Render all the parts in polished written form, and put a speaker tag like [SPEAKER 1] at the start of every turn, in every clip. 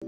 [SPEAKER 1] Hey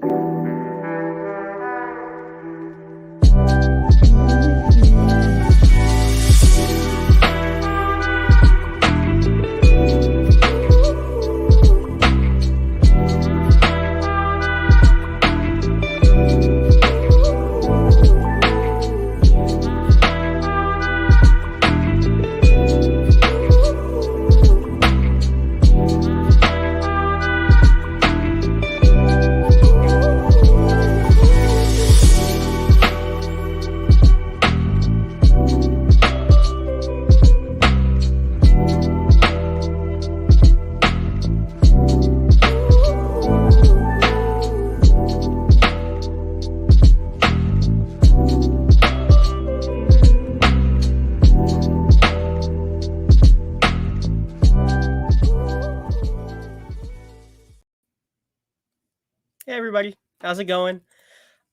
[SPEAKER 1] everybody, how's it going?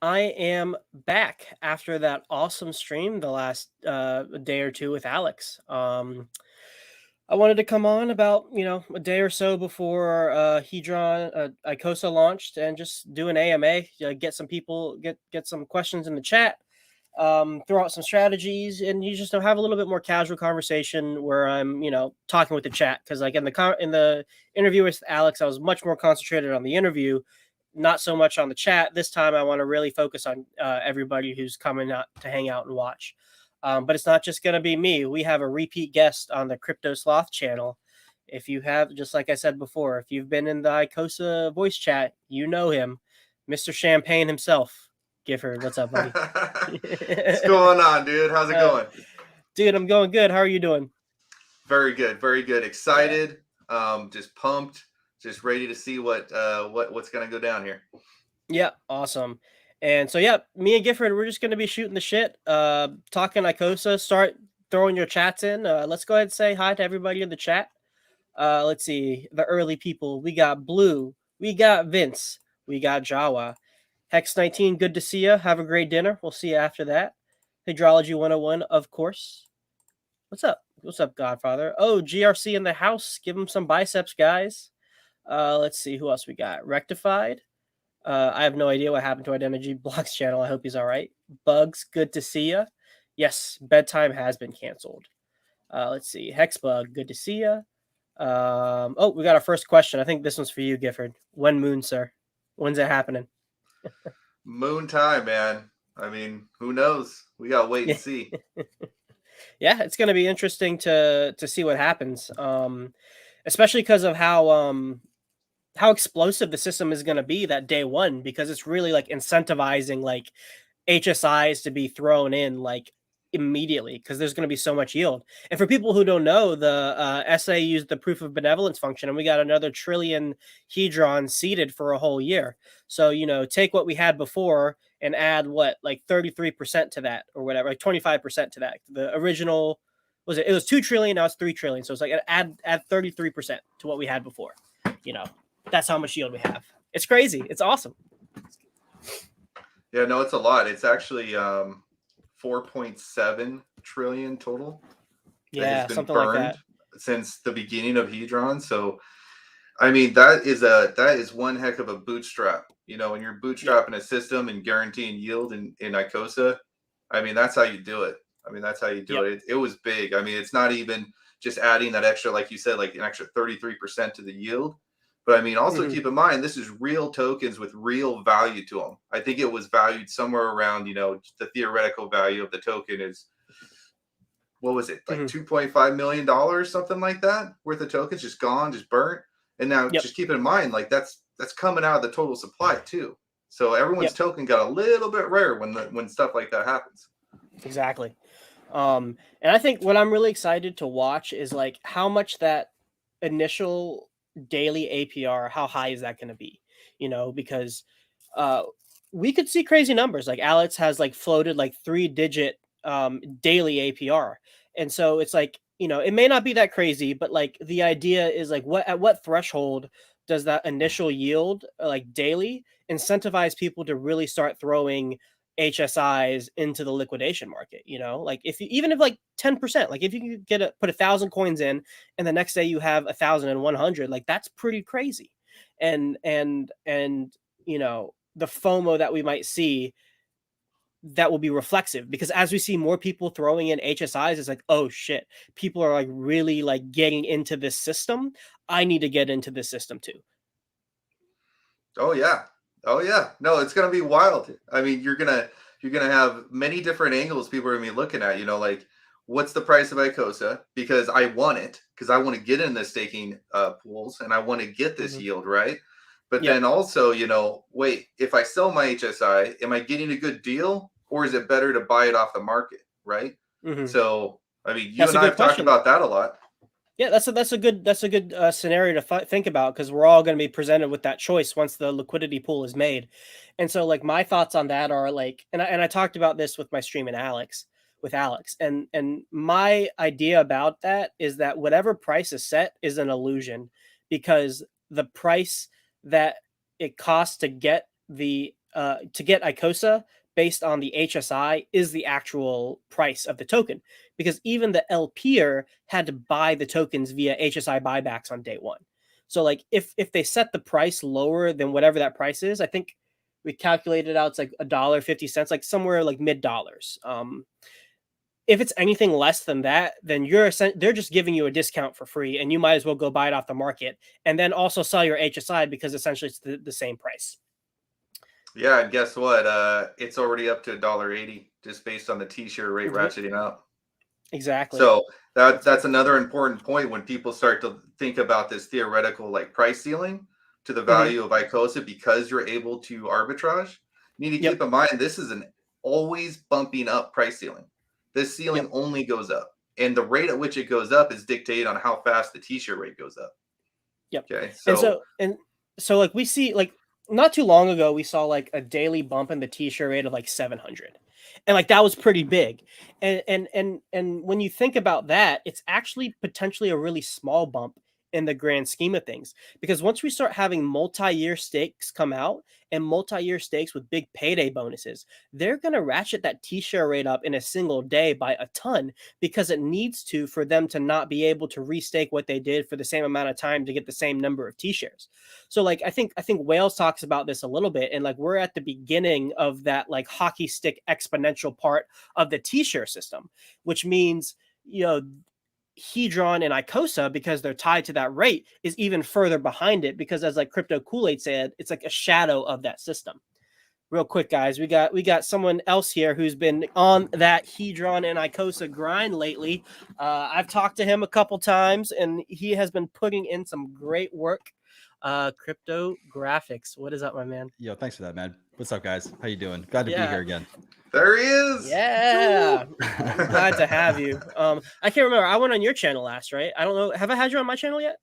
[SPEAKER 1] I am back after that awesome stream the last day or two with Alex. I wanted to come on about a day or so before Hedron Icosa launched and just do an AMA, get some people get some questions in the chat, throw out some strategies, and you just have a little bit more casual conversation where I'm talking with the chat because like in the interview with Alex, I was much more concentrated on the interview, not so much on the chat. This time, I want to really focus on everybody who's coming out to hang out and watch. But it's not just going to be me. We have a repeat guest on the Crypto Sloth channel. If you have, just like I said before, if you've been in the Icosa voice chat, you know him, Mr. Champagne himself. Gifford, what's up, buddy?
[SPEAKER 2] What's going on, dude? How's it going?
[SPEAKER 1] Dude, I'm going good. How are you doing?
[SPEAKER 2] Very good, very good. Excited, just pumped, just ready to see what's gonna go down here.
[SPEAKER 1] Yeah, awesome. And so yeah, me and Gifford, we're just gonna be shooting the shit, talking Icosa. Start throwing your chats in. Let's go ahead and say hi to everybody in the chat. Let's see the early people. We got Blue, we got Vince, we got Jawa, Hex 19. Good to see you. Have a great dinner. We'll see you after that. Hydrology 101, of course. What's up? What's up, Godfather? Oh, GRC in the house. Give him some biceps, guys. Let's see who else we got. Rectified. I have no idea what happened to Identity Blocks channel. I hope he's all right. Bugs, good to see you. Yes, bedtime has been canceled. Let's see. Hexbug, good to see you. Oh, we got our first question. I think this one's for you, Gifford. When moon, sir? When's it happening?
[SPEAKER 2] Moon time, man. I mean, who knows? We gotta wait and see.
[SPEAKER 1] Yeah, it's gonna be interesting to see what happens. Especially because of how explosive the system is going to be that day one, because it's really like incentivizing like HSIs to be thrown in like immediately because there's going to be so much yield. And for people who don't know, the SA used the proof of benevolence function, and we got another trillion hedron seeded for a whole year. So take what we had before and add like 33% to that or whatever, like 25% to that. The original it was 2 trillion, now it's 3 trillion. So it's like add 33% to what we had before. That's how much yield we have. It's crazy. It's awesome.
[SPEAKER 2] Yeah, no, it's a lot. It's actually 4.7 trillion total.
[SPEAKER 1] Yeah, something like that.
[SPEAKER 2] Since the beginning of Hedron. So, I mean, that is one heck of a bootstrap. When you're bootstrapping a system and guaranteeing yield in Icosa, I mean, that's how you do it. It was big. I mean, it's not even just adding that extra, like you said, like an extra 33% to the yield. But I mean, also keep in mind, this is real tokens with real value to them. I think it was valued somewhere around, the theoretical value of the token is, what was it, like $2.5 million, something like that, worth of tokens just gone, just burnt. And now just keep in mind, like that's coming out of the total supply too. So everyone's token got a little bit rare when stuff like that happens.
[SPEAKER 1] Exactly. And I think what I'm really excited to watch is like how much that initial daily APR, how high is that going to be? Because we could see crazy numbers. Like Alex has like floated like 3-digit daily APR. And so it's like, it may not be that crazy, but like the idea is like at what threshold does that initial yield like daily incentivize people to really start throwing HSIs into the liquidation market? Like even if like 10%, like if you can put 1,000 coins in and the next day you have 1,100, like that's pretty crazy. And the FOMO that we might see that will be reflexive, because as we see more people throwing in HSIs, it's like, oh shit, people are like really like getting into this system. I need to get into this system too.
[SPEAKER 2] Oh yeah. Oh yeah. No, it's gonna be wild. I mean, you're gonna have many different angles people are gonna be looking at. Like what's the price of Icosa? Because I want it, because I want to get in the staking pools and I want to get this
[SPEAKER 1] Hmm.
[SPEAKER 2] yield, right? But
[SPEAKER 1] Yep.
[SPEAKER 2] then also, wait, if I sell my HSI, am I getting a good deal, or is it better to buy it off the market, right?
[SPEAKER 1] Hmm.
[SPEAKER 2] So, I mean, you
[SPEAKER 1] That's
[SPEAKER 2] and
[SPEAKER 1] a
[SPEAKER 2] I
[SPEAKER 1] good
[SPEAKER 2] have talked
[SPEAKER 1] question.
[SPEAKER 2] about that a lot.
[SPEAKER 1] Yeah, that's a good scenario to think about, because we're all going to be presented with that choice once the liquidity pool is made. And so like my thoughts on that are like, and I talked about this with my stream and Alex with Alex, and my idea about that is that whatever price is set is an illusion, because the price that it costs to get Icosa based on the HSI is the actual price of the token, because even the LPer had to buy the tokens via HSI buybacks on day one. So like if they set the price lower than whatever that price is, I think we calculated out it's like $1.50, like somewhere like mid-dollars. If it's anything less than that, then they're just giving you a discount for free, and you might as well go buy it off the market and then also sell your HSI, because essentially it's the same price.
[SPEAKER 2] Yeah, and guess what? It's already up to $1.80 just based on the T-shirt rate
[SPEAKER 1] Mhm.
[SPEAKER 2] ratcheting up.
[SPEAKER 1] Exactly.
[SPEAKER 2] So that's
[SPEAKER 1] Exactly.
[SPEAKER 2] that's another important point when people start to think about this theoretical like price ceiling to the
[SPEAKER 1] Hmm.
[SPEAKER 2] value of Icosa, because you're able to arbitrage. You need to keep
[SPEAKER 1] Yep.
[SPEAKER 2] in mind this is an always bumping up price ceiling. This ceiling
[SPEAKER 1] Yep.
[SPEAKER 2] only goes up, and the rate at which it goes up is dictated on how fast the T-shirt rate goes up.
[SPEAKER 1] Yep.
[SPEAKER 2] Okay,
[SPEAKER 1] And
[SPEAKER 2] so
[SPEAKER 1] so like we see like not too long ago we saw like a daily bump in the t-shirt rate of like 700. And like that was pretty big. And when you think about that, it's actually potentially a really small bump in the grand scheme of things, because once we start having multi-year stakes come out, and multi-year stakes with big payday bonuses, they're going to ratchet that t-shirt rate up in a single day by a ton, because it needs to, for them to not be able to restake what they did for the same amount of time to get the same number of t-shares. So like I think Wales talks about this a little bit, and like we're at the beginning of that like hockey stick exponential part of the t-share system, which means, you know, Hedron and Icosa, because they're tied to that rate, is even further behind it, because as like Crypto Kool-Aid said, it's like a shadow of that system. Real quick, guys, we got someone else here who's been on that Hedron and Icosa grind lately. I've talked to him a couple times, and he has been putting in some great work. Crypto graphics. What is up, my man?
[SPEAKER 3] Yo, thanks for that, man. What's up, guys? How you doing? Glad to be
[SPEAKER 1] Yeah,
[SPEAKER 3] here again.
[SPEAKER 2] there he is.
[SPEAKER 1] yeah.
[SPEAKER 2] Woo!
[SPEAKER 1] I'm glad to have you. I can't remember. I went on your channel last, right? I don't know. Have I had you on my channel yet?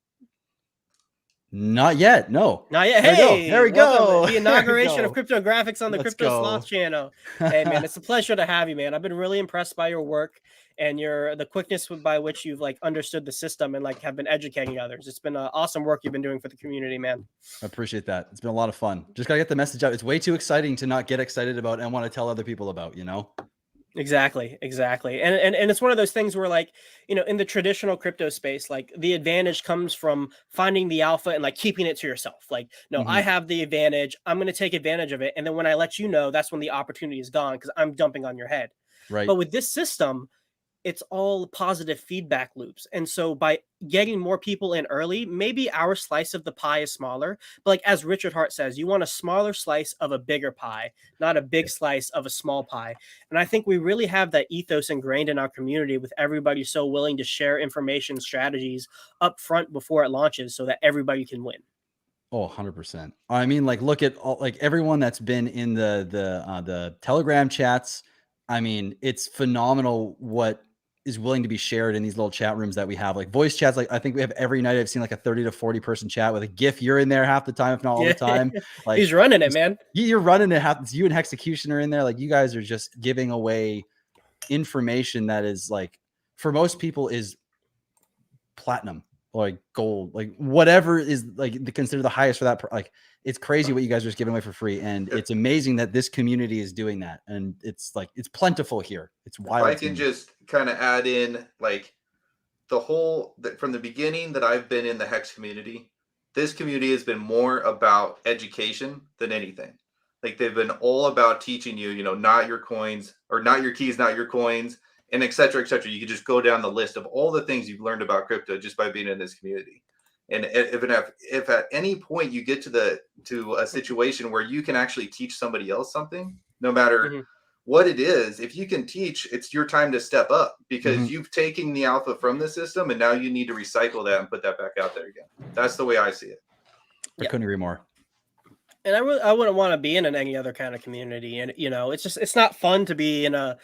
[SPEAKER 3] Not yet. No.
[SPEAKER 1] Not yet.
[SPEAKER 3] There we go. There
[SPEAKER 1] Hey,
[SPEAKER 3] we
[SPEAKER 1] welcome
[SPEAKER 3] go.
[SPEAKER 1] the
[SPEAKER 3] There we
[SPEAKER 1] inauguration of
[SPEAKER 3] go.
[SPEAKER 1] cryptographics on the
[SPEAKER 3] Let's
[SPEAKER 1] Crypto Sloth
[SPEAKER 3] go.
[SPEAKER 1] channel. Hey, man, it's a pleasure to have you, man. I've been really impressed by your work and the quickness by which you've like understood the system and like have been educating others. It's been awesome work you've been doing for the community, man.
[SPEAKER 3] I appreciate that. It's been a lot of fun. Just gotta get the message out. It's way too exciting to not get excited about and want to tell other people about, you know?
[SPEAKER 1] Exactly, exactly. And it's one of those things where like, in the traditional crypto space, like the advantage comes from finding the alpha and like keeping it to yourself. Like, no, I
[SPEAKER 3] Hmm.
[SPEAKER 1] have the advantage. I'm going to take advantage of it. And then when I let you know, that's when the opportunity is gone, because I'm dumping on your head.
[SPEAKER 3] Right.
[SPEAKER 1] But with this system, it's all positive feedback loops. And so by getting more people in early, maybe our slice of the pie is smaller. But like as Richard Hart says, you want a smaller slice of a bigger pie, not a big slice of a small pie. And I think we really have that ethos ingrained in our community, with everybody so willing to share information strategies up front before it launches so that everybody can win.
[SPEAKER 3] Oh, 100%. I mean, like, look at all, like everyone that's been in the Telegram chats. I mean, it's phenomenal what is willing to be shared in these little chat rooms that we have. Like voice chats, like I think we have every night. I've seen like a 30 to 40 person chat with a GIF. You're in there half the time, if not all the
[SPEAKER 1] Yeah.
[SPEAKER 3] time. Like
[SPEAKER 1] He's running it, man.
[SPEAKER 3] you're running it. Half you and Hexecution are in there. Like you guys are just giving away information that is like for most people is platinum or like gold, like whatever is like consider the highest for that. Like it's crazy what you guys are just giving away for free, and
[SPEAKER 2] If,
[SPEAKER 3] it's amazing that this community is doing that, and it's like it's plentiful here. It's
[SPEAKER 2] if I
[SPEAKER 3] wild to
[SPEAKER 2] can
[SPEAKER 3] me.
[SPEAKER 2] just kind of add in like from the beginning that I've been in the Hex community, this community has been more about education than anything. Like they've been all about teaching you, not your coins or not your keys, not your coins, and et cetera, et cetera. You could just go down the list of all the things you've learned about crypto just by being in this community. And if at any point you get to a situation where you can actually teach somebody else something, no matter what it is, if you can teach, it's your time to step up because you've taken the alpha from the system and now you need to recycle that and put that back out there again. That's the way I see it.
[SPEAKER 3] I couldn't agree more.
[SPEAKER 1] And I wouldn't want to be in any other kind of community. And, it's not fun to be in a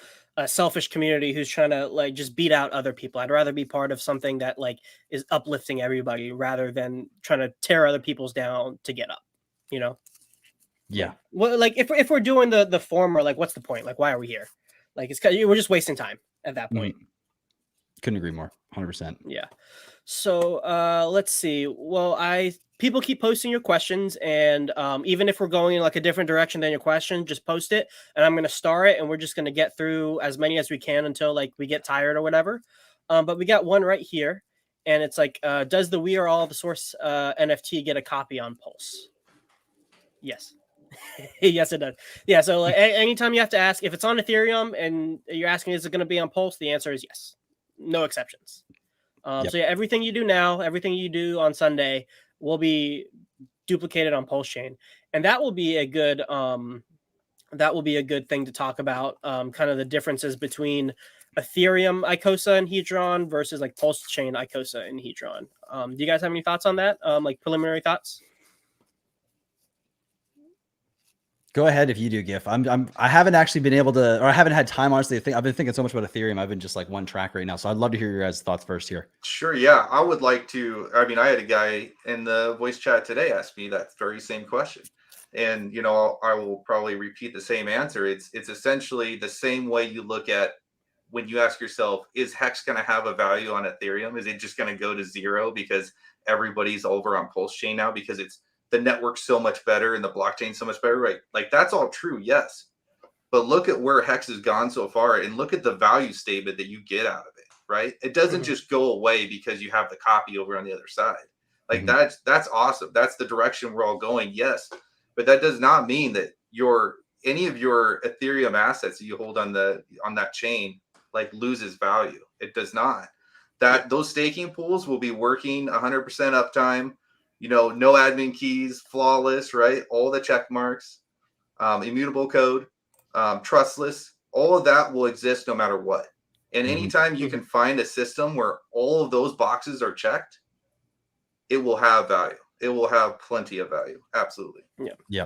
[SPEAKER 1] selfish community who's trying to like just beat out other people. I'd rather be part of something that like is uplifting everybody rather than trying to tear other people's down to get up,
[SPEAKER 3] Yeah.
[SPEAKER 1] Well, like if we're doing the former, like what's the point? Like, why are we here? Like we're just wasting time at that point.
[SPEAKER 3] Couldn't agree more. 100%.
[SPEAKER 1] Yeah. So let's see. Well, people keep posting your questions, and even if we're going in like a different direction than your question, just post it, and I'm going to star it, and we're just going to get through as many as we can until like we get tired or whatever. But we got one right here, and it's like, does the We Are All the Source NFT get a copy on Pulse? Yes. Yes, it does. Yeah. So like, anytime you have to ask if it's on Ethereum and you're asking, is it going to be on Pulse? The answer is yes. No exceptions. So yeah, everything you do now, everything you do on Sunday will be duplicated on Pulse Chain, and that will be a good thing to talk about. Kind of the differences between Ethereum Icosa and Hedron versus like Pulse Chain Icosa and Hedron. Do you guys have any thoughts on that? Like preliminary thoughts?
[SPEAKER 3] Go ahead if you do, Gif. I haven't actually been able to, or I haven't had time, honestly. I've been thinking so much about Ethereum. I've been just like one track right now. So I'd love to hear your guys' thoughts first here.
[SPEAKER 2] Sure. Yeah. I would like to, I had a guy in the voice chat today ask me that very same question. And, I will probably repeat the same answer. It's essentially the same way you look at when you ask yourself, is Hex going to have a value on Ethereum? Is it just going to go to zero because everybody's over on Pulse Chain now because the network's so much better and the blockchain so much better, right? Like that's all true, yes. But look at where Hex has gone so far and look at the value statement that you get out of it, right? It doesn't just go away because you have the copy over on the other side. Like that's awesome. That's the direction we're all going, yes. But that does not mean that any of your Ethereum assets that you hold on that chain like loses value. It does not. Those staking pools will be working 100% uptime. No admin keys, flawless, right? All the check marks, immutable code, trustless, all of that will exist no matter what. And anytime you can find a system where all of those boxes are checked, it will have value. It will have plenty of value. Absolutely.
[SPEAKER 3] Yeah.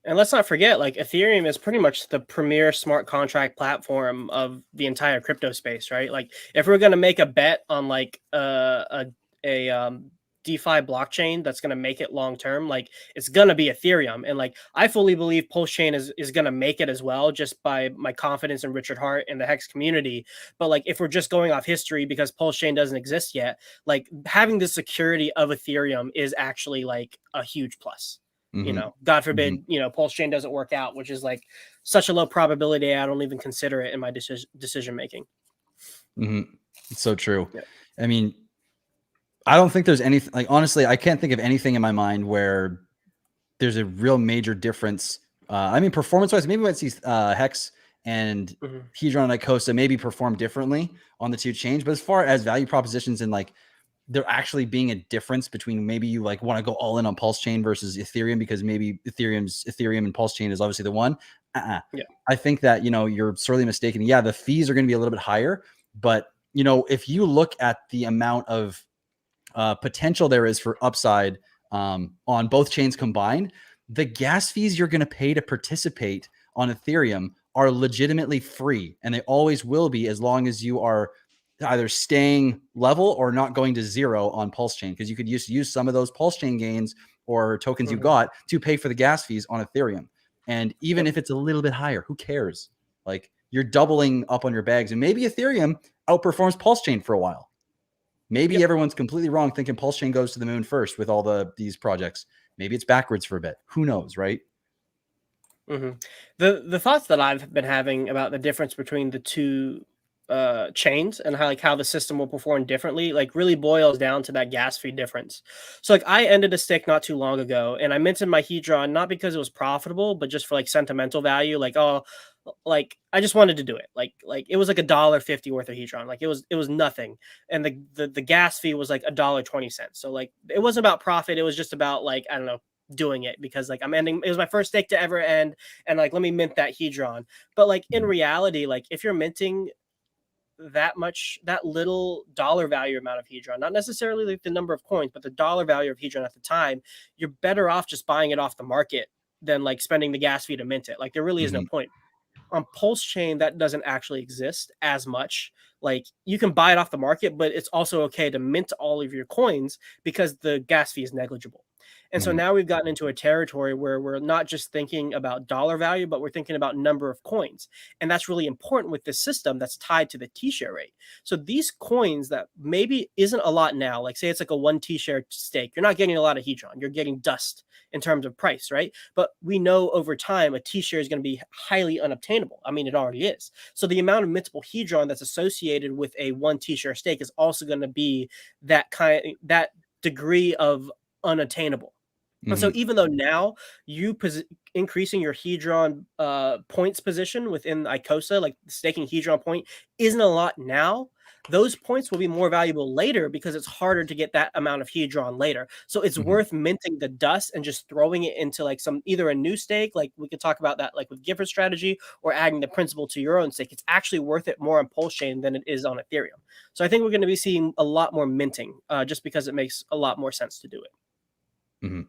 [SPEAKER 1] And let's not forget, like Ethereum is pretty much the premier smart contract platform of the entire crypto space, right? Like if we're going to make a bet on like a DeFi blockchain that's going to make it long term, like it's going to be Ethereum. And like I fully believe Pulse Chain is going to make it as well, just by my confidence in Richard Hart and the Hex community. But like if we're just going off history because Pulse Chain doesn't exist yet, like having the security of Ethereum is actually like a huge plus. God forbid, Pulse Chain doesn't work out, which is like such a low probability. I don't even consider it in my decision making.
[SPEAKER 3] It's so true. Yeah. I mean, I don't think there's anything, like, honestly, I can't think of anything in my mind where there's a real major difference. Performance wise, maybe let's see Hex and Hedron and Icosa maybe perform differently on the two chains. But as far as value propositions and like there actually being a difference between maybe you like want to go all in on Pulse Chain versus Ethereum because maybe Ethereum and Pulse Chain is obviously the one. Yeah. I think that, you're sorely mistaken. Yeah, the fees are going to be a little bit higher, but if you look at the amount of potential there is for upside on both chains combined, the gas fees you're going to pay to participate on Ethereum are legitimately free, and they always will be as long as you are either staying level or not going to zero on Pulse Chain, because you could use some of those Pulse Chain gains or tokens you got to pay for the gas fees on Ethereum. And even if it's a little bit higher, who cares? Like you're doubling up on your bags, and maybe Ethereum outperforms Pulse Chain for a while. Maybe everyone's completely wrong thinking Pulse Chain goes to the moon first with all these projects. Maybe it's backwards for a bit. Who knows, right?
[SPEAKER 1] The thoughts that I've been having about the difference between the two chains and how the system will perform differently, like really boils down to that gas fee difference. So like I ended a stick not too long ago and I minted my Hedron not because it was profitable, but just for like sentimental value. Like, oh, like I just wanted to do it. Like it was like $1.50 worth of Hedron. Like it was nothing. And the gas fee was like $1.20. So like it wasn't about profit. It was just about like, I don't know, doing it because like I'm ending, it was my first stake to ever end, and like let me mint that Hedron. But like in reality, like if you're minting that little dollar value amount of Hedron, not necessarily like the number of coins, but the dollar value of Hedron at the time, you're better off just buying it off the market than like spending the gas fee to mint it. Like there really is no point. On Pulse Chain, that doesn't actually exist as much. Like you can buy it off the market, but it's also okay to mint all of your coins because the gas fee is negligible. And so now we've gotten into a territory where we're not just thinking about dollar value, but we're thinking about number of coins. And that's really important with this system that's tied to the T-share rate. So these coins that maybe isn't a lot now, like say it's like a 1 T-share stake, you're not getting a lot of Hedron, you're getting dust in terms of price, right? But we know over time a T-share is going to be highly unobtainable. I mean, it already is. So the amount of mintable Hedron that's associated with a 1 T-share stake is also going to be that degree of unattainable. And so even though now you increasing your Hedron points position within Icosa, like staking Hedron point, isn't a lot now, those points will be more valuable later because it's harder to get that amount of Hedron later. So it's worth minting the dust and just throwing it into like either a new stake, like we could talk about that like with Gifford strategy, or adding the principal to your own stake. It's actually worth it more on Pulse Chain than it is on Ethereum. So I think we're going to be seeing a lot more minting just because it makes a lot more sense to do it.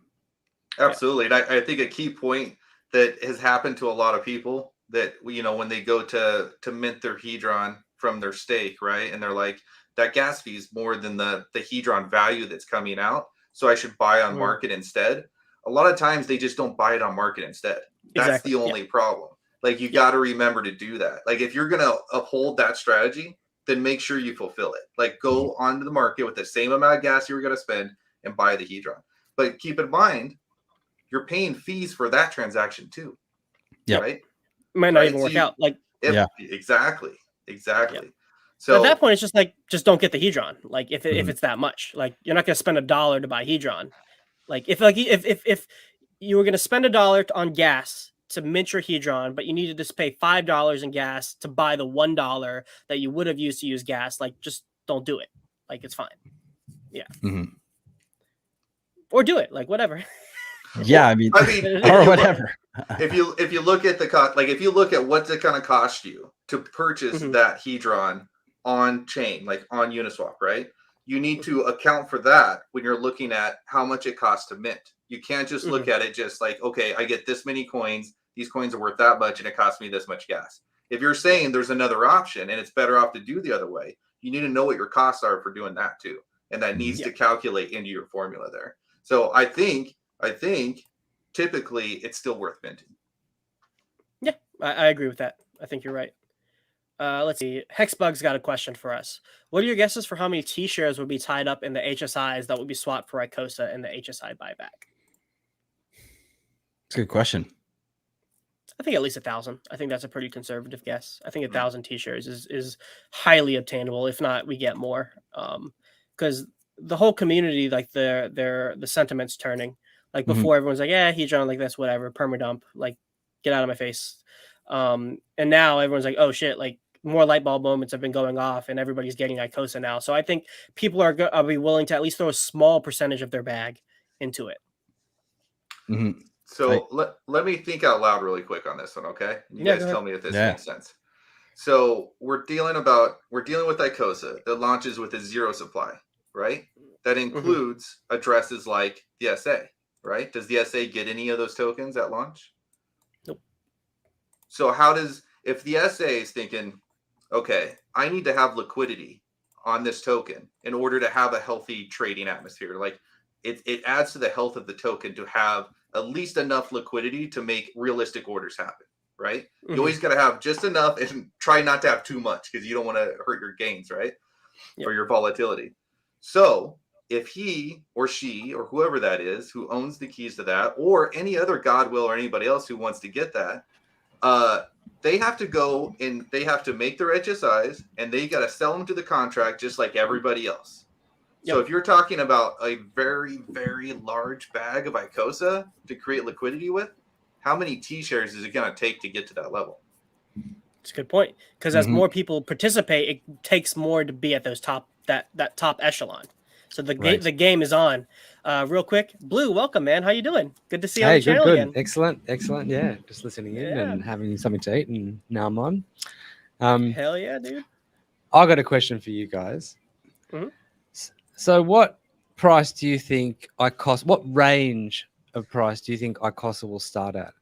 [SPEAKER 2] Absolutely. And I think a key point that has happened to a lot of people that, when they go to mint their Hedron from their stake, right? And they're like, that gas fee is more than the Hedron value that's coming out, so I should buy on market instead. A lot of times they just don't buy it on market instead. That's the only problem. Like you got to remember to do that. Like if you're going to uphold that strategy, then make sure you fulfill it. Like go onto the market with the same amount of gas you were going to spend and buy the Hedron. But keep in mind, you're paying fees for that transaction too.
[SPEAKER 3] Yeah.
[SPEAKER 2] Right.
[SPEAKER 1] Might not even work out. Like,
[SPEAKER 2] exactly.
[SPEAKER 1] Yeah.
[SPEAKER 2] So
[SPEAKER 1] at that point, it's just like, just don't get the Hedron. Like if it's that much, like you're not going to spend $1 to buy Hedron. Like if you were going to spend $1 on gas to mint your Hedron, but you needed to pay $5 in gas to buy the $1 that you would have used to use gas, like just don't do it. Like it's fine. Yeah. Or do it. Like whatever.
[SPEAKER 3] Yeah, I mean or whatever.
[SPEAKER 2] If you look at the cost, like if you look at what's it going to cost you to purchase that Hedron on chain, like on Uniswap, right? You need to account for that when you're looking at how much it costs to mint. You can't just look at it just like, okay, I get this many coins, these coins are worth that much, and it costs me this much gas. If you're saying there's another option and it's better off to do the other way, you need to know what your costs are for doing that too. And that needs to calculate into your formula there. So I think typically it's still worth minting.
[SPEAKER 1] Yeah, I agree with that. I think you're right. Let's see. Hexbug's got a question for us. What are your guesses for how many T-shares would be tied up in the HSIs that would be swapped for Icosa in the HSI buyback?
[SPEAKER 3] It's a good question.
[SPEAKER 1] I think at least 1,000. I think that's a pretty conservative guess. I think 1,000 T-shares is highly obtainable. If not, we get more. Because the whole community, like the sentiment's turning. Like before, everyone's like, yeah, Hedron, like that's whatever, permadump, like get out of my face. And now everyone's like, oh shit, like more light bulb moments have been going off, and everybody's getting Icosa now. So I think people are be willing to at least throw a small percentage of their bag into it.
[SPEAKER 2] So let me think out loud really quick on this one, okay? You guys tell me if this makes sense. So we're dealing with Icosa that launches with a zero supply, right? That includes addresses like the SA, right? Does the SA get any of those tokens at launch?
[SPEAKER 1] Nope.
[SPEAKER 2] So if the SA is thinking, okay, I need to have liquidity on this token in order to have a healthy trading atmosphere, like it adds to the health of the token to have at least enough liquidity to make realistic orders happen, right? You always got to have just enough and try not to have too much because you don't want to hurt your gains, right? Or your volatility. So if he or she or whoever that is who owns the keys to that, or any other Godwill or anybody else who wants to get that, they have to go and they have to make their HSIs and they got to sell them to the contract just like everybody else. So if you're talking about a very, very large bag of Icosa to create liquidity with, how many T-shares is it going to take to get to that level?
[SPEAKER 1] It's a good point, because as more people participate, it takes more to be at those that top echelon. So the game is on. Real quick, Blue, welcome, man. How you doing? Good to see you on the channel again.
[SPEAKER 4] Excellent. Yeah, just listening in and having something to eat, and now I'm on.
[SPEAKER 1] Hell yeah, dude.
[SPEAKER 4] I got a question for you guys. So what price do you think Icosa, what range of price do you think Icosa will start at?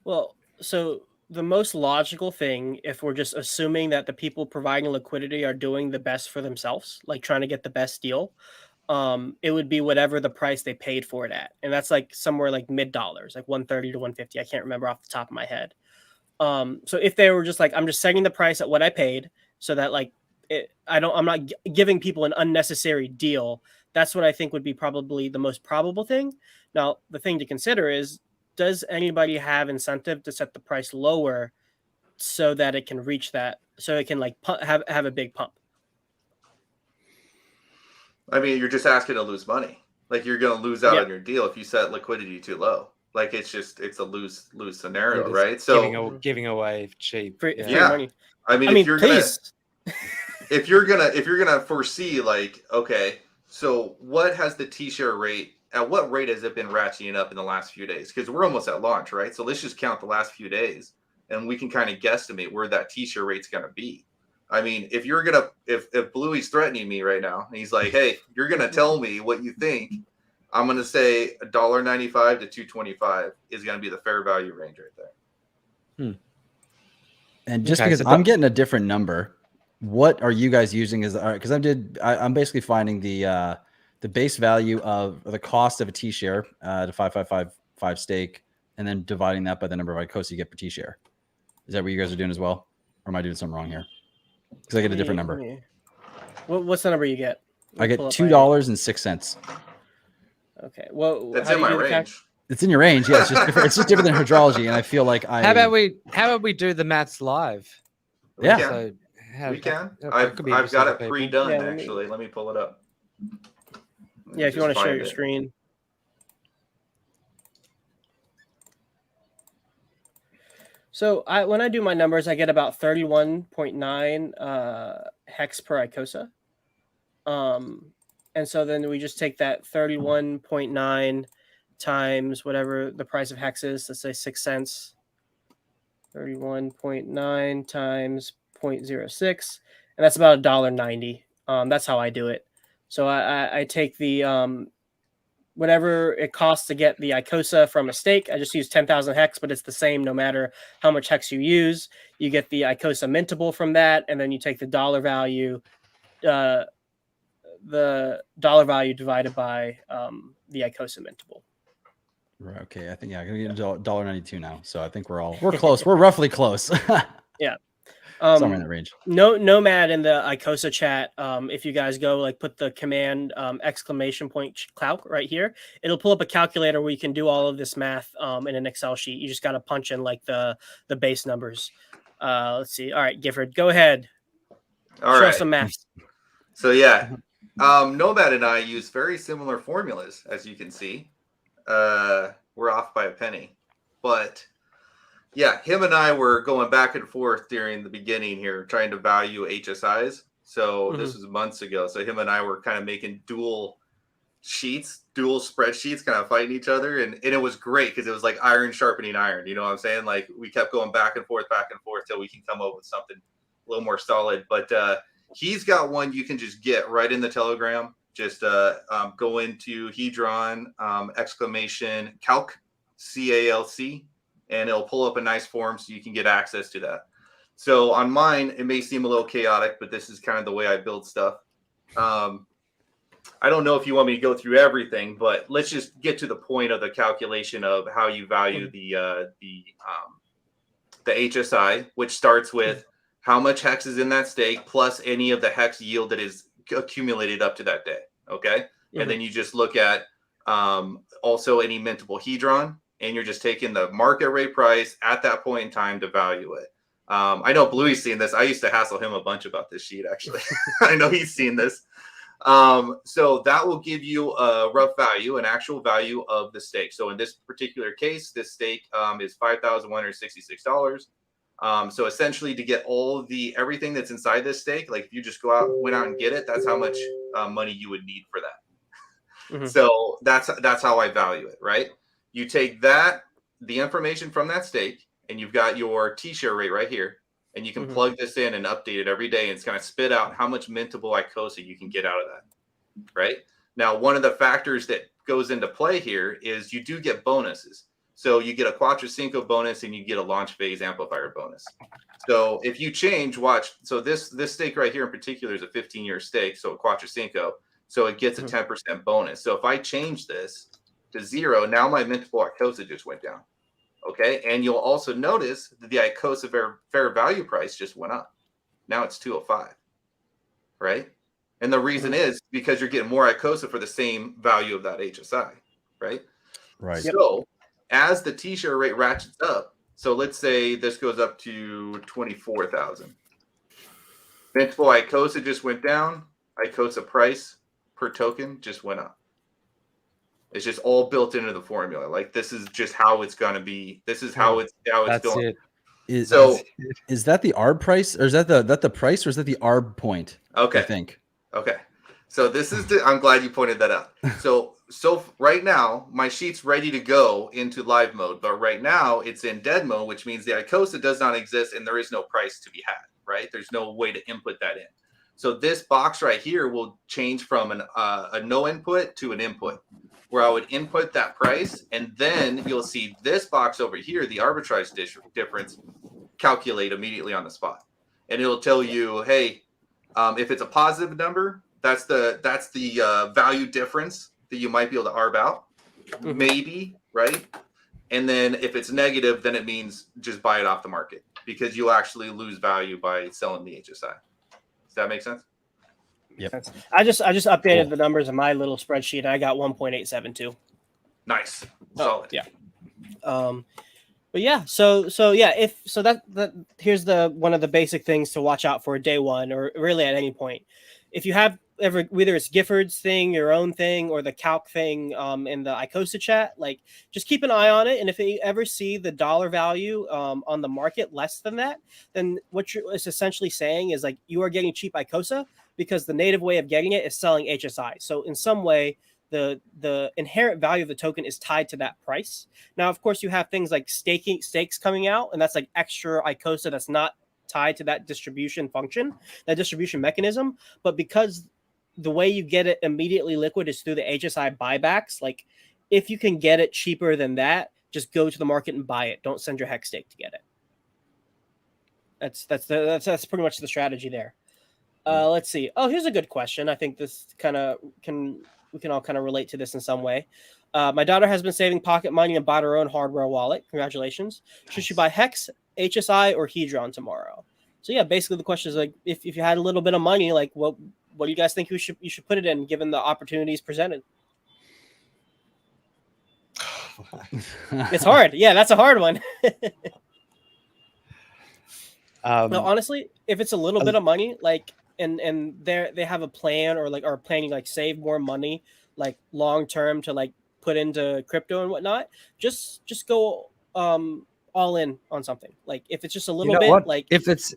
[SPEAKER 1] Well, so the most logical thing, if we're just assuming that the people providing liquidity are doing the best for themselves, like trying to get the best deal, it would be whatever the price they paid for it at. And that's like somewhere like mid-dollars, like 130 to 150. I can't remember off the top of my head. So if they were just like, I'm just setting the price at what I paid, so that like I'm not giving people an unnecessary deal. That's what I think would be probably the most probable thing. Now, the thing to consider is, does anybody have incentive to set the price lower so that it can reach that, so it can like have a big pump?
[SPEAKER 2] I mean, you're just asking to lose money. Like, you're going to lose out on your deal if you set liquidity too low. Like, it's a lose scenario, right? So
[SPEAKER 4] giving away cheap.
[SPEAKER 1] Free money.
[SPEAKER 2] I mean, if you're gonna foresee, like, okay, so what has the T-share rate? At what rate has it been ratcheting up in the last few days? Because we're almost at launch, right? So let's just count the last few days, and we can kind of guesstimate where that T-share rate's gonna be. I mean, if Bluey's threatening me right now, and he's like, "Hey, you're gonna tell me what you think," I'm gonna say $1.95 to $2.25 is gonna be the fair value range right there.
[SPEAKER 3] And just because I'm getting a different number, what are you guys using as because I'm basically finding the base value of the cost of a T-share to 5555 stake, and then dividing that by the number of Icosa you get per T-share. Is that what you guys are doing as well? Or am I doing something wrong here? Because I get a different number.
[SPEAKER 1] What's the number you get?
[SPEAKER 3] I get $2.06.
[SPEAKER 1] Okay. Well,
[SPEAKER 2] that's in my range.
[SPEAKER 3] It's in your range. Yeah, it's just different than hydrology, and I feel like
[SPEAKER 4] How about we do the maths live?
[SPEAKER 2] We can. I've got it pre-done, actually. Let me pull it up.
[SPEAKER 1] Yeah, if you want to share your screen. So when I do my numbers, I get about 31.9 hex per Icosa. And so then we just take that 31.9 times whatever the price of hex is, let's say 6 cents. 31.9 times 0.06, and that's about $1.90. That's how I do it. So I take the whatever it costs to get the Icosa from a stake. I just use 10,000 hex, but it's the same no matter how much hex you use. You get the Icosa mintable from that, and then you take the dollar value divided by the Icosa mintable.
[SPEAKER 3] Right. Okay. I think, I'm going to get $1.92 now. So I think we're close. We're roughly close.
[SPEAKER 1] Yeah.
[SPEAKER 3] Somewhere in that range.
[SPEAKER 1] Nomad in the Icosa chat. If you guys go put the command exclamation point clout right here, it'll pull up a calculator where you can do all of this math in an Excel sheet. You just got to punch in like the base numbers. Let's see. All right, Gifford, go ahead. Show us some math.
[SPEAKER 2] So yeah, Nomad and I use very similar formulas, as you can see. We're off by a penny, but yeah, him and I were going back and forth during the beginning here, trying to value HSIs. So this was months ago. So him and I were kind of making dual spreadsheets, kind of fighting each other. And it was great because it was like iron sharpening iron. You know what I'm saying? Like, we kept going back and forth till we can come up with something a little more solid. But he's got one you can just get right in the Telegram. Just go into Hedron exclamation calc, CALC, and it'll pull up a nice form so you can get access to that. So on mine, it may seem a little chaotic, but this is kind of the way I build stuff. I don't know if you want me to go through everything, but let's just get to the point of the calculation of how you value the HSI, which starts with how much hex is in that stake plus any of the hex yield that is accumulated up to that day. Okay. And then you just look at also any mintable Hedron and you're just taking the market rate price at that point in time to value it. I know Bluey's seen this. I used to hassle him a bunch about this sheet, actually. I know he's seen this. So that will give you a rough value, an actual value of the stake. So in this particular case, this stake is $5,166. So essentially, to get everything that's inside this stake, like if you just went out and get it, that's how much money you would need for that. Mm-hmm. So that's how I value it, right? You take the information from that stake, and you've got your T-share rate right here, and you can plug this in and update it every day, and it's going to spit out how much mintable Icosa you can get out of that, right? Now, one of the factors that goes into play here is you do get bonuses. So you get a Quattro Cinco bonus, and you get a launch phase amplifier bonus. So if you change, watch. So this stake right here in particular is a 15-year stake, so a Quattro Cinco. So it gets a 10% bonus. So if I change this to 0, now my mintable Icosa just went down. Okay, and you'll also notice that the Icosa fair value price just went up. Now it's 205, right? And the reason is because you're getting more Icosa for the same value of that HSI, right?
[SPEAKER 3] Right.
[SPEAKER 2] So as the T-share rate ratchets up, so let's say this goes up to 24,000. Mintable Icosa just went down. Icosa price per token just went up. It's just all built into the formula. Like this is just how it's going to be. This is how it's going.
[SPEAKER 4] It.
[SPEAKER 3] Is that the ARB price, or is that the price, or is that the ARB point?
[SPEAKER 2] Okay.
[SPEAKER 3] I think.
[SPEAKER 2] Okay. So this is I'm glad you pointed that out. So right now my sheet's ready to go into live mode, but right now it's in dead mode, which means the Icosa does not exist and there is no price to be had, right? There's no way to input that in. So this box right here will change from a no input to an input, where I would input that price, and then you'll see this box over here, the arbitrage difference, calculate immediately on the spot. And it'll tell you, hey, if it's a positive number, that's the value difference that you might be able to arb out, maybe, right? And then if it's negative, then it means just buy it off the market, because you'll actually lose value by selling the HSI. Does that make sense?
[SPEAKER 3] Yep.
[SPEAKER 1] I just updated the numbers in my little spreadsheet. I got 1.872.
[SPEAKER 2] Nice. Solid.
[SPEAKER 1] Yeah. But yeah, so that here's one of the basic things to watch out for day one, or really at any point. If you have whether it's Gifford's thing, your own thing, or the calc thing in the Icosa chat, like just keep an eye on it. And if you ever see the dollar value on the market less than that, then what it's essentially saying is like you are getting cheap Icosa, because the native way of getting it is selling HSI. So in some way, the inherent value of the token is tied to that price. Now, of course, you have things like stakes coming out, and that's like extra Icosa that's not tied to that distribution function, that distribution mechanism. But because the way you get it immediately liquid is through the HSI buybacks, like if you can get it cheaper than that, just go to the market and buy it. Don't send your hex stake to get it. That's pretty much the strategy there. Let's see. Oh, here's a good question. I think this we can all kind of relate to this in some way. My daughter has been saving pocket money and bought her own hardware wallet. Congratulations. Nice. Should she buy Hex, HSI, or Hedron tomorrow? So yeah, basically the question is like, if you had a little bit of money, like what do you guys think you should put it in, given the opportunities presented? It's hard. Yeah, that's a hard one. No, honestly, if it's a little bit of money, like, and they have a plan, or like are planning like save more money, like long term, to like put into crypto and whatnot, just go all in on something. Like if it's just a little bit, what? Like
[SPEAKER 4] if it's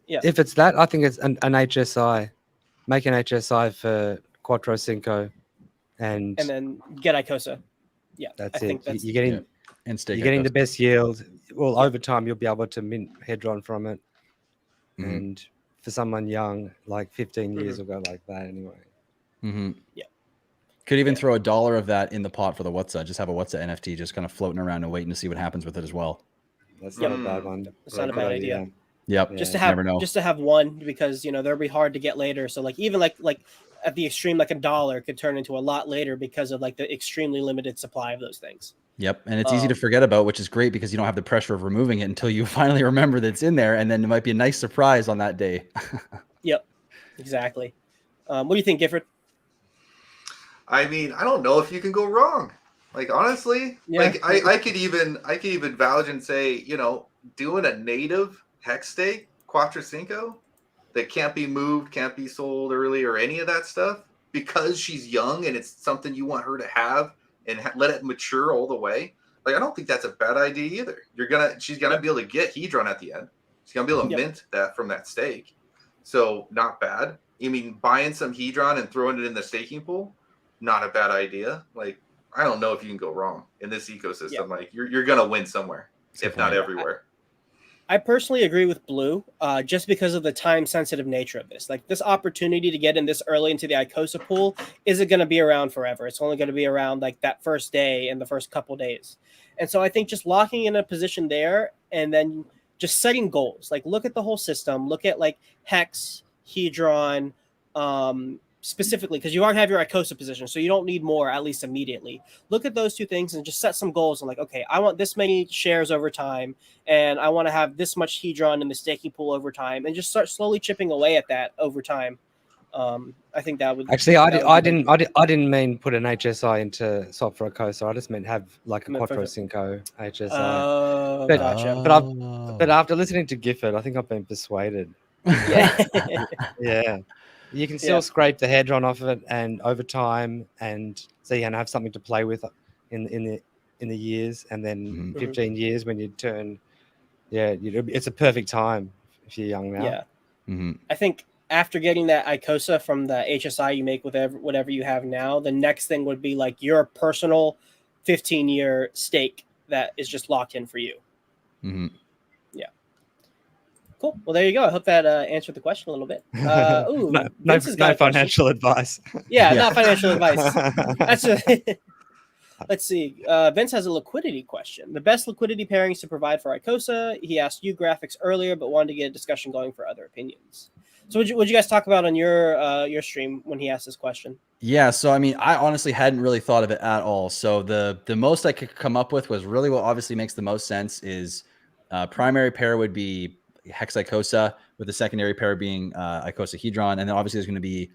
[SPEAKER 4] that, I think it's an HSI. Make an HSI for Quattro Cinco, and
[SPEAKER 1] then get Icosa. Yeah,
[SPEAKER 4] that's
[SPEAKER 1] I
[SPEAKER 4] it.
[SPEAKER 1] Think that's,
[SPEAKER 4] you're getting you're getting the best yield. Well, over time you'll be able to mint Hedron from it, and for someone young, like 15 years will go like that anyway.
[SPEAKER 1] Yeah.
[SPEAKER 3] Could even throw $1 of that in the pot for the WhatsApp. Just have a WhatsApp NFT just kind of floating around and waiting to see what happens with it as well.
[SPEAKER 4] That's not a bad one.
[SPEAKER 1] That's not a bad idea.
[SPEAKER 3] Yep.
[SPEAKER 1] Just to have one, because they'll be hard to get later. So like even like at the extreme, like $1 could turn into a lot later because of like the extremely limited supply of those things.
[SPEAKER 3] Yep. And it's easy to forget about, which is great because you don't have the pressure of removing it until you finally remember that it's in there. And then it might be a nice surprise on that day.
[SPEAKER 1] Yep. Exactly. What do you think, Gifford?
[SPEAKER 2] I mean, I don't know if you can go wrong. Like honestly,
[SPEAKER 1] Yeah.
[SPEAKER 2] like I could even vouch and say, doing a native hex stake Quattro Cinco that can't be moved, can't be sold early, or any of that stuff because she's young and it's something you want her to have and let it mature all the way. Like I don't think that's a bad idea either. She's gonna be able to get Hedron at the end. She's gonna be able to mint that from that stake. So not bad. You mean buying some Hedron and throwing it in the staking pool? Not a bad idea. Like I don't know if you can go wrong in this ecosystem.
[SPEAKER 1] Yeah.
[SPEAKER 2] Like you're gonna win somewhere, if not everywhere.
[SPEAKER 1] I personally agree with Blue, just because of the time-sensitive nature of this. Like this opportunity to get in this early into the Icosa pool isn't going to be around forever. It's only going to be around like that first day and the first couple days. And so I think just locking in a position there and then just setting goals. Like look at the whole system. Look at like Hex, Hedron, specifically because you already have your Icosa position, so you don't need more, at least immediately. Look at those two things and just set some goals. And like, okay, I want this many shares over time, and I want to have this much Hedron in the staking pool over time, and just start slowly chipping away at that over time. I think that would
[SPEAKER 4] actually. I didn't mean put an HSI into swap for Icosa. I just meant have like a Quattro Cinco HSI.
[SPEAKER 1] Oh,
[SPEAKER 4] but,
[SPEAKER 1] gotcha.
[SPEAKER 4] But after listening to Gifford, I think I've been persuaded.
[SPEAKER 1] Yeah.
[SPEAKER 4] Yeah. You can still scrape the Hedron off of it, and over time, and so you can have something to play with in the years, and then 15 years when you turn, it's a perfect time if you're young now.
[SPEAKER 1] Yeah, I think after getting that Icosa from the HSI you make with whatever you have now, the next thing would be like your personal 15-year stake that is just locked in for you. Yeah. Cool. Well, there you go. I hope that answered the question a little bit.
[SPEAKER 4] No financial advice.
[SPEAKER 1] Yeah, not financial advice. That's let's see. Vince has a liquidity question. The best liquidity pairings to provide for Icosa. He asked you graphics earlier, but wanted to get a discussion going for other opinions. So what'd you guys talk about on your stream when he asked this question?
[SPEAKER 3] Yeah, so I mean, I honestly hadn't really thought of it at all. So the most I could come up with was really what obviously makes the most sense is primary pair would be Hex Icosa, with the secondary pair being Icosa Hedron, and then obviously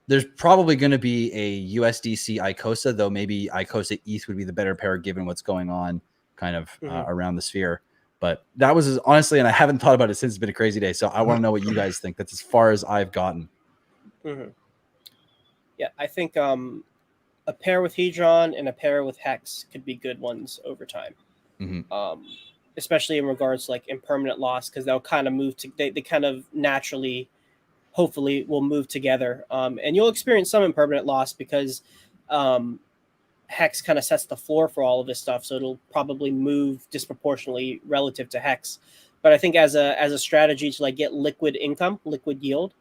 [SPEAKER 3] there's probably going to be a USDC Icosa, though maybe Icosa ETH would be the better pair given what's going on kind of around the sphere. But that was honestly, and I haven't thought about it since it's been a crazy day. So I want to know what you guys think. That's as far as I've gotten.
[SPEAKER 1] Yeah, I think a pair with Hedron and a pair with Hex could be good ones over time. Especially in regards to like impermanent loss, because they'll kind of move to they kind of naturally, hopefully, will move together. And you'll experience some impermanent loss because Hex kind of sets the floor for all of this stuff, so it'll probably move disproportionately relative to Hex. But I think as a strategy to like get liquid income, liquid yield,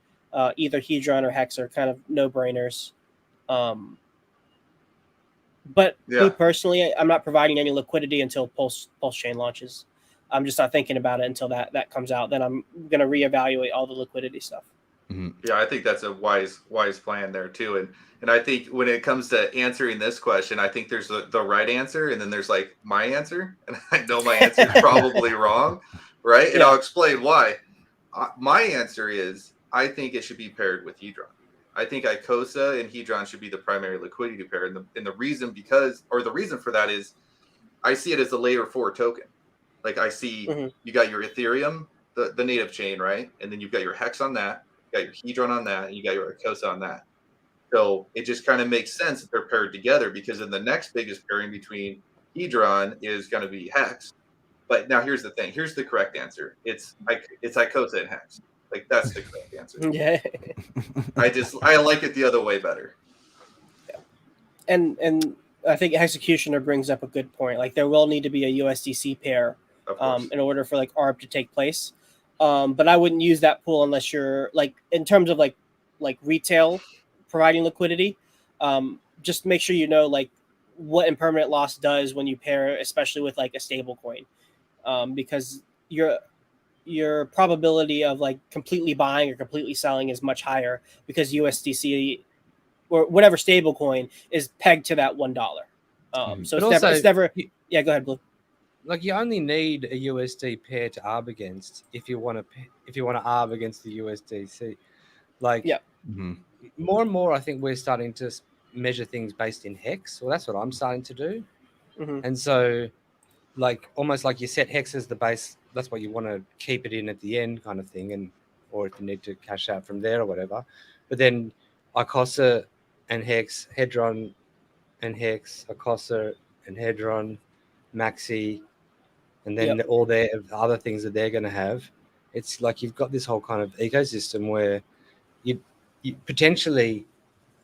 [SPEAKER 1] either Hedron or Hex are kind of no-brainers. But me personally, I'm not providing any liquidity until Pulse Chain launches. I'm just not thinking about it until that comes out. Then I'm going to reevaluate all the liquidity stuff.
[SPEAKER 2] Yeah, I think that's a wise plan there too. And I think when it comes to answering this question, I think there's the right answer, and then there's like my answer, and I know my answer is probably wrong, right? And I'll explain why. My answer is I think it should be paired with Hedron. I think Icosa and Hedron should be the primary liquidity pair, and the reason for that is I see it as a layer 4 token. Like I see you got your Ethereum, the native chain, right? And then you've got your Hex on that, you got your Hedron on that, and you got your Icosa on that. So it just kind of makes sense that they're paired together, because then the next biggest pairing between Hedron is going to be Hex. But now here's the thing. Here's the correct answer. It's Icosa and Hex. Like that's the correct answer.
[SPEAKER 1] Yeah.
[SPEAKER 2] I like it the other way better.
[SPEAKER 1] Yeah. And I think Executioner brings up a good point. Like there will need to be a USDC pair in order for like ARB to take place. But I wouldn't use that pool unless you're like in terms of like retail providing liquidity. Just make sure you know like what impermanent loss does when you pair, especially with like a stable coin, because your probability of like completely buying or completely selling is much higher because USDC or whatever stable coin is pegged to that $1. So it's never. Yeah, go ahead, Blue.
[SPEAKER 4] Like you only need a USD pair to ARB against if you want to ARB against the USDC. Like more and more, I think we're starting to measure things based in Hex. Well, that's what I'm starting to do. And so, like almost like you set hex as the base. That's what you want to keep it in at the end, kind of thing, and or if you need to cash out from there or whatever. But then Icosa and hex, Hedron and hex, Icosa and Hedron, Maxi, and then all their other things that they're going to have. It's like you've got this whole kind of ecosystem where you potentially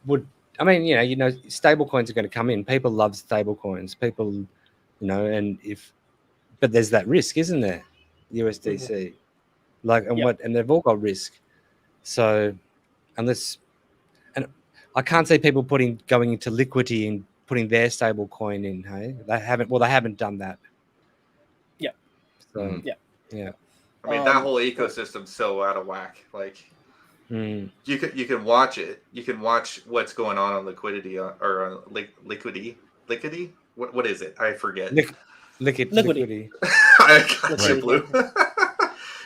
[SPEAKER 4] would. I mean, stable coins are going to come in. People love stable coins. People, but there's that risk, isn't there? USDC, and they've all got risk. So unless, and I can't see people going into liquidity and putting their stable coin in. Hey, they haven't done that.
[SPEAKER 1] Yeah.
[SPEAKER 4] So
[SPEAKER 2] yeah. I mean, that whole ecosystem's so out of whack. Like, you can watch it. You can watch what's going on liquidity or liquidity. What is it? I forget.
[SPEAKER 4] Liquidity.
[SPEAKER 2] I got you, Blue.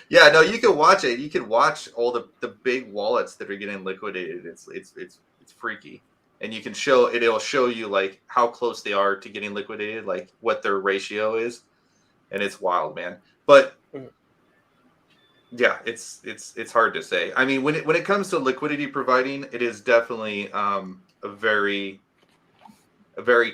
[SPEAKER 2] Yeah, no, you can watch it. You can watch all the big wallets that are getting liquidated. It's freaky, and you can show it. It'll show you like how close they are to getting liquidated, like what their ratio is, and it's wild, man. But yeah, it's hard to say. I mean, when it comes to liquidity providing, it is definitely a very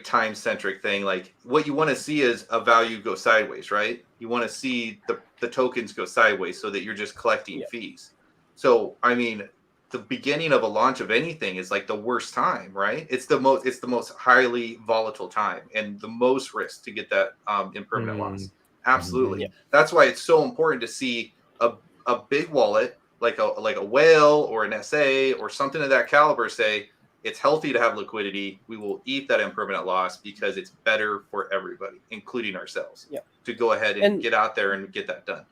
[SPEAKER 2] time-centric thing. Like, what you want to see is a value go sideways, right? You want to see the tokens go sideways so that you're just collecting fees. So, I mean, the beginning of a launch of anything is like the worst time, right? It's the most highly volatile time and the most risk to get that impermanent loss. Absolutely. That's why it's so important to see a big wallet like a whale or an SA or something of that caliber say, it's healthy to have liquidity. We will eat that impermanent loss because it's better for everybody, including ourselves, to go ahead and get out there and get that done.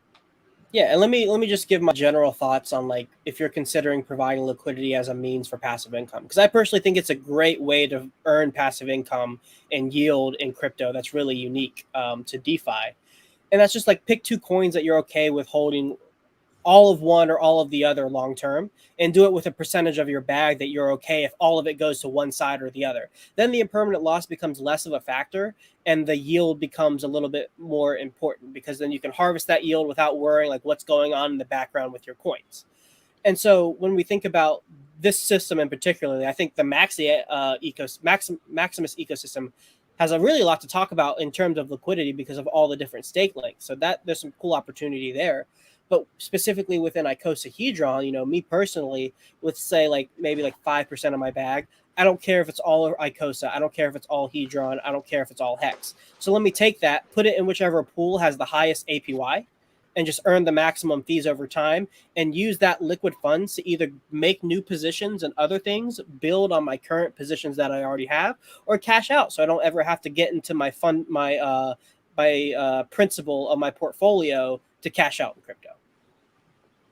[SPEAKER 1] Yeah, and let me just give my general thoughts on like if you're considering providing liquidity as a means for passive income, because I personally think it's a great way to earn passive income and yield in crypto that's really unique to DeFi, and that's just like pick two coins that you're okay with holding all of one or all of the other long term, and do it with a percentage of your bag that you're okay if all of it goes to one side or the other. Then the impermanent loss becomes less of a factor and the yield becomes a little bit more important, because then you can harvest that yield without worrying like what's going on in the background with your coins. And so when we think about this system in particular, I think the Maximus ecosystem has a really lot to talk about in terms of liquidity because of all the different stake links. So that there's some cool opportunity there. But specifically within Icosa Hedron, me personally, with say like maybe like 5% of my bag, I don't care if it's all Icosa. I don't care if it's all Hedron. I don't care if it's all Hex. So let me take that, put it in whichever pool has the highest APY, and just earn the maximum fees over time, and use that liquid funds to either make new positions and other things, build on my current positions that I already have, or cash out so I don't ever have to get into my principal of my portfolio to cash out in crypto.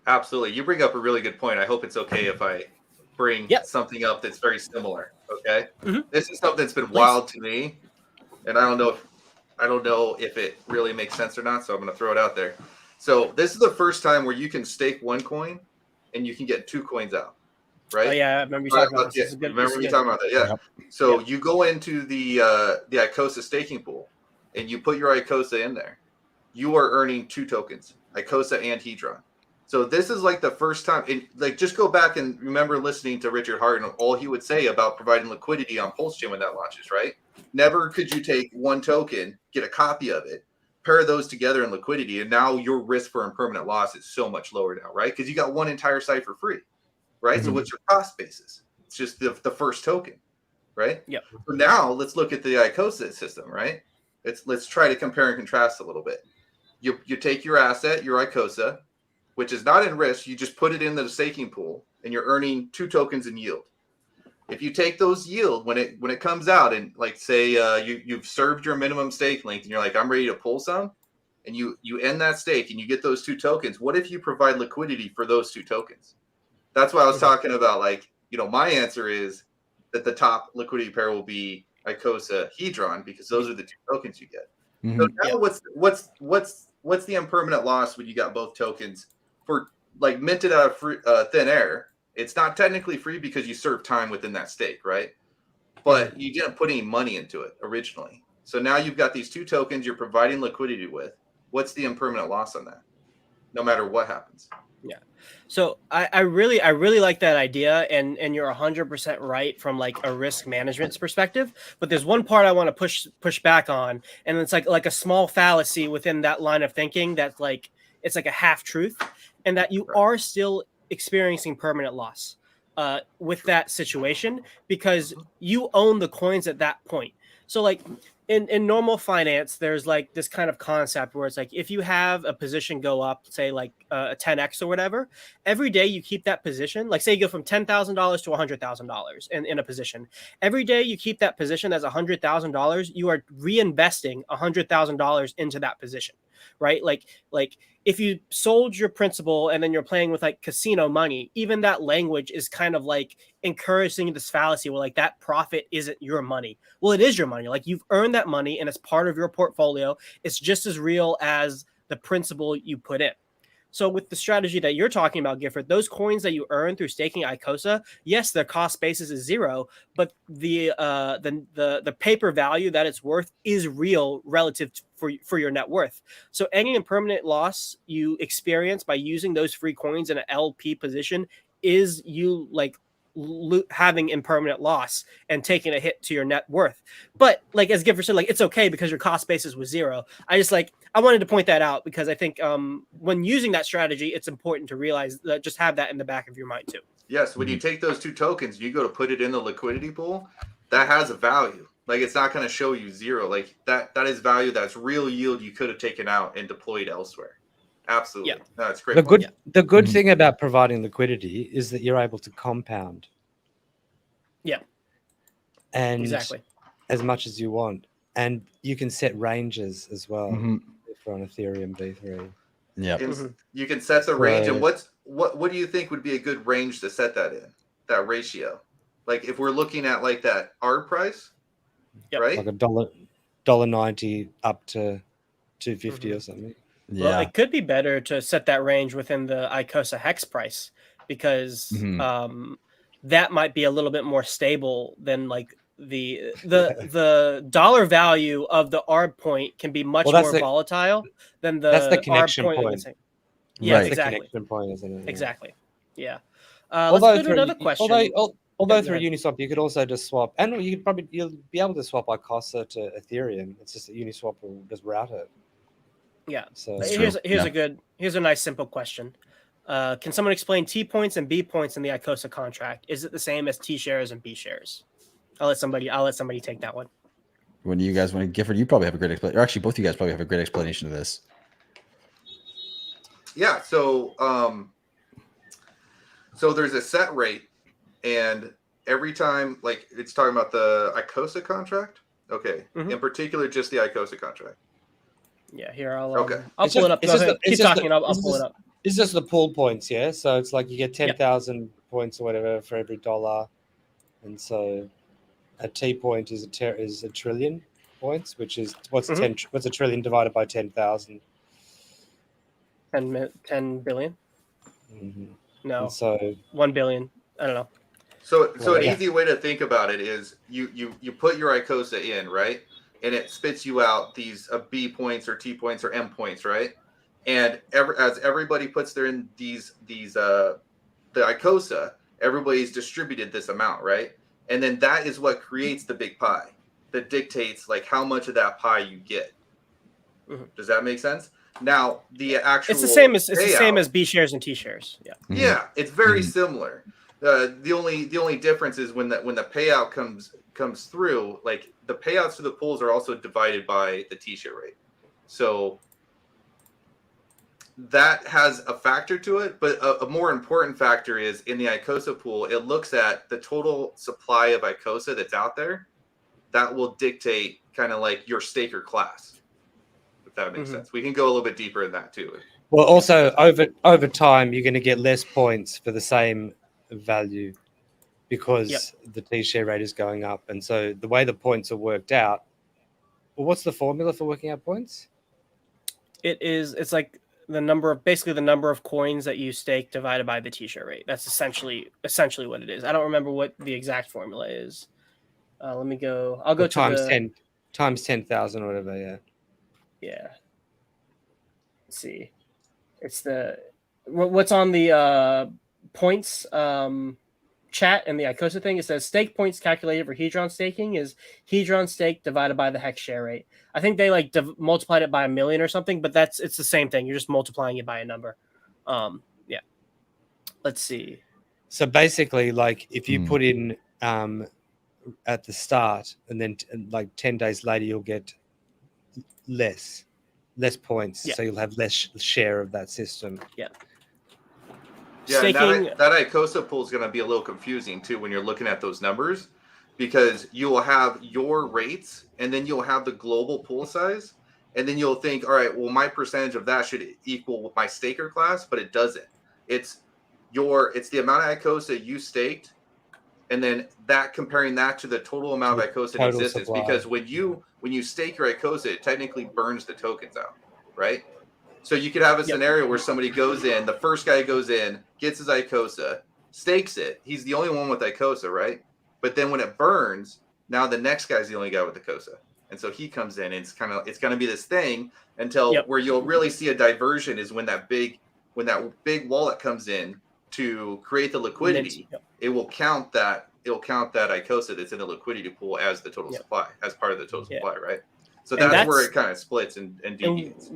[SPEAKER 2] Absolutely. You bring up a really good point. I hope it's okay if I bring something up that's very similar. Okay. This is something that's been wild to me, and I don't know if it really makes sense or not. So I'm going to throw it out there. So this is the first time where you can stake one coin and you can get two coins out. Right.
[SPEAKER 1] Oh yeah, I remember you talking about this.
[SPEAKER 2] Remember you talking about that? Yeah. So you go into the Icosa staking pool and you put your Icosa in there. You are earning two tokens, Icosa and Hedron. So this is like the first time, like just go back and remember listening to Richard Hart and all he would say about providing liquidity on PulseChain when that launches, right? Never could you take one token, get a copy of it, pair those together in liquidity, and now your risk for impermanent loss is so much lower now, right? Because you got one entire site for free, right? So what's your cost basis? It's just the first token, right?
[SPEAKER 1] Yeah.
[SPEAKER 2] So now let's look at the Icosa system, right? Let's try to compare and contrast a little bit. You take your asset, your Icosa, which is not in risk, you just put it in the staking pool and you're earning two tokens in yield. If you take those yield when it comes out and like say you've served your minimum stake length and you're like, I'm ready to pull some, and you end that stake and you get those two tokens, what if you provide liquidity for those two tokens? That's why I was talking about, like, my answer is that the top liquidity pair will be Icosa Hedron because those are the two tokens you get. So now what's the impermanent loss when you got both tokens for like minted out of thin air? It's not technically free because you served time within that stake, right? But you didn't put any money into it originally. So now you've got these 2 tokens you're providing liquidity with. What's the impermanent loss on that? No matter what happens.
[SPEAKER 1] Yeah. So I really like that idea, and you're 100% right from like a risk management perspective. But there's one part I want to push back on, and it's like a small fallacy within that line of thinking that's like it's like a half truth, and that you are still experiencing permanent loss with that situation because you own the coins at that point. So like in normal finance, there's like this kind of concept where it's like if you have a position go up, say like a 10x or whatever, every day you keep that position. Like say you go from $10,000 to $100,000 in a position. Every day you keep that position as $100,000, you are reinvesting $100,000 into that position, right? Like if you sold your principal and then you're playing with like casino money, even that language is kind of like encouraging this fallacy where like that profit isn't your money. Well, it is your money. Like you've earned that money and it's part of your portfolio. It's just as real as the principal you put in. So with the strategy that you're talking about, Gifford, those coins that you earn through staking Icosa, yes, their cost basis is 0, but the paper value that it's worth is real relative for your net worth. So any impermanent loss you experience by using those free coins in an LP position is you like having impermanent loss and taking a hit to your net worth. But like as Gifford said, like it's okay because your cost basis was 0. I wanted to point that out because I think when using that strategy, it's important to realize that just have that in the back of your mind too.
[SPEAKER 2] Yes, when you take those 2 tokens, you go to put it in the liquidity pool, that has a value. Like it's not going to show you 0. Like that is value, that's real yield you could have taken out and deployed elsewhere. Absolutely.
[SPEAKER 1] Yeah.
[SPEAKER 2] No, it's great.
[SPEAKER 4] The good thing about providing liquidity is that you're able to compound.
[SPEAKER 1] Yeah.
[SPEAKER 4] And
[SPEAKER 1] exactly.
[SPEAKER 4] As much as you want. And you can set ranges as well if you're on Ethereum V3.
[SPEAKER 3] Yeah.
[SPEAKER 2] You can set the range. And what do you think would be a good range to set that in? That ratio? Like if we're looking at like that ARB price, right?
[SPEAKER 4] Like $1.90 up to $2.50 or something.
[SPEAKER 3] Yeah.
[SPEAKER 1] Well, it could be better to set that range within the Icosa hex price because that might be a little bit more stable than like the dollar value of the ARB point can be much more volatile than the
[SPEAKER 4] connection
[SPEAKER 1] ARB
[SPEAKER 4] point.
[SPEAKER 1] Yeah,
[SPEAKER 3] Right.
[SPEAKER 1] exactly.
[SPEAKER 4] The connection point, isn't it? Yeah.
[SPEAKER 1] Exactly. Yeah.
[SPEAKER 4] Although
[SPEAKER 1] Let's go to another question.
[SPEAKER 4] Although through Uniswap, you could also just swap, and you'll be able to swap Icosa to Ethereum. It's just that Uniswap will just route it.
[SPEAKER 1] Yeah.
[SPEAKER 4] So
[SPEAKER 1] here's a nice simple question. Can someone explain T points and B points in the Icosa contract? Is it the same as T shares and B shares? I'll let somebody take that one.
[SPEAKER 3] When you guys want to, Gifford, you probably have a great explanation. Or actually, both of you guys probably have a great explanation of this.
[SPEAKER 2] Yeah. So there's a set rate, and every time, like it's talking about the Icosa contract. Okay. In particular, just the Icosa contract.
[SPEAKER 1] Yeah. Here I'll
[SPEAKER 2] I'll
[SPEAKER 1] pull it up. Keep talking. I'll pull it up.
[SPEAKER 4] It's just the pool points, yeah. So it's like you get 10,000 points or whatever for every dollar, and so a T point is a trillion points, which is what's a trillion divided by 10,000?
[SPEAKER 1] 10 billion. No.
[SPEAKER 4] And so
[SPEAKER 1] 1 billion. I don't know.
[SPEAKER 2] So an easy way to think about it is you put your Icosa in, right, and it spits you out these B points or T points or M points, right? And as everybody puts their in the Icosa, everybody's distributed this amount, right? And then that is what creates the big pie that dictates like how much of that pie you get. Does that make sense? Now the actual
[SPEAKER 1] it's the same as B shares and T shares. Yeah.
[SPEAKER 2] Yeah, it's very similar. The only difference is when the payout comes through, like the payouts to the pools are also divided by the T share rate. So that has a factor to it, but a more important factor is in the Icosa pool, it looks at the total supply of Icosa that's out there. That will dictate kind of like your staker class, if that makes sense. We can go a little bit deeper in that too.
[SPEAKER 4] Well, also over time, you're going to get less points for the same value because the T share rate is going up, and so the way the points are worked out. Well, what's the formula for working out points?
[SPEAKER 1] It's like the number of coins that you stake divided by the T share rate. That's essentially what it is. I don't remember what the exact formula is. Let me go. I'll go to
[SPEAKER 4] times 10 times 10,000 or whatever. Yeah.
[SPEAKER 1] Yeah. Let's see. It's what's on the points chat and the Icosa thing. It says stake points calculated for Hedron staking is Hedron stake divided by the hex share rate. I think they like multiplied it by 1,000,000 or something, but it's the same thing. You're just multiplying it by a number. Yeah. Let's see.
[SPEAKER 4] So basically, like if you put in at the start and then like 10 days later, you'll get less points.
[SPEAKER 1] Yeah.
[SPEAKER 4] So you'll have less share of that system.
[SPEAKER 1] Yeah.
[SPEAKER 2] Yeah,
[SPEAKER 1] Staking,
[SPEAKER 2] that Icosa pool is going to be a little confusing too when you're looking at those numbers, because you will have your rates and then you'll have the global pool size, and then you'll think, all right, well, my percentage of that should equal my staker class, but it doesn't. It's the amount of Icosa you staked, and then comparing that to the total amount of Icosa in existence.
[SPEAKER 4] Supply.
[SPEAKER 2] Because when you stake your Icosa, it technically burns the tokens out, right? So you could have a scenario where somebody goes in, the first guy goes in, gets his Icosa, stakes it. He's the only one with Icosa, right? But then when it burns, now the next guy's the only guy with Icosa. And so he comes in, and it's going to be this thing until where you'll really see a diversion is when that big wallet comes in to create the liquidity. It will count that Icosa that's in the liquidity pool as the total supply, as part of the total supply, right? So that's where it kind of splits and deviates.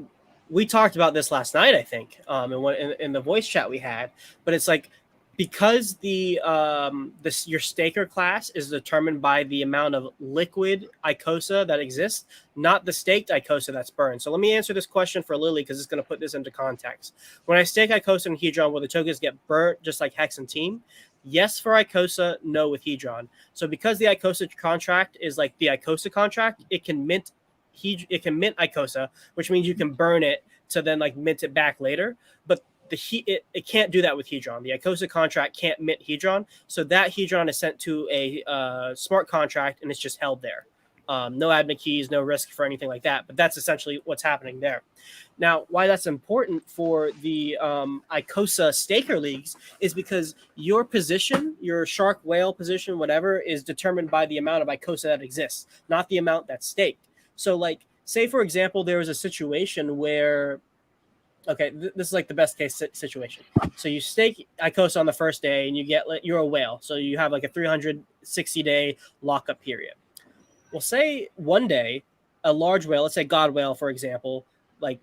[SPEAKER 1] We talked about this last night, I think, in the voice chat we had. But it's like, because your staker class is determined by the amount of liquid Icosa that exists, not the staked Icosa that's burned. So let me answer this question for Lily, because it's going to put this into context. When I stake Icosa in Hedron, will the tokens get burnt just like Hex and Team? Yes for Icosa, no with Hedron. So because the Icosa contract is like the Icosa contract, it can mint Icosa, which means you can burn it to then like mint it back later. But it can't do that with Hedron. The Icosa contract can't mint Hedron, so that Hedron is sent to a smart contract, and it's just held there. No admin keys, no risk for anything like that. But that's essentially what's happening there. Now, why that's important for the Icosa staker leagues is because your position, your shark, whale position, whatever, is determined by the amount of Icosa that exists, not the amount that's staked. So, like, say, for example, there was a situation where, okay, this is like the best case situation. So you stake Icosa on the first day, and you're a whale. So you have like a 360-day lockup period. Well, say one day a large whale, let's say God Whale, for example, like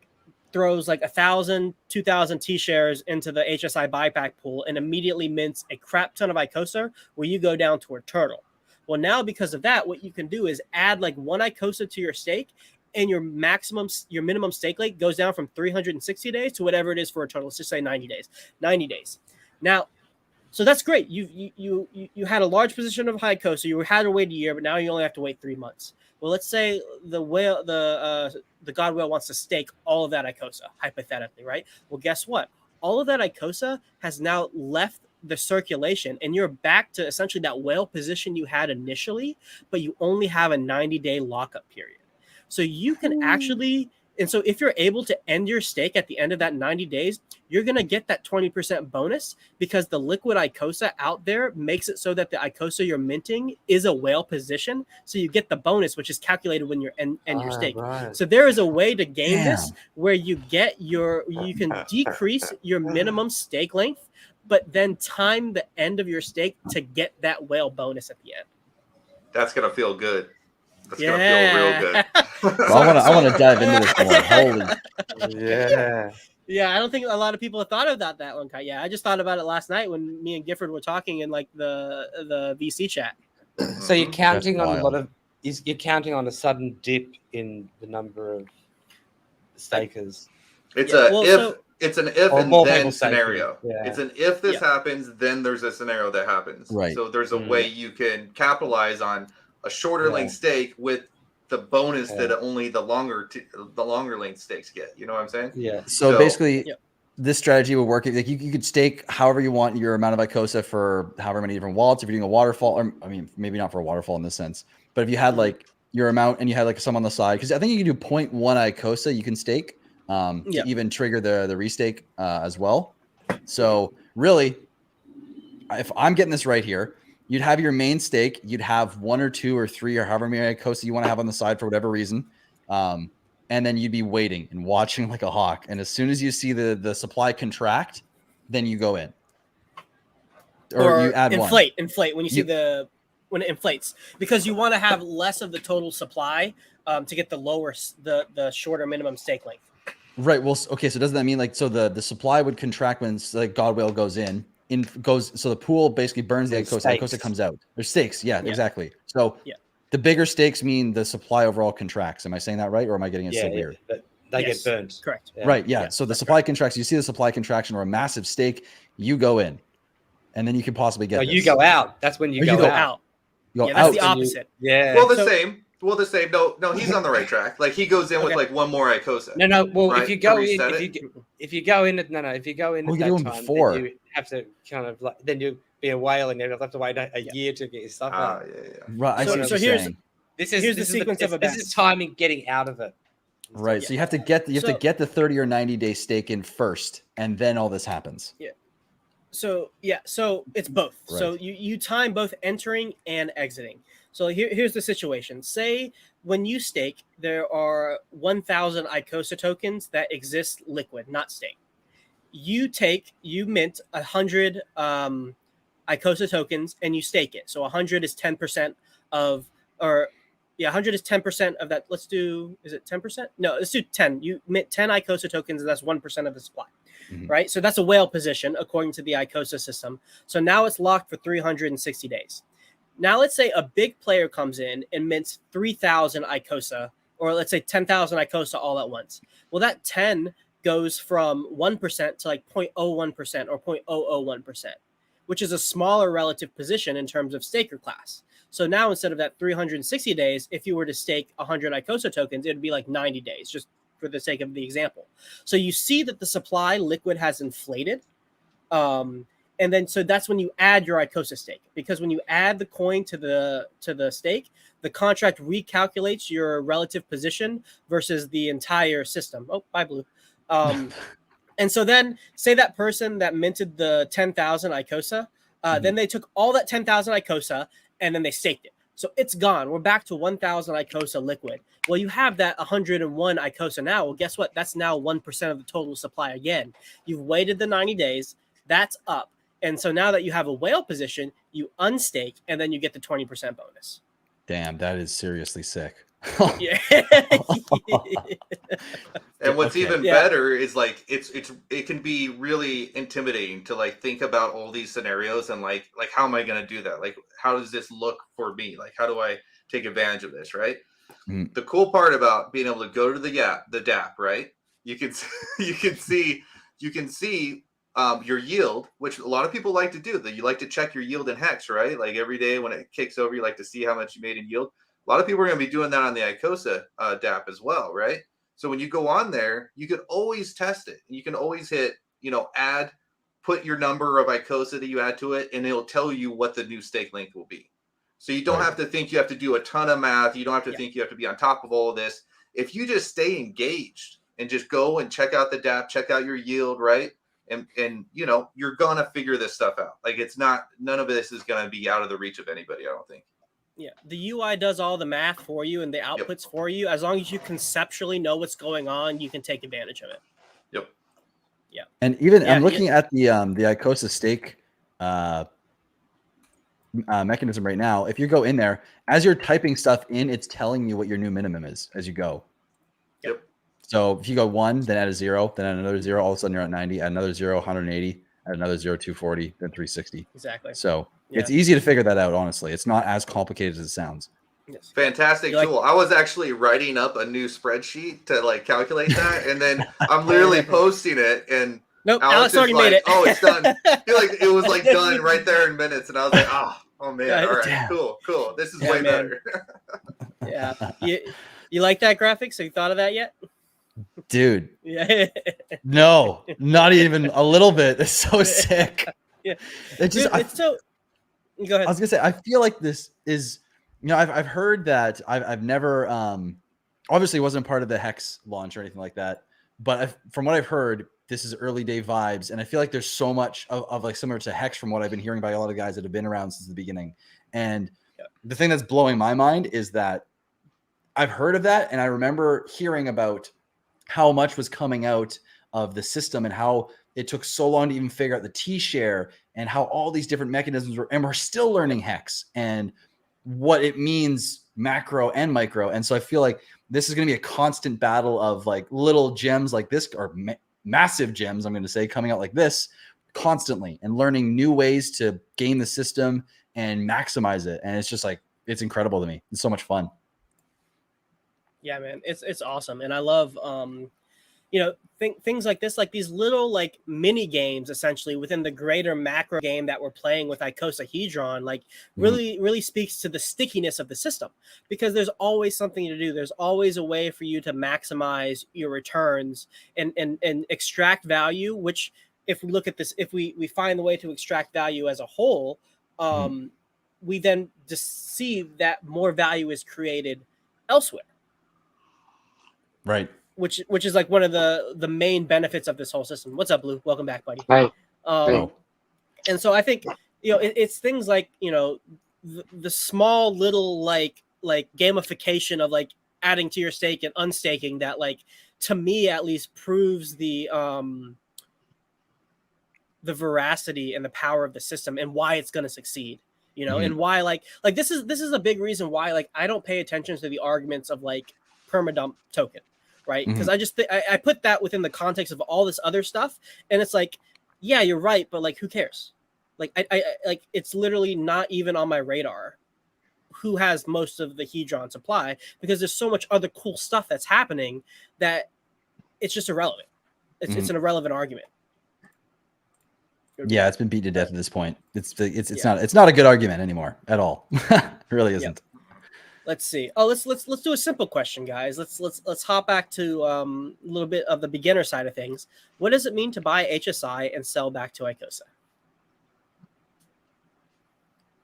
[SPEAKER 1] throws like 1,000, 2,000 T-shares into the HSI buyback pool and immediately mints a crap ton of Icosa where you go down to a turtle. Well, now because of that, what you can do is add like one Icosa to your stake, and your minimum stake rate goes down from 360 days to whatever it is for a turtle. Let's just say 90 days. 90 days. Now, so that's great. You had a large position of Icosa. You had to wait a year, but now you only have to wait 3 months. Well, let's say the God Whale wants to stake all of that Icosa, hypothetically, right? Well, guess what? All of that Icosa has now left the circulation, and you're back to essentially that whale position you had initially, but you only have a 90-day lockup period. So you can actually, and so if you're able to end your stake at the end of that 90 days, you're going to get that 20% bonus, because the liquid Icosa out there makes it so that the Icosa you're minting is a whale position. So you get the bonus, which is calculated when you're end your stake.
[SPEAKER 4] Right.
[SPEAKER 1] So there is a way to game this where you can decrease your minimum stake length, but then time the end of your stake to get that whale bonus at the end.
[SPEAKER 2] That's going to feel good. That's gonna feel real good.
[SPEAKER 3] Well, I want to dive into this more. Holy,
[SPEAKER 1] yeah. I don't think a lot of people have thought about that one. Yeah, I just thought about it last night when me and Gifford were talking in like the VC chat.
[SPEAKER 4] So you're counting on you're counting on a sudden dip in the number of stakers.
[SPEAKER 2] It's an if and then scenario.
[SPEAKER 4] Yeah.
[SPEAKER 2] It's an if this happens, then there's a scenario that happens.
[SPEAKER 3] Right.
[SPEAKER 2] So there's a way you can capitalize on a shorter length stake with the bonus that only the longer length stakes get. You know what I'm saying?
[SPEAKER 4] Yeah.
[SPEAKER 3] So basically, this strategy will work. Like you could stake however you want your amount of Icosa for however many different wallets. If you're doing a waterfall, or I mean, maybe not for a waterfall in this sense, but if you had like your amount and you had like some on the side, because I think you can do 0.1 Icosa you can stake to even trigger the restake as well. So really, if I'm getting this right here, You'd have your main stake. You'd have 1 or 2 or 3 or however many Icosa you want to have on the side for whatever reason. And then you'd be waiting and watching like a hawk. And as soon as you see the supply contract, then you go in. Or you add
[SPEAKER 1] inflate
[SPEAKER 3] one.
[SPEAKER 1] When you see when it inflates, because you want to have less of the total supply to get the shorter minimum stake length.
[SPEAKER 3] Right. Well, okay. So doesn't that mean like, so the supply would contract when like God Whale goes in, so the pool basically burns the Icosa. Icosa comes out. There's stakes. Yeah, exactly. So the bigger stakes mean the supply overall contracts. Am I saying that right? Or am I getting it so weird?
[SPEAKER 4] They get burned.
[SPEAKER 1] Correct.
[SPEAKER 3] Yeah. Right. Yeah. So the supply contracts, you see the supply contraction or a massive stake, you go in. And then you can possibly get
[SPEAKER 4] you go out. That's when you go out.
[SPEAKER 1] That's the opposite.
[SPEAKER 2] Well, the same. Well, the same. No, he's on the right track. Like he goes in with like one more Icosa.
[SPEAKER 4] No. Well,
[SPEAKER 2] right?
[SPEAKER 4] if you go in, if you go in at that time,
[SPEAKER 3] before.
[SPEAKER 4] then you have to kind of like then you be a whale and you have to wait a year to get your stuff out.
[SPEAKER 2] Yeah.
[SPEAKER 3] Right.
[SPEAKER 1] So here's
[SPEAKER 4] the
[SPEAKER 1] sequence of events.
[SPEAKER 4] This is timing getting out of it.
[SPEAKER 3] Right. So you have to get the 30 or 90 day stake in first, and then all this happens.
[SPEAKER 1] Yeah. So it's both.
[SPEAKER 3] Right.
[SPEAKER 1] So you time both entering and exiting. So here's the situation. Say when you stake, there are 1,000 Icosa tokens that exist liquid, not stake. You mint 100 Icosa tokens and you stake it. So 100 is 10% of, 100 is 10% of that. Is it 10%? No, let's do 10. You mint 10 Icosa tokens and that's 1% of the supply. Right? So that's a whale position according to the Icosa system. So now it's locked for 360 days. Now let's say a big player comes in and mints 3,000 Icosa, or let's say 10,000 Icosa all at once. Well, that 10 goes from 1% to like 0.01% or 0.001%, which is a smaller relative position in terms of staker class. So now instead of that 360 days, if you were to stake 100 Icosa tokens, it would be like 90 days, just for the sake of the example. So you see that the supply liquid has inflated. And then so that's when you add your Icosa stake, because when you add the coin to the stake, the contract recalculates your relative position versus the entire system. Oh, bye, Blue. And so then say that person that minted the 10,000 Icosa, then they took all that 10,000 Icosa and then they staked it. So it's gone. We're back to 1,000 Icosa liquid. Well, you have that 101 Icosa now. Well, guess what? That's now 1% of the total supply again. You've waited the 90 days. That's up. And so now that you have a whale position, you unstake, and then you get the 20% bonus.
[SPEAKER 3] Damn, that is seriously sick.
[SPEAKER 1] Yeah.
[SPEAKER 2] And what's even better is like it can be really intimidating to like think about all these scenarios and like how am I going to do that? Like how does this look for me? Like how do I take advantage of this, right? The cool part about being able to go to the DApp, right? You can see your yield, which a lot of people like to do. That you like to check your yield in Hex, right? Like every day when it kicks over, you like to see how much you made in yield. A lot of people are going to be doing that on the Icosa DApp as well, right? So when you go on there, you can always test it. You can always hit, put your number of Icosa that you add to it, and it'll tell you what the new stake length will be. So you don't have to think you have to do a ton of math. You don't have to think you have to be on top of all of this. If you just stay engaged and just go and check out the DApp, check out your yield, right? And you're going to figure this stuff out. Like none of this is going to be out of the reach of anybody, I don't think.
[SPEAKER 1] Yeah, the UI does all the math for you and the outputs for you. As long as you conceptually know what's going on, you can take advantage of it.
[SPEAKER 2] Yep.
[SPEAKER 1] Yeah.
[SPEAKER 3] And even I'm looking at the Icosa stake mechanism right now. If you go in there, as you're typing stuff in, it's telling you what your new minimum is as you go.
[SPEAKER 2] Yep.
[SPEAKER 3] So if you go 1, then add a 0, then add another 0, all of a sudden you're at 90, add another 0, 180, add another 0, 240, then 360.
[SPEAKER 1] Exactly.
[SPEAKER 3] So it's easy to figure that out, honestly. It's not as complicated as it sounds.
[SPEAKER 2] Yes. Fantastic tool. I was actually writing up a new spreadsheet to like calculate that, and then I'm literally posting it, and
[SPEAKER 1] nope, Alex already made it.
[SPEAKER 2] Oh, it's done. It was like done right there in minutes, and I was like, oh man, all right, cool. This is way better.
[SPEAKER 1] Yeah. You like that graphic? So you thought of that yet?
[SPEAKER 3] Dude.
[SPEAKER 1] Yeah.
[SPEAKER 3] No, not even a little bit. It's so sick.
[SPEAKER 1] Yeah.
[SPEAKER 3] It's
[SPEAKER 1] so. Go ahead.
[SPEAKER 3] I was gonna say, I feel like this is, I've heard that I've never, obviously wasn't part of the Hex launch or anything like that, but from what I've heard, this is early day vibes. And I feel like there's so much of like similar to Hex from what I've been hearing by a lot of guys that have been around since the beginning. And the thing that's blowing my mind is that I've heard of that. And I remember hearing about how much was coming out of the system and how it took so long to even figure out the T-share and how all these different mechanisms were, and we're still learning Hex and what it means macro and micro. And so I feel like this is going to be a constant battle of like little gems like this, or massive gems, I'm going to say, coming out like this constantly and learning new ways to game the system and maximize it. And it's just like, it's incredible to me. It's so much fun.
[SPEAKER 1] Yeah, man, it's awesome. And I love, you know, things like this, like these little like mini games essentially within the greater macro game that we're playing with icosahedron, like really speaks to the stickiness of the system, because there's always something to do. There's always a way for you to maximize your returns and extract value, which if we look at this, if we find the way to extract value as a whole, we then just see that more value is created elsewhere.
[SPEAKER 3] Right.
[SPEAKER 1] Which is like one of the main benefits of this whole system. What's up, Blue? Welcome back, buddy.
[SPEAKER 5] Hey.
[SPEAKER 1] And so I think, you know, it's things like, you know, the small little like gamification of like adding to your stake and unstaking that, like, to me at least, proves the veracity and the power of the system and why it's going to succeed. You know, and why like this is a big reason why like I don't pay attention to the arguments of like permadump token. Right. Because I just I put that within the context of all this other stuff. And it's like, yeah, you're right. But like, who cares? Like, I like, it's literally not even on my radar who has most of the Hedron supply, because there's so much other cool stuff that's happening that it's just irrelevant. It's an irrelevant argument.
[SPEAKER 3] Yeah, it's been beat to death at this point. It's not a good argument anymore at all. It really isn't.
[SPEAKER 1] Let's see. Oh, let's do a simple question, guys. Let's hop back to a little bit of the beginner side of things. What does it mean to buy HSI and sell back to Icosa?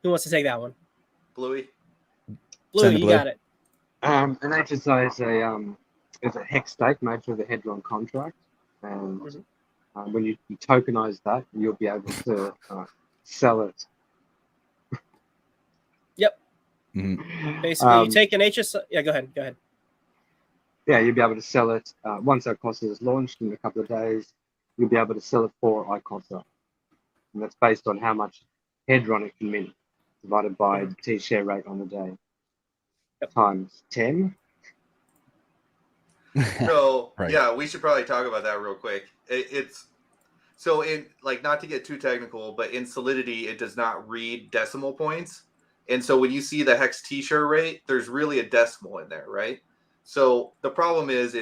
[SPEAKER 1] Who wants to take that one?
[SPEAKER 2] Bluey.
[SPEAKER 1] Bluey, you got it.
[SPEAKER 5] An HSI is a hex stake made through the Hedron contract, and when you tokenize that, you'll be able to sell it.
[SPEAKER 1] Yep. Basically, you take an HSI. Yeah, go ahead.
[SPEAKER 5] Yeah, you'll be able to sell it once Icosa is launched in a couple of days. You'll be able to sell it for Icosa, and that's based on how much Hedron it can mint, divided by the T-share rate on the day, times 10.
[SPEAKER 2] So
[SPEAKER 3] Right.
[SPEAKER 2] yeah, we should probably talk about that real quick. It's so in like, not to get too technical, but in Solidity it does not read decimal points. And so when you see the hex T-share rate, there's really a decimal in there, right? So the problem is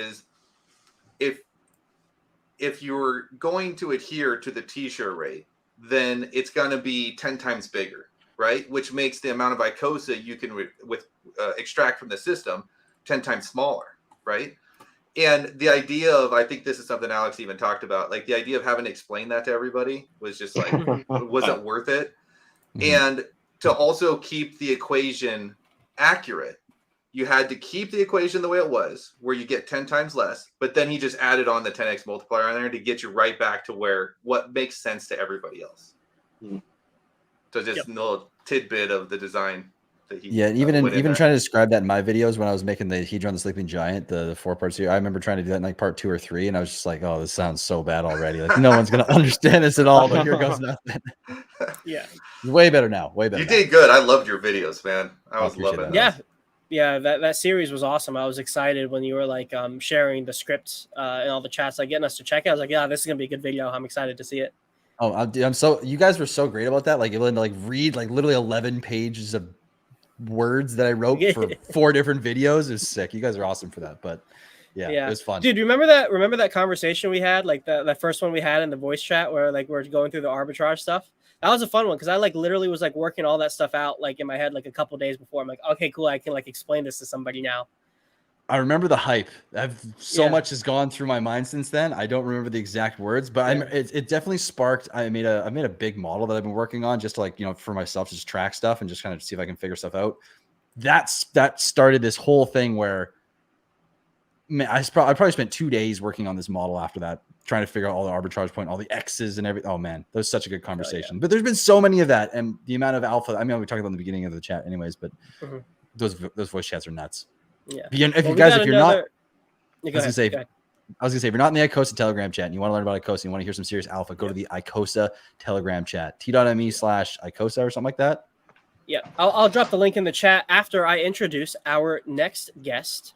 [SPEAKER 2] if you're going to adhere to the T-share rate, then it's going to be 10 times bigger, right? Which makes the amount of Icosa you can extract from the system 10 times smaller, right? And the idea of, I think this is something Alex even talked about, like the idea of having to explain that to everybody was just like, it wasn't worth it. And to also keep the equation accurate, you had to keep the equation the way it was, where you get 10 times less, but then he just added on the 10x multiplier on there to get you right back to what makes sense to everybody else. So just a little tidbit of the design that he
[SPEAKER 3] even trying to describe that in my videos when I was making the Hedron the Sleeping Giant, the 4-part series. I remember trying to do that in like part 2 or 3, and I was just like, oh, this sounds so bad already. Like no one's gonna understand this at all, but here goes nothing.
[SPEAKER 1] Yeah.
[SPEAKER 3] It's way better now. Way better.
[SPEAKER 2] You did good. I loved your videos, man. I was loving
[SPEAKER 1] that. Yeah, that series was awesome. I was excited when you were like sharing the scripts and all the chats, like getting us to check it. I was like, yeah, this is gonna be a good video. I'm excited to see it.
[SPEAKER 3] Oh, I'm so, you guys were so great about that. Like able to like read like literally 11 pages of words that I wrote for 4 different videos. Is sick. You guys are awesome for that. But yeah, it was fun.
[SPEAKER 1] Dude, remember that conversation we had, like the first one we had in the voice chat where like we're going through the arbitrage stuff? That was a fun one because I like literally was like working all that stuff out like in my head like a couple days before. I'm like, okay, cool, I can like explain this to somebody now.
[SPEAKER 3] I remember the hype. So much has gone through my mind since then. I don't remember the exact words, but it definitely sparked. I made a big model that I've been working on just to like, you know, for myself, just track stuff and just kind of see if I can figure stuff out. That started this whole thing where man, I probably spent 2 days working on this model after that, trying to figure out all the arbitrage point, all the X's and everything. Oh man, that was such a good conversation. But there's been so many of that, and the amount of alpha. I mean, we talked about in the beginning of the chat, anyways. But those voice chats are nuts.
[SPEAKER 1] Yeah.
[SPEAKER 3] If you're not,
[SPEAKER 1] I was gonna say,
[SPEAKER 3] if you're not in the Icosa Telegram chat and you want to learn about Icosa and you want to hear some serious alpha, go to the Icosa Telegram chat, t.me/Icosa or something like that.
[SPEAKER 1] Yeah, I'll drop the link in the chat after I introduce our next guest,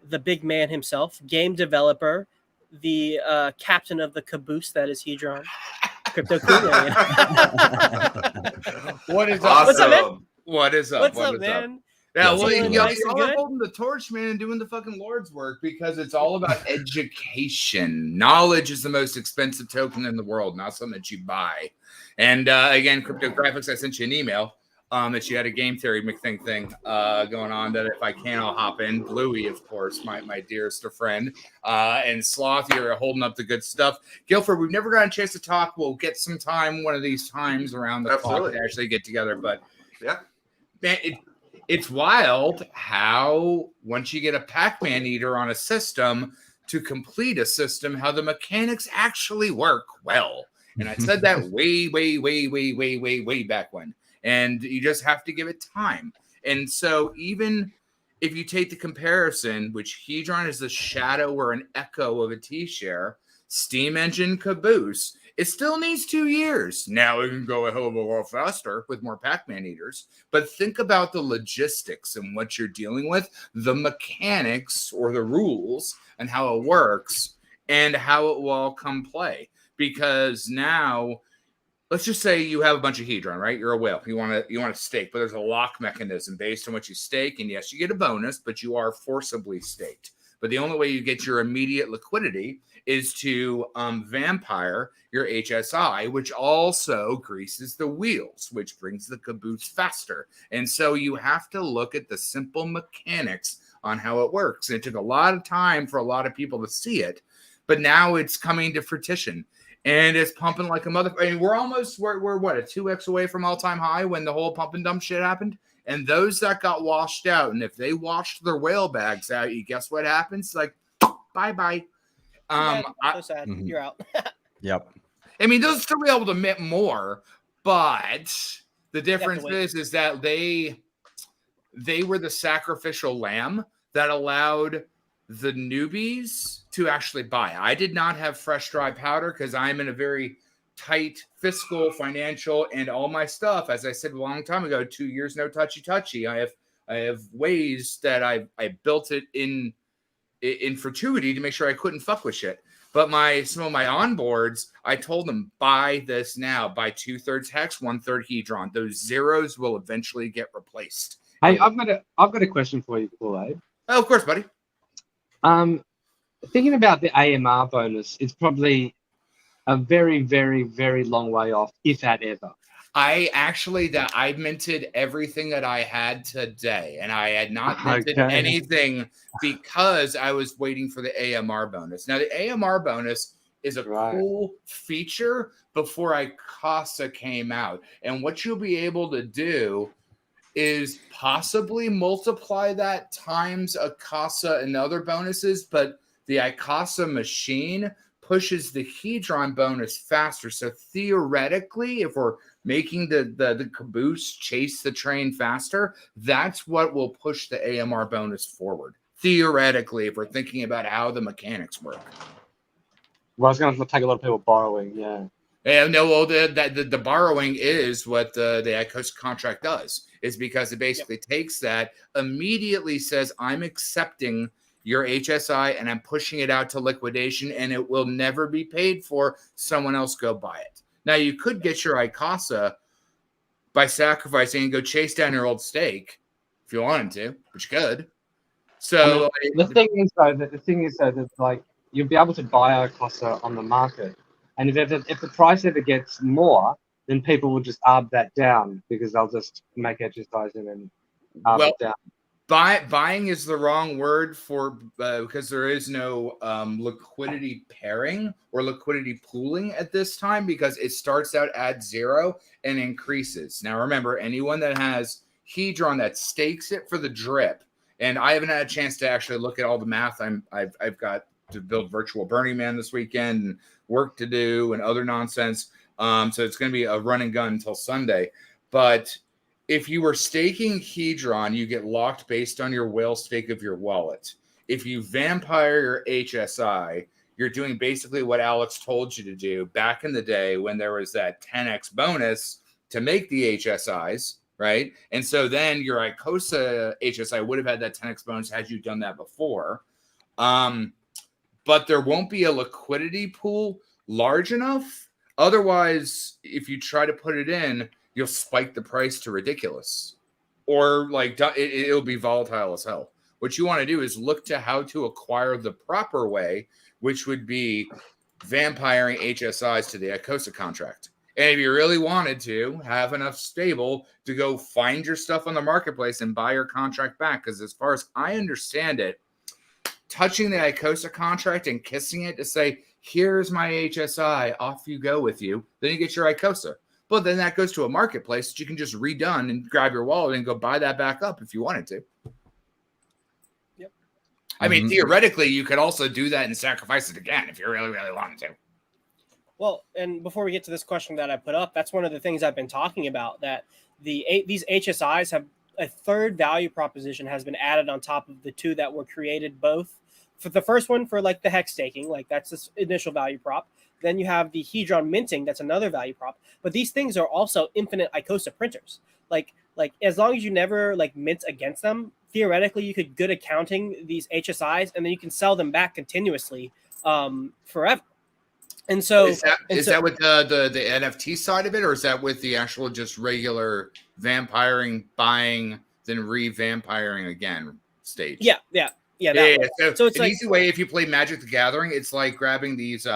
[SPEAKER 1] the big man himself, game developer, the captain of the caboose that is Hedron, Crypto Kool-Aid.
[SPEAKER 6] What is
[SPEAKER 2] Awesome.
[SPEAKER 1] What's up, man?
[SPEAKER 6] What is up?
[SPEAKER 1] What's up, man?
[SPEAKER 6] Yeah,
[SPEAKER 3] Yes,
[SPEAKER 6] well,
[SPEAKER 3] feeling
[SPEAKER 6] y'all
[SPEAKER 1] nice and
[SPEAKER 6] are
[SPEAKER 1] good?
[SPEAKER 6] holding the torch, man, and doing the fucking Lord's work because it's all about education. Knowledge is the most expensive token in the world, not something that you buy. And again, Cryptographics, I sent you an email that you had a game theory thing going on that if I can, I'll hop in. Bluey, of course, my dearest of friend. And Sloth, you're holding up the good stuff. Guilford, we've never gotten a chance to talk. We'll get some time one of these times around the clock to actually get together. But
[SPEAKER 2] yeah,
[SPEAKER 6] man, it's wild how once you get a Pac-Man eater on a system to complete a system, how the mechanics actually work well. And I said that way back when. And you just have to give it time. And so even if you take the comparison, which Hedron is a shadow or an echo of a T-share, Steam Engine Caboose, it still needs 2 years. Now it can go a hell of a lot faster with more Pac-Man eaters. But think about the logistics and what you're dealing with, the mechanics or the rules and how it works and how it will all come play. Because now, let's just say you have a bunch of Hedron, right? You're a whale. You want to stake, but there's a lock mechanism based on what you stake. And yes, you get a bonus, but you are forcibly staked. But the only way you get your immediate liquidity is to vampire your HSI, which also greases the wheels, which brings the caboose faster. And so you have to look at the simple mechanics on how it works. It took a lot of time for a lot of people to see it, but now it's coming to fruition. And it's pumping like a mother. I mean, we're what, a 2x away from all-time high when the whole pump and dump shit happened. And those that got washed out, and if they washed their whale bags out, you guess what happens? Like, bye-bye.
[SPEAKER 1] So sad. You're out.
[SPEAKER 3] Yep.
[SPEAKER 6] I mean, they'll still be able to mint more, but the difference is that they were the sacrificial lamb that allowed the newbies to actually buy. I did not have fresh dry powder because I'm in a very tight fiscal, financial, and all my stuff. As I said a long time ago, 2 years no touchy. I have ways that I built it in fortuity to make sure I couldn't fuck with shit. But some of my onboards, I told them, buy this now. Buy 2/3 Hex, 1/3 Hedron. Those zeros will eventually get replaced.
[SPEAKER 5] Hey, I've got a question for you, Kool-Aid.
[SPEAKER 6] Oh, of course, buddy.
[SPEAKER 5] Thinking about the AMR bonus, it's probably a very, very, very long way off, if that ever.
[SPEAKER 6] I minted everything that I had today, and I had not minted anything because I was waiting for the AMR bonus. Now, the AMR bonus is a cool feature before Icosa came out. And what you'll be able to do is possibly multiply that times Icosa and other bonuses, but the Icosa machine pushes the Hedron bonus faster. So theoretically, if we're making the caboose chase the train faster, that's what will push the AMR bonus forward. Theoretically, if we're thinking about how the mechanics work.
[SPEAKER 5] Well, it's going to take a lot of people borrowing, yeah.
[SPEAKER 6] Yeah, no, well, the borrowing is what the Icosa contract does, is because it basically takes that, immediately says, I'm accepting your HSI and I'm pushing it out to liquidation and it will never be paid for. Someone else go buy it. Now, you could get your Icosa by sacrificing and go chase down your old stake if you wanted to, but you could. So
[SPEAKER 5] the thing is though that like you'll be able to buy Icosa on the market, and if the price ever gets more, then people will just arb that down because they'll just make HSIs and then arb it down.
[SPEAKER 6] Buying is the wrong word for because there is no liquidity pairing or liquidity pooling at this time, because it starts out at 0 and increases. Now, remember, anyone that has Hedron that stakes it for the drip And I haven't had a chance to actually look at all the math. I've got to build virtual Burning Man this weekend and work to do and other nonsense. So it's going to be a run and gun until Sunday. But if you were staking Hedron, you get locked based on your whale stake of your wallet. If you vampire your HSI, you're doing basically what Alex told you to do back in the day when there was that 10x bonus to make the HSIs, right? And so then your Icosa HSI would have had that 10x bonus had you done that before. But there won't be a liquidity pool large enough. Otherwise, if you try to put it in, you'll spike the price to ridiculous. Or like it'll be volatile as hell. What you want to do is look to how to acquire the proper way, which would be vampiring HSIs to the Icosa contract. And if you really wanted to have enough stable to go find your stuff on the marketplace and buy your contract back, because as far as I understand it, touching the Icosa contract and kissing it to say, here's my HSI, off you go with you, then you get your Icosa. But then that goes to a marketplace that you can just redone and grab your wallet and go buy that back up if you wanted to.
[SPEAKER 1] Yep.
[SPEAKER 6] I mean, theoretically, you could also do that and sacrifice it again if you really, really wanted to.
[SPEAKER 1] Well, and before we get to this question that I put up, that's one of the things I've been talking about, that these HSIs have a third value proposition has been added on top of the two that were created, both for the first one for like the hex staking, like that's this initial value prop. Then you have the Hedron minting, that's another value prop. But these things are also infinite Icosa printers. Like as long as you never like mint against them, theoretically you could good accounting these HSIs and then you can sell them back continuously forever. And so
[SPEAKER 6] is that with the NFT side of it, or is that with the actual just regular vampiring, buying, then re-vampiring again stage?
[SPEAKER 1] Yeah.
[SPEAKER 6] So it's an easy way, if you play Magic the Gathering, it's like grabbing these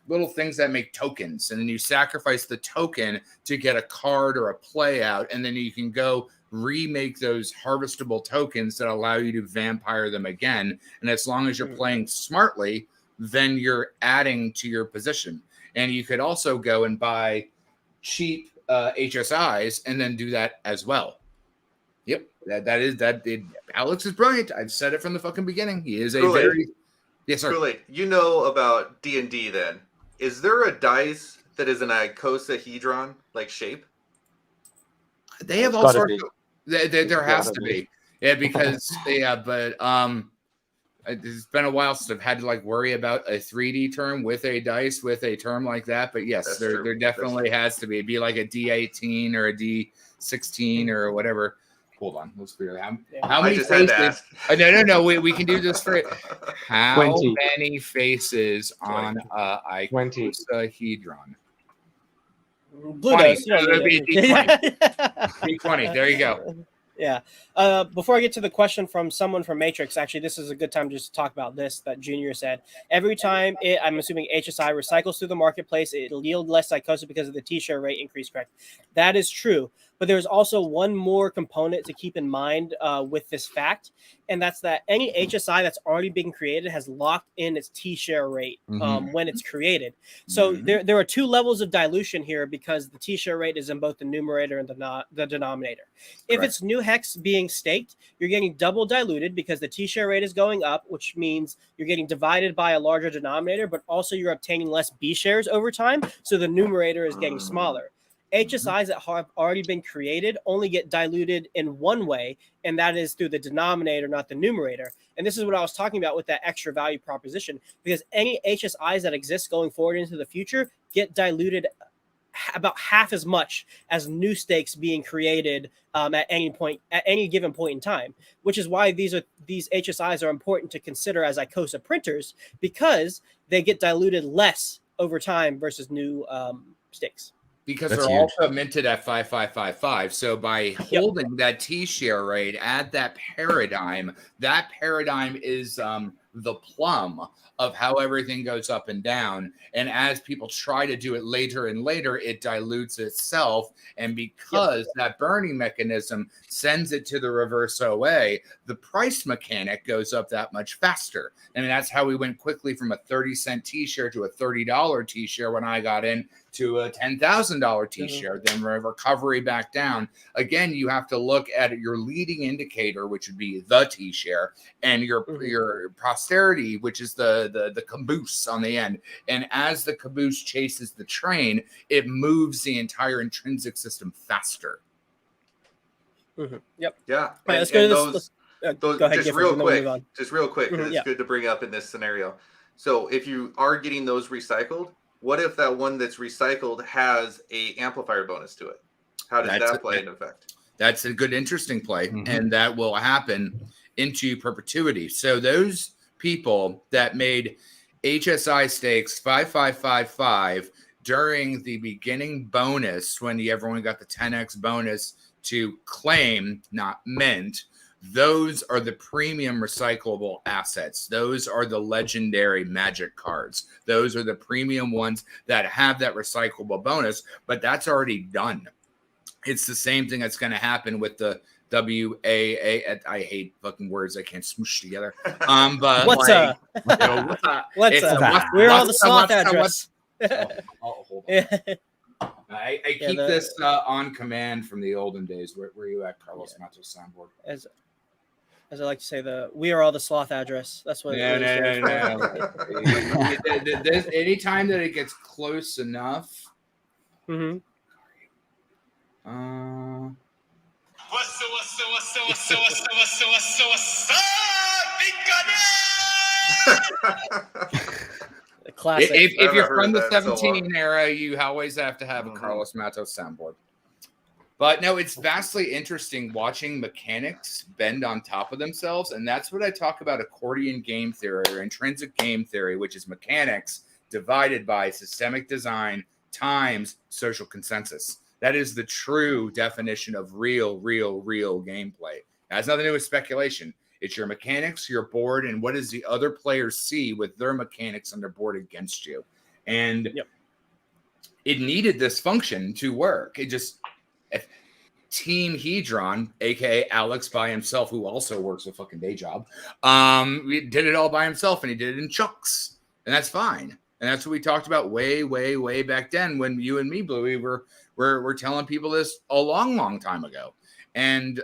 [SPEAKER 6] little things that make tokens, and then you sacrifice the token to get a card or a play out, and then you can go remake those harvestable tokens that allow you to vampire them again. And as long as you're playing smartly, then you're adding to your position. And you could also go and buy cheap HSIs and then do that as well. Yep, Alex is brilliant. I've said it from the fucking beginning. He is a very... Yes, sir.
[SPEAKER 2] Kool-Aid, you know about D&D then. Is there a dice that is an Icosa Hedron like shape?
[SPEAKER 6] They have all sorts of... There has to be. Yeah, because... but... it's been a while since I've had to like worry about a 3D term with a dice with a term like that. But yes, there definitely has to be. It'd be like a D18 or a D16 or whatever. Hold on, let's figure out how many faces. No. We can do this for it. How
[SPEAKER 5] 20.
[SPEAKER 6] many faces 20. On Icosa Hedron?
[SPEAKER 1] Blue dice.
[SPEAKER 6] D20. There you go.
[SPEAKER 1] Yeah. Before I get to the question from someone from Matrix, actually, this is a good time to just talk about this that Junior said. Every time I'm assuming HSI recycles through the marketplace, it'll yield less Icosa because of the T-share rate increase, correct? That is true. But there's also one more component to keep in mind with this fact, and that's that any HSI that's already been created has locked in its T-share rate when it's created. So there are two levels of dilution here because the T-share rate is in both the numerator and the denominator. If it's new hex being staked, you're getting double diluted because the T-share rate is going up, which means you're getting divided by a larger denominator, but also you're obtaining less B shares over time, so the numerator is getting smaller. HSIs that have already been created only get diluted in one way, and that is through the denominator, not the numerator. And this is what I was talking about with that extra value proposition, because any HSIs that exist going forward into the future get diluted about half as much as new stakes being created at any given point in time, which is why these HSIs are important to consider as Icosa printers, because they get diluted less over time versus new stakes.
[SPEAKER 6] Because they're also minted at 5555. So by holding that T-share rate at that paradigm is the plum of how everything goes up and down. And as people try to do it later and later, it dilutes itself. And because that burning mechanism sends it to the reverse OA, the price mechanic goes up that much faster. And that's how we went quickly from a 30-cent T-share to a $30 T-share when I got in, to a $10,000 T-share, then recovery back down. Again, you have to look at your leading indicator, which would be the T-share, and your posterity, which is the caboose on the end. And as the caboose chases the train, it moves the entire intrinsic system faster.
[SPEAKER 1] Yep.
[SPEAKER 2] Yeah.
[SPEAKER 1] All right, let's go to this.
[SPEAKER 2] Those,
[SPEAKER 1] go ahead,
[SPEAKER 2] just
[SPEAKER 1] Gifford,
[SPEAKER 2] real quick, because it's good to bring up in this scenario. So if you are getting those recycled, what if that one that's recycled has a amplifier bonus to it? How does that play into effect?
[SPEAKER 6] That's a good, interesting play, and that will happen into perpetuity. So those people that made HSI stakes 5555 during the beginning bonus, when everyone got the 10x bonus to claim, not mint, those are the premium recyclable assets. Those are the legendary magic cards. Those are the premium ones that have that recyclable bonus, but that's already done. It's the same thing that's going to happen with the WAA. I hate fucking words I can't smoosh together. But
[SPEAKER 1] what's
[SPEAKER 6] like,
[SPEAKER 1] what's we're on the sloth address.
[SPEAKER 6] Hold on. I keep this on command from the olden days. Where were you at, Carlos Matos soundboard?
[SPEAKER 1] As I like to say, we are all the sloth address. That's what.
[SPEAKER 6] No. Anytime that it gets close enough.
[SPEAKER 1] Classic.
[SPEAKER 6] If you're from the 17 era, you always have to have a Carlos Matos soundboard. But no, it's vastly interesting watching mechanics bend on top of themselves. And that's what I talk about accordion game theory or intrinsic game theory, which is mechanics divided by systemic design times social consensus. That is the true definition of real gameplay. It has nothing to do with speculation. It's your mechanics, your board, and what does the other players see with their mechanics on their board against you. And it needed this function to work. It just... Team Hedron, aka Alex by himself, who also works a fucking day job, he did it all by himself, and he did it in chunks, and that's fine. And that's what we talked about way back then when you and me, Bluey, were telling people this a long time ago. And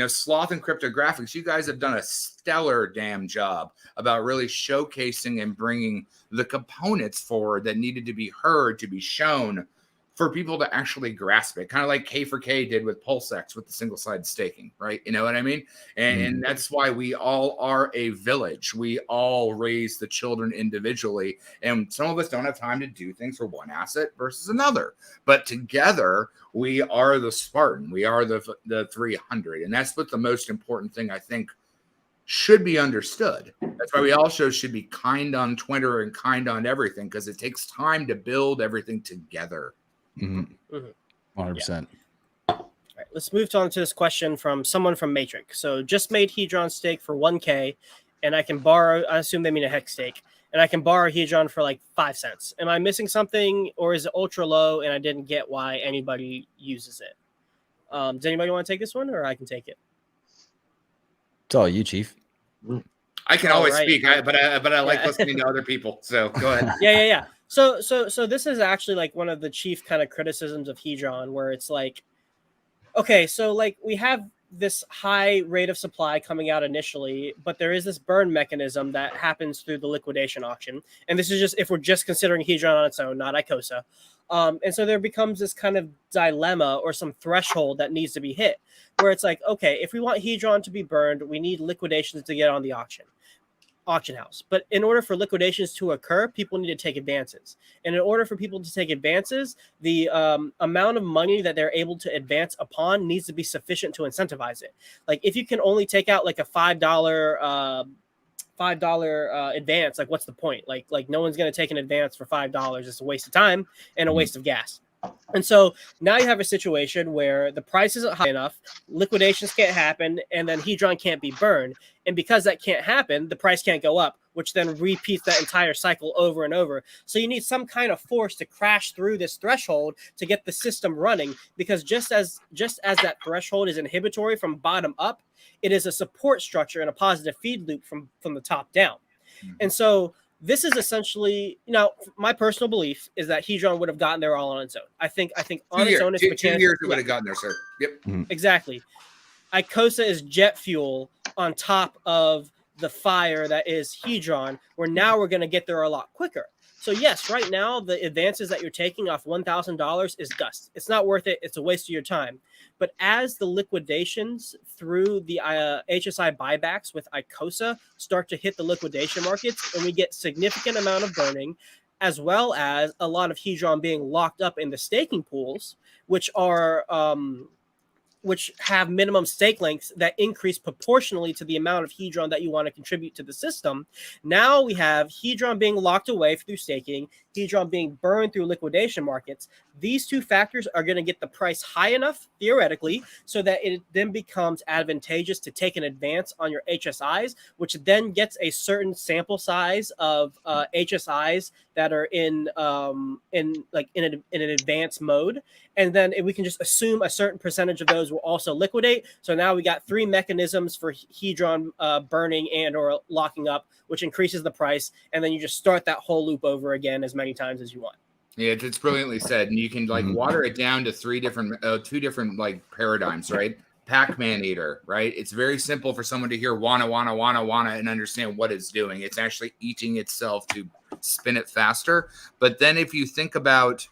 [SPEAKER 6] Sloth and Cryptographics, you guys have done a stellar damn job about really showcasing and bringing the components forward that needed to be heard, to be shown, for people to actually grasp it, kind of like K4K did with PulseX with the single-sided staking, right? You know what I mean? And that's why we all are a village. We all raise the children individually, and some of us don't have time to do things for one asset versus another. But together, we are the Spartan. We are the 300, and that's what the most important thing, I think, should be understood. That's why we also should be kind on Twitter and kind on everything, because it takes time to build everything together.
[SPEAKER 3] 100%.
[SPEAKER 1] All right, let's move on to this question from someone from Matrix. So just made Hedron stake for 1K, and I can borrow, I assume they mean a hex stake, and I can borrow Hedron for like 5 cents. Am I missing something, or is it ultra low and I didn't get why anybody uses it? Does anybody want to take this one, or I can take it?
[SPEAKER 3] It's all you, Chief.
[SPEAKER 6] I can always speak, but I like listening to other people. So go ahead.
[SPEAKER 1] Yeah. So this is actually like one of the chief kind of criticisms of Hedron, where it's like, okay, so like we have this high rate of supply coming out initially, but there is this burn mechanism that happens through the liquidation auction. And this is just if we're just considering Hedron on its own, not Icosa. And so there becomes this kind of dilemma or some threshold that needs to be hit, where it's like, okay, if we want Hedron to be burned, we need liquidations to get on the auction house. But in order for liquidations to occur, people need to take advances. And in order for people to take advances, the amount of money that they're able to advance upon needs to be sufficient to incentivize it. Like if you can only take out like a $5 advance, like what's the point? Like no one's going to take an advance for $5. It's a waste of time and a waste of gas. And so now you have a situation where the price isn't high enough, liquidations can't happen, and then Hedron can't be burned. And because that can't happen, the price can't go up, which then repeats that entire cycle over and over. So you need some kind of force to crash through this threshold to get the system running, because just as that threshold is inhibitory from bottom up, it is a support structure and a positive feed loop from the top down. And so this is essentially, my personal belief is that Hedron would have gotten there all on its own. I think on its own, it's
[SPEAKER 6] 2 years it would have gotten there, sir. Yep.
[SPEAKER 1] Exactly. Icosa is jet fuel on top of the fire that is Hedron, where now we're going to get there a lot quicker. So yes, right now, the advances that you're taking off $1,000 is dust. It's not worth it. It's a waste of your time. But as the liquidations through the HSI buybacks with Icosa start to hit the liquidation markets, and we get significant amount of burning, as well as a lot of Hedron being locked up in the staking pools, which are which have minimum stake lengths that increase proportionally to the amount of Hedron that you want to contribute to the system. Now we have Hedron being locked away through staking, Hedron being burned through liquidation markets. These two factors are going to get the price high enough, theoretically, so that it then becomes advantageous to take an advance on your HSIs, which then gets a certain sample size of HSIs that are in an advanced mode. And then we can just assume a certain percentage of those will also liquidate. So now we got 3 mechanisms for Hedron burning and or locking up, which increases the price. And then you just start that whole loop over again as many times as you want.
[SPEAKER 6] Yeah, it's brilliantly said. And you can water it down to two different paradigms, right? Pac-Man eater, right? It's very simple for someone to hear wanna and understand what it's doing. It's actually eating itself to spin it faster. But then if you think about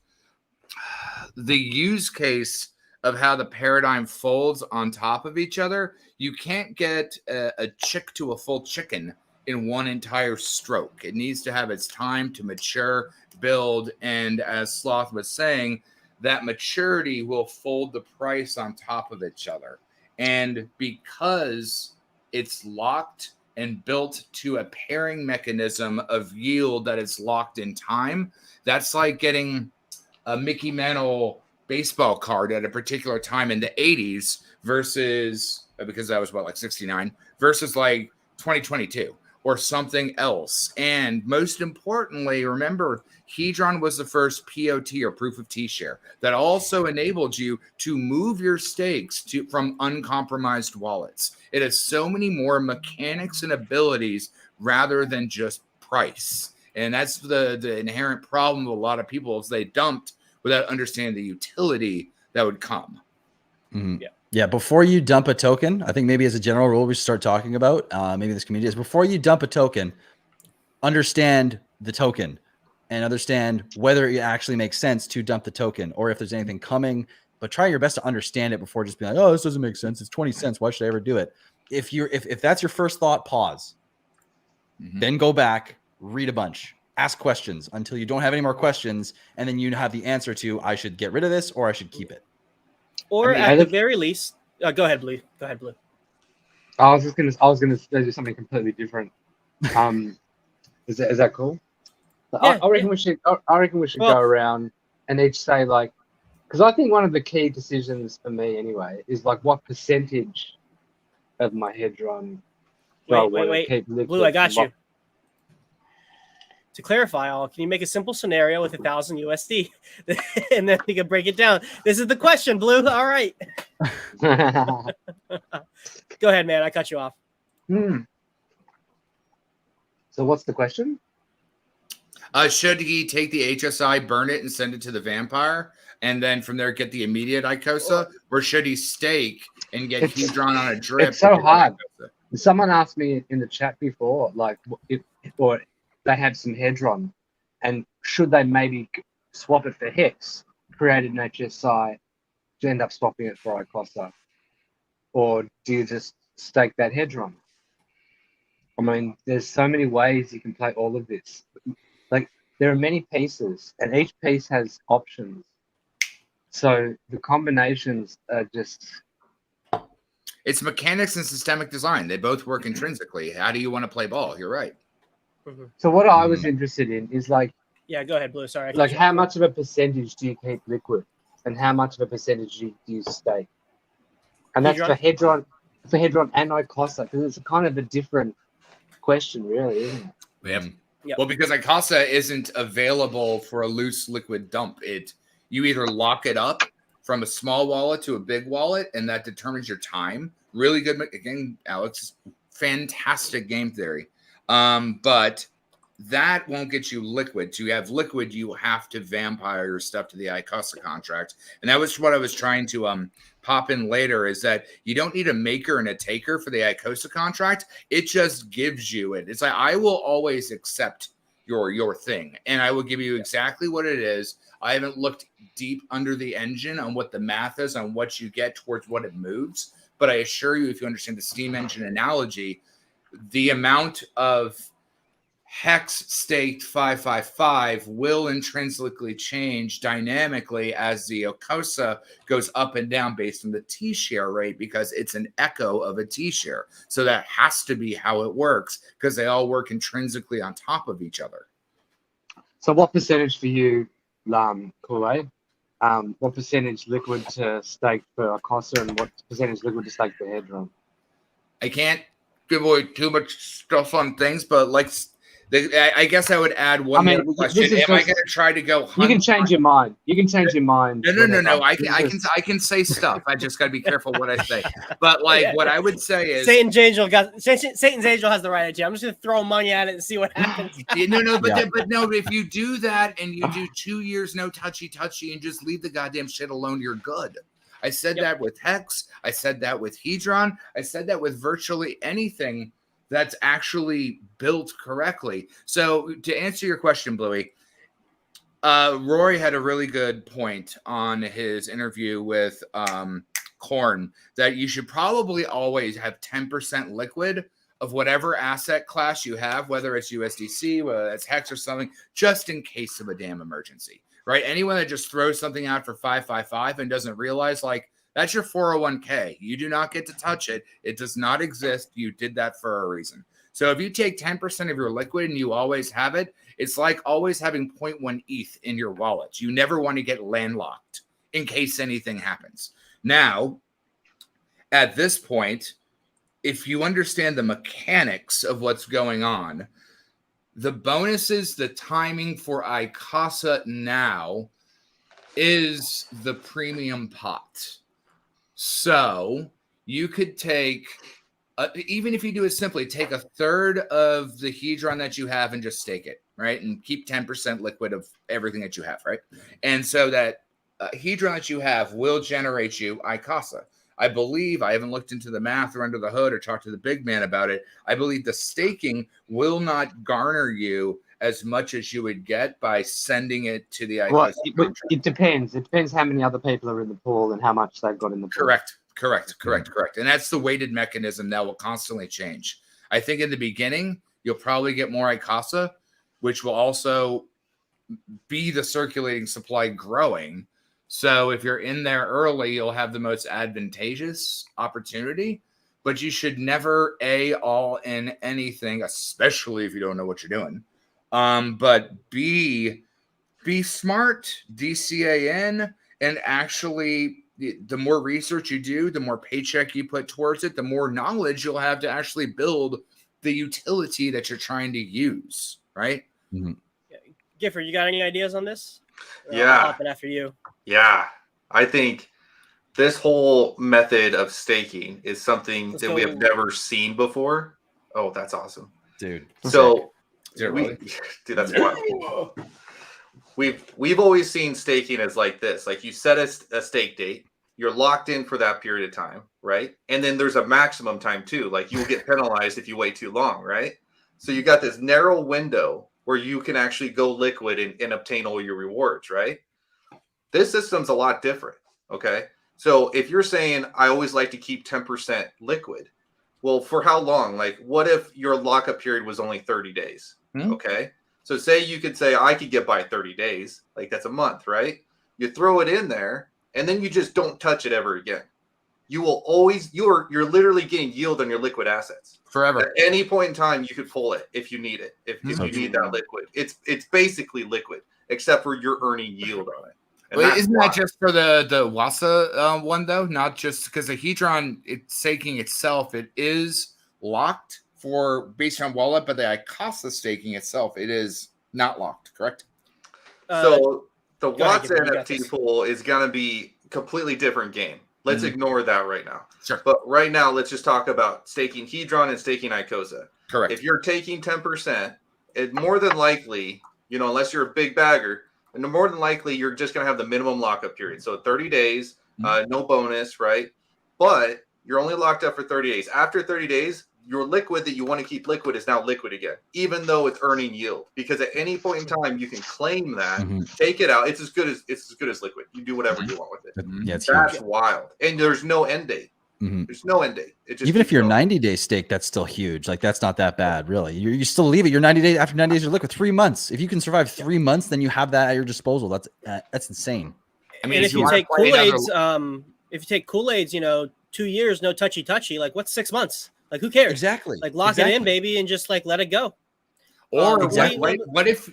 [SPEAKER 6] the use case of how the paradigm folds on top of each other, you can't get a chick to a full chicken in one entire stroke. It needs to have its time to mature, build, and as Sloth was saying, that maturity will fold the price on top of each other. And because it's locked and built to a pairing mechanism of yield that is locked in time, that's like getting a Mickey Mantle baseball card at a particular time in the 80s versus, because that was 69, versus 2022 or something else. And most importantly, remember, Hedron was the first POT or proof of T share that also enabled you to move your stakes from uncompromised wallets. It has so many more mechanics and abilities rather than just price. And that's the inherent problem with a lot of people is they dumped without understanding the utility that would come.
[SPEAKER 3] Mm-hmm. Yeah. Before you dump a token, I think maybe as a general rule, we should start talking about, maybe this community is before you dump a token, understand the token and understand whether it actually makes sense to dump the token or if there's anything coming, but try your best to understand it before just being like, oh, this doesn't make sense. It's 20 cents. Why should I ever do it? If that's your first thought, pause, then go back, read a bunch, ask questions until you don't have any more questions. And then you have the answer to, I should get rid of this or I should keep it.
[SPEAKER 1] Or at the very least, go ahead, Blue. Go ahead, Blue.
[SPEAKER 5] I was gonna do something completely different. Is that cool?
[SPEAKER 1] Yeah,
[SPEAKER 5] I reckon we should go around and each say because I think one of the key decisions for me anyway is what percentage of my Hedron.
[SPEAKER 1] Wait, Blue, I got you. To clarify, can you make a simple scenario with 1,000 USD, and then we can break it down? This is the question, Blue. All right. Go ahead, man. I cut you off.
[SPEAKER 5] So what's the question?
[SPEAKER 6] Should he take the HSI, burn it, and send it to the vampire, and then from there get the immediate Icosa, or should he stake and get Hedron on a drip?
[SPEAKER 5] It's so hard. Someone asked me in the chat before, if they had some Hedron, and should they maybe swap it for Hex, create an HSI to end up swapping it for Icosa, or do you just stake that Hedron? I mean, there's so many ways you can play all of this. There are many pieces, and each piece has options. So the combinations are just...
[SPEAKER 6] It's mechanics and systemic design. They both work intrinsically. How do you want to play ball? You're right.
[SPEAKER 5] So what I was interested in is
[SPEAKER 1] Yeah, go ahead, Blue. Sorry.
[SPEAKER 5] Like, how much of a percentage do you keep liquid, and how much of a percentage do you stake? And that's for Hedron and Icosa, because it's kind of a different question, really, isn't it?
[SPEAKER 6] Yep. Well, because Icosa isn't available for a loose liquid dump. You either lock it up from a small wallet to a big wallet, and that determines your time. Really good. Again, Alex, fantastic game theory. But that won't get you liquid. To have liquid, you have to vampire your stuff to the Icosa contract. And that was what I was trying to pop in later, is that you don't need a maker and a taker for the Icosa contract. It just gives you it. It's like, I will always accept your thing, and I will give you exactly what it is. I haven't looked deep under the engine on what the math is on what you get towards what it moves. But I assure you, if you understand the steam engine analogy, the amount of hex staked 555 will intrinsically change dynamically as the Icosa goes up and down based on the T-share rate, because it's an echo of a T-share. So that has to be how it works, because they all work intrinsically on top of each other.
[SPEAKER 5] So what percentage for you, Kool-Aid? What percentage liquid to stake for Icosa, and what percentage liquid to stake for Hedron?
[SPEAKER 6] I can't give away too much stuff on things, but like, I guess I would add one more question. Am I going to try to go?
[SPEAKER 5] You can change your mind. You can change your mind.
[SPEAKER 6] No. I can say stuff. I just got to be careful what I say. But like, what I would say is,
[SPEAKER 1] Satan's angel has the right idea. I'm just going to throw money at it and see what happens.
[SPEAKER 6] But no. If you do that and you do 2 years no touchy and just leave the goddamn shit alone, you're good. I said that with Hex. I said that with Hedron. I said that with virtually anything that's actually built correctly. So to answer your question, Bluey, Rory had a really good point on his interview with Korn, that you should probably always have 10% liquid of whatever asset class you have, whether it's USDC, whether it's Hex or something, just in case of a damn emergency, right? Anyone that just throws something out for 555 and doesn't realize, like, that's your 401k. You do not get to touch it. It does not exist. You did that for a reason. So if you take 10% of your liquid and you always have it, it's like always having 0.1 ETH in your wallet. You never want to get landlocked in case anything happens. Now, at this point, if you understand the mechanics of what's going on, the bonuses, the timing for Icosa now is the premium pot. So you could take, even if you do it simply, take a third of the Hedron that you have and just stake it, right? And keep 10% liquid of everything that you have, right? And so that Hedron that you have will generate you Icosa. I believe, I haven't looked into the math or under the hood or talked to the big man about it, I believe the staking will not garner you as much as you would get by sending it to the Icosa contract.
[SPEAKER 5] It depends. It depends how many other people are in the pool and how much they've got in the pool.
[SPEAKER 6] Correct. And that's the weighted mechanism that will constantly change. I think in the beginning, you'll probably get more Icosa, which will also be the circulating supply growing. So if you're in there early, you'll have the most advantageous opportunity, but you should never all in anything, especially if you don't know what you're doing. But be smart, DCAN, and actually the more research you do, the more paycheck you put towards it, the more knowledge you'll have to actually build the utility that you're trying to use, right?
[SPEAKER 3] Mm-hmm.
[SPEAKER 1] Gifford, you got any ideas on this?
[SPEAKER 2] Yeah.
[SPEAKER 1] I'll hop in after you.
[SPEAKER 2] Yeah. I think this whole method of staking is something we have never seen before. Oh, that's awesome.
[SPEAKER 3] Dude.
[SPEAKER 2] So
[SPEAKER 6] Dude,
[SPEAKER 2] that's wild. We've always seen staking as like this. Like, you set a stake date, you're locked in for that period of time, right? And then there's a maximum time too. Like, you will get penalized if you wait too long, right? So you got this narrow window where you can actually go liquid and obtain all your rewards, right? This system's a lot different, okay? So if you're saying, I always like to keep 10% liquid, well, for how long? Like, what if your lockup period was only 30 days, okay? So say you could say, I could get by 30 days, like that's a month, right? You throw it in there, and then you just don't touch it ever again. you will always you're literally getting yield on your liquid assets.
[SPEAKER 6] Forever.
[SPEAKER 2] At any point in time, you could pull it if you need it. If you need that liquid, it's basically liquid, except for you're earning yield on it. And
[SPEAKER 6] Wait, isn't that just for the Wasa one though? Not just because the Hedron staking itself, it is locked for based on wallet, but the Icosa staking itself, it is not locked. Correct.
[SPEAKER 2] So the
[SPEAKER 1] ahead,
[SPEAKER 2] Wasa
[SPEAKER 1] Gibby, you got
[SPEAKER 2] NFT
[SPEAKER 1] this.
[SPEAKER 2] pool is gonna be completely different game. Let's ignore that right now.
[SPEAKER 6] Sure.
[SPEAKER 2] But right now, let's just talk about staking Hedron and staking Icosa.
[SPEAKER 6] Correct.
[SPEAKER 2] If you're taking 10%, it more than likely, unless you're a big bagger, and more than likely you're just going to have the minimum lockup period. So 30 days, no bonus, right? But you're only locked up for 30 days. After 30 days, your liquid that you want to keep liquid is now liquid again, even though it's earning yield. Because at any point in time, you can claim that, take it out. It's as good as liquid. You do whatever you want with it.
[SPEAKER 3] Yeah, it's
[SPEAKER 2] That's
[SPEAKER 3] huge.
[SPEAKER 2] wild. And there's no end date. There's no end date. It just
[SPEAKER 3] Even if you're
[SPEAKER 2] going.
[SPEAKER 3] 90-day stake, that's still huge. Like that's not that bad, really. You still leave it. You're 90 days after 90 days. You're liquid 3 months. If you can survive 3 months, then you have that at your disposal. That's insane.
[SPEAKER 6] I mean,
[SPEAKER 1] And if you take Kool-Aids, if you take Kool-Aids, 2 years, no touchy. Like what's 6 months? Like who cares?
[SPEAKER 3] Exactly.
[SPEAKER 1] Like lock it in, baby, and just like let it go.
[SPEAKER 6] Or
[SPEAKER 3] Exactly.
[SPEAKER 6] what if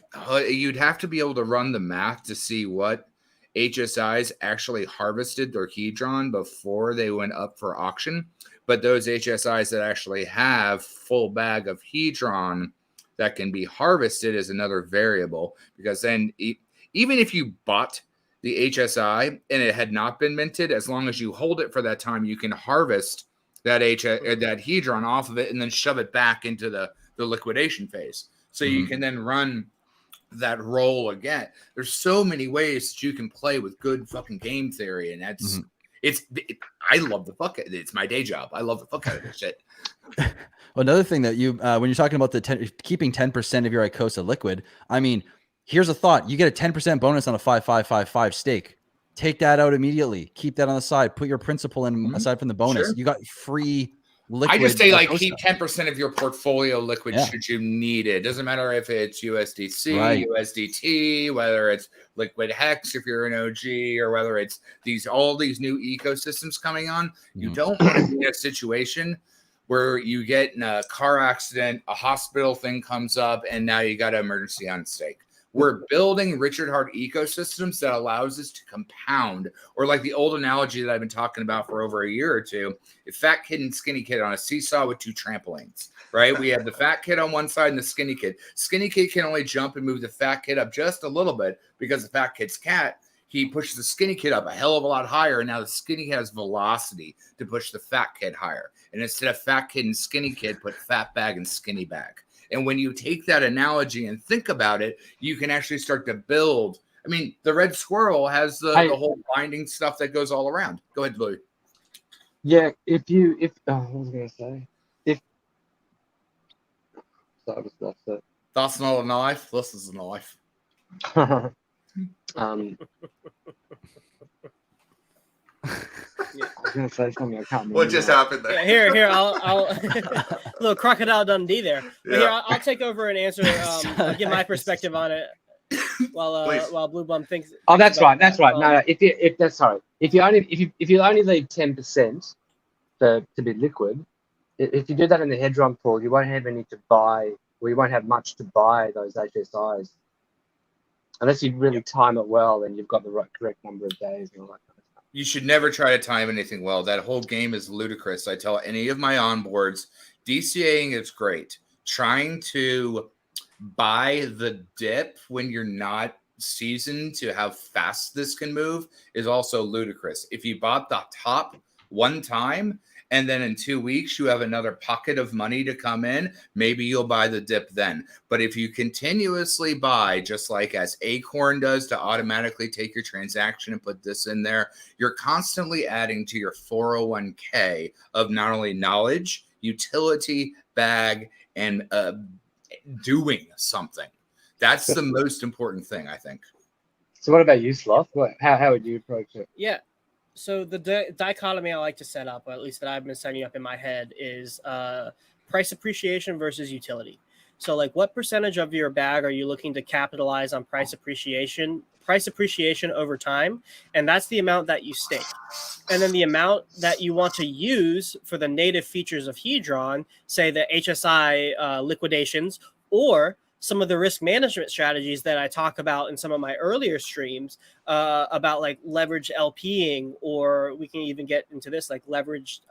[SPEAKER 6] you'd have to be able to run the math to see what HSIs actually harvested their Hedron before they went up for auction, but those HSIs that actually have full bag of Hedron that can be harvested is another variable, because then even if you bought the HSI and it had not been minted, as long as you hold it for that time, you can harvest that Hedron off of it and then shove it back into the liquidation phase. So you can then run that roll again. There's so many ways that you can play with good fucking game theory, and that's I love the fuck. It's my day job. I love the fuck out of this shit.
[SPEAKER 3] Well, another thing that when you're talking about keeping 10% of your Icosa liquid, I mean, here's a thought: you get a 10% bonus on a 5555 stake. Take that out immediately. Keep that on the side. Put your principal in aside from the bonus.
[SPEAKER 6] Sure.
[SPEAKER 3] You got free liquid.
[SPEAKER 6] I just say
[SPEAKER 3] Icosa.
[SPEAKER 6] keep 10% of your portfolio liquid should you need it. Doesn't matter if it's USDC, USDT, whether it's liquid hex if you're an OG, or whether it's all these new ecosystems coming on. You don't want to be in a situation where you get in a car accident, a hospital thing comes up, and now you got an emergency on stake. We're building Richard Hart ecosystems that allows us to compound, or like the old analogy that I've been talking about for over a year or two, a fat kid and skinny kid on a seesaw with 2 trampolines, right? We have the fat kid on one side and the skinny kid. Skinny kid can only jump and move the fat kid up just a little bit because the fat kid's he pushes the skinny kid up a hell of a lot higher, and now the skinny kid has velocity to push the fat kid higher. And instead of fat kid and skinny kid, put fat bag and skinny bag. And when you take that analogy and think about it, you can actually start to build. I mean, the red squirrel has the whole binding stuff that goes all around. Go ahead, Louis.
[SPEAKER 5] Yeah, what was I going to say? So I just lost it.
[SPEAKER 6] That's not a knife. This is a knife.
[SPEAKER 5] I was going to say something. I can't remember.
[SPEAKER 2] What just happened there?
[SPEAKER 1] Yeah, here, I'll little Crocodile Dundee there. But here, I'll take over and answer. I'll give my perspective on it while Blue Bum thinks.
[SPEAKER 5] Oh, that's right. That's right. No, if you only leave 10% to be liquid, if you do that in the Hedron pool, you won't have any to buy, or you won't have much to buy those HSIs, unless you really time it well and you've got the correct number of days and all that kind of stuff.
[SPEAKER 6] You should never try to time anything well. That whole game is ludicrous. I tell any of my onboards, DCAing is great. Trying to buy the dip when you're not seasoned to how fast this can move is also ludicrous. If you bought the top one time and then in 2 weeks you have another pocket of money to come in, maybe you'll buy the dip then. But if you continuously buy, just like as Acorn does to automatically take your transaction and put this in there, you're constantly adding to your 401k of not only knowledge, utility, bag, and doing something. That's the most important thing, I think.
[SPEAKER 5] So what about you, Sloth? How would you approach it?
[SPEAKER 1] Yeah. So the dichotomy I like to set up, or at least that I've been setting up in my head, is price appreciation versus utility. So like what percentage of your bag are you looking to capitalize on price appreciation price appreciation over time, and that's the amount that you stake. And then the amount that you want to use for the native features of Hedron, say the HSI liquidations, or some of the risk management strategies that I talk about in some of my earlier streams, about like leverage LPing, or we can even get into this like leveraged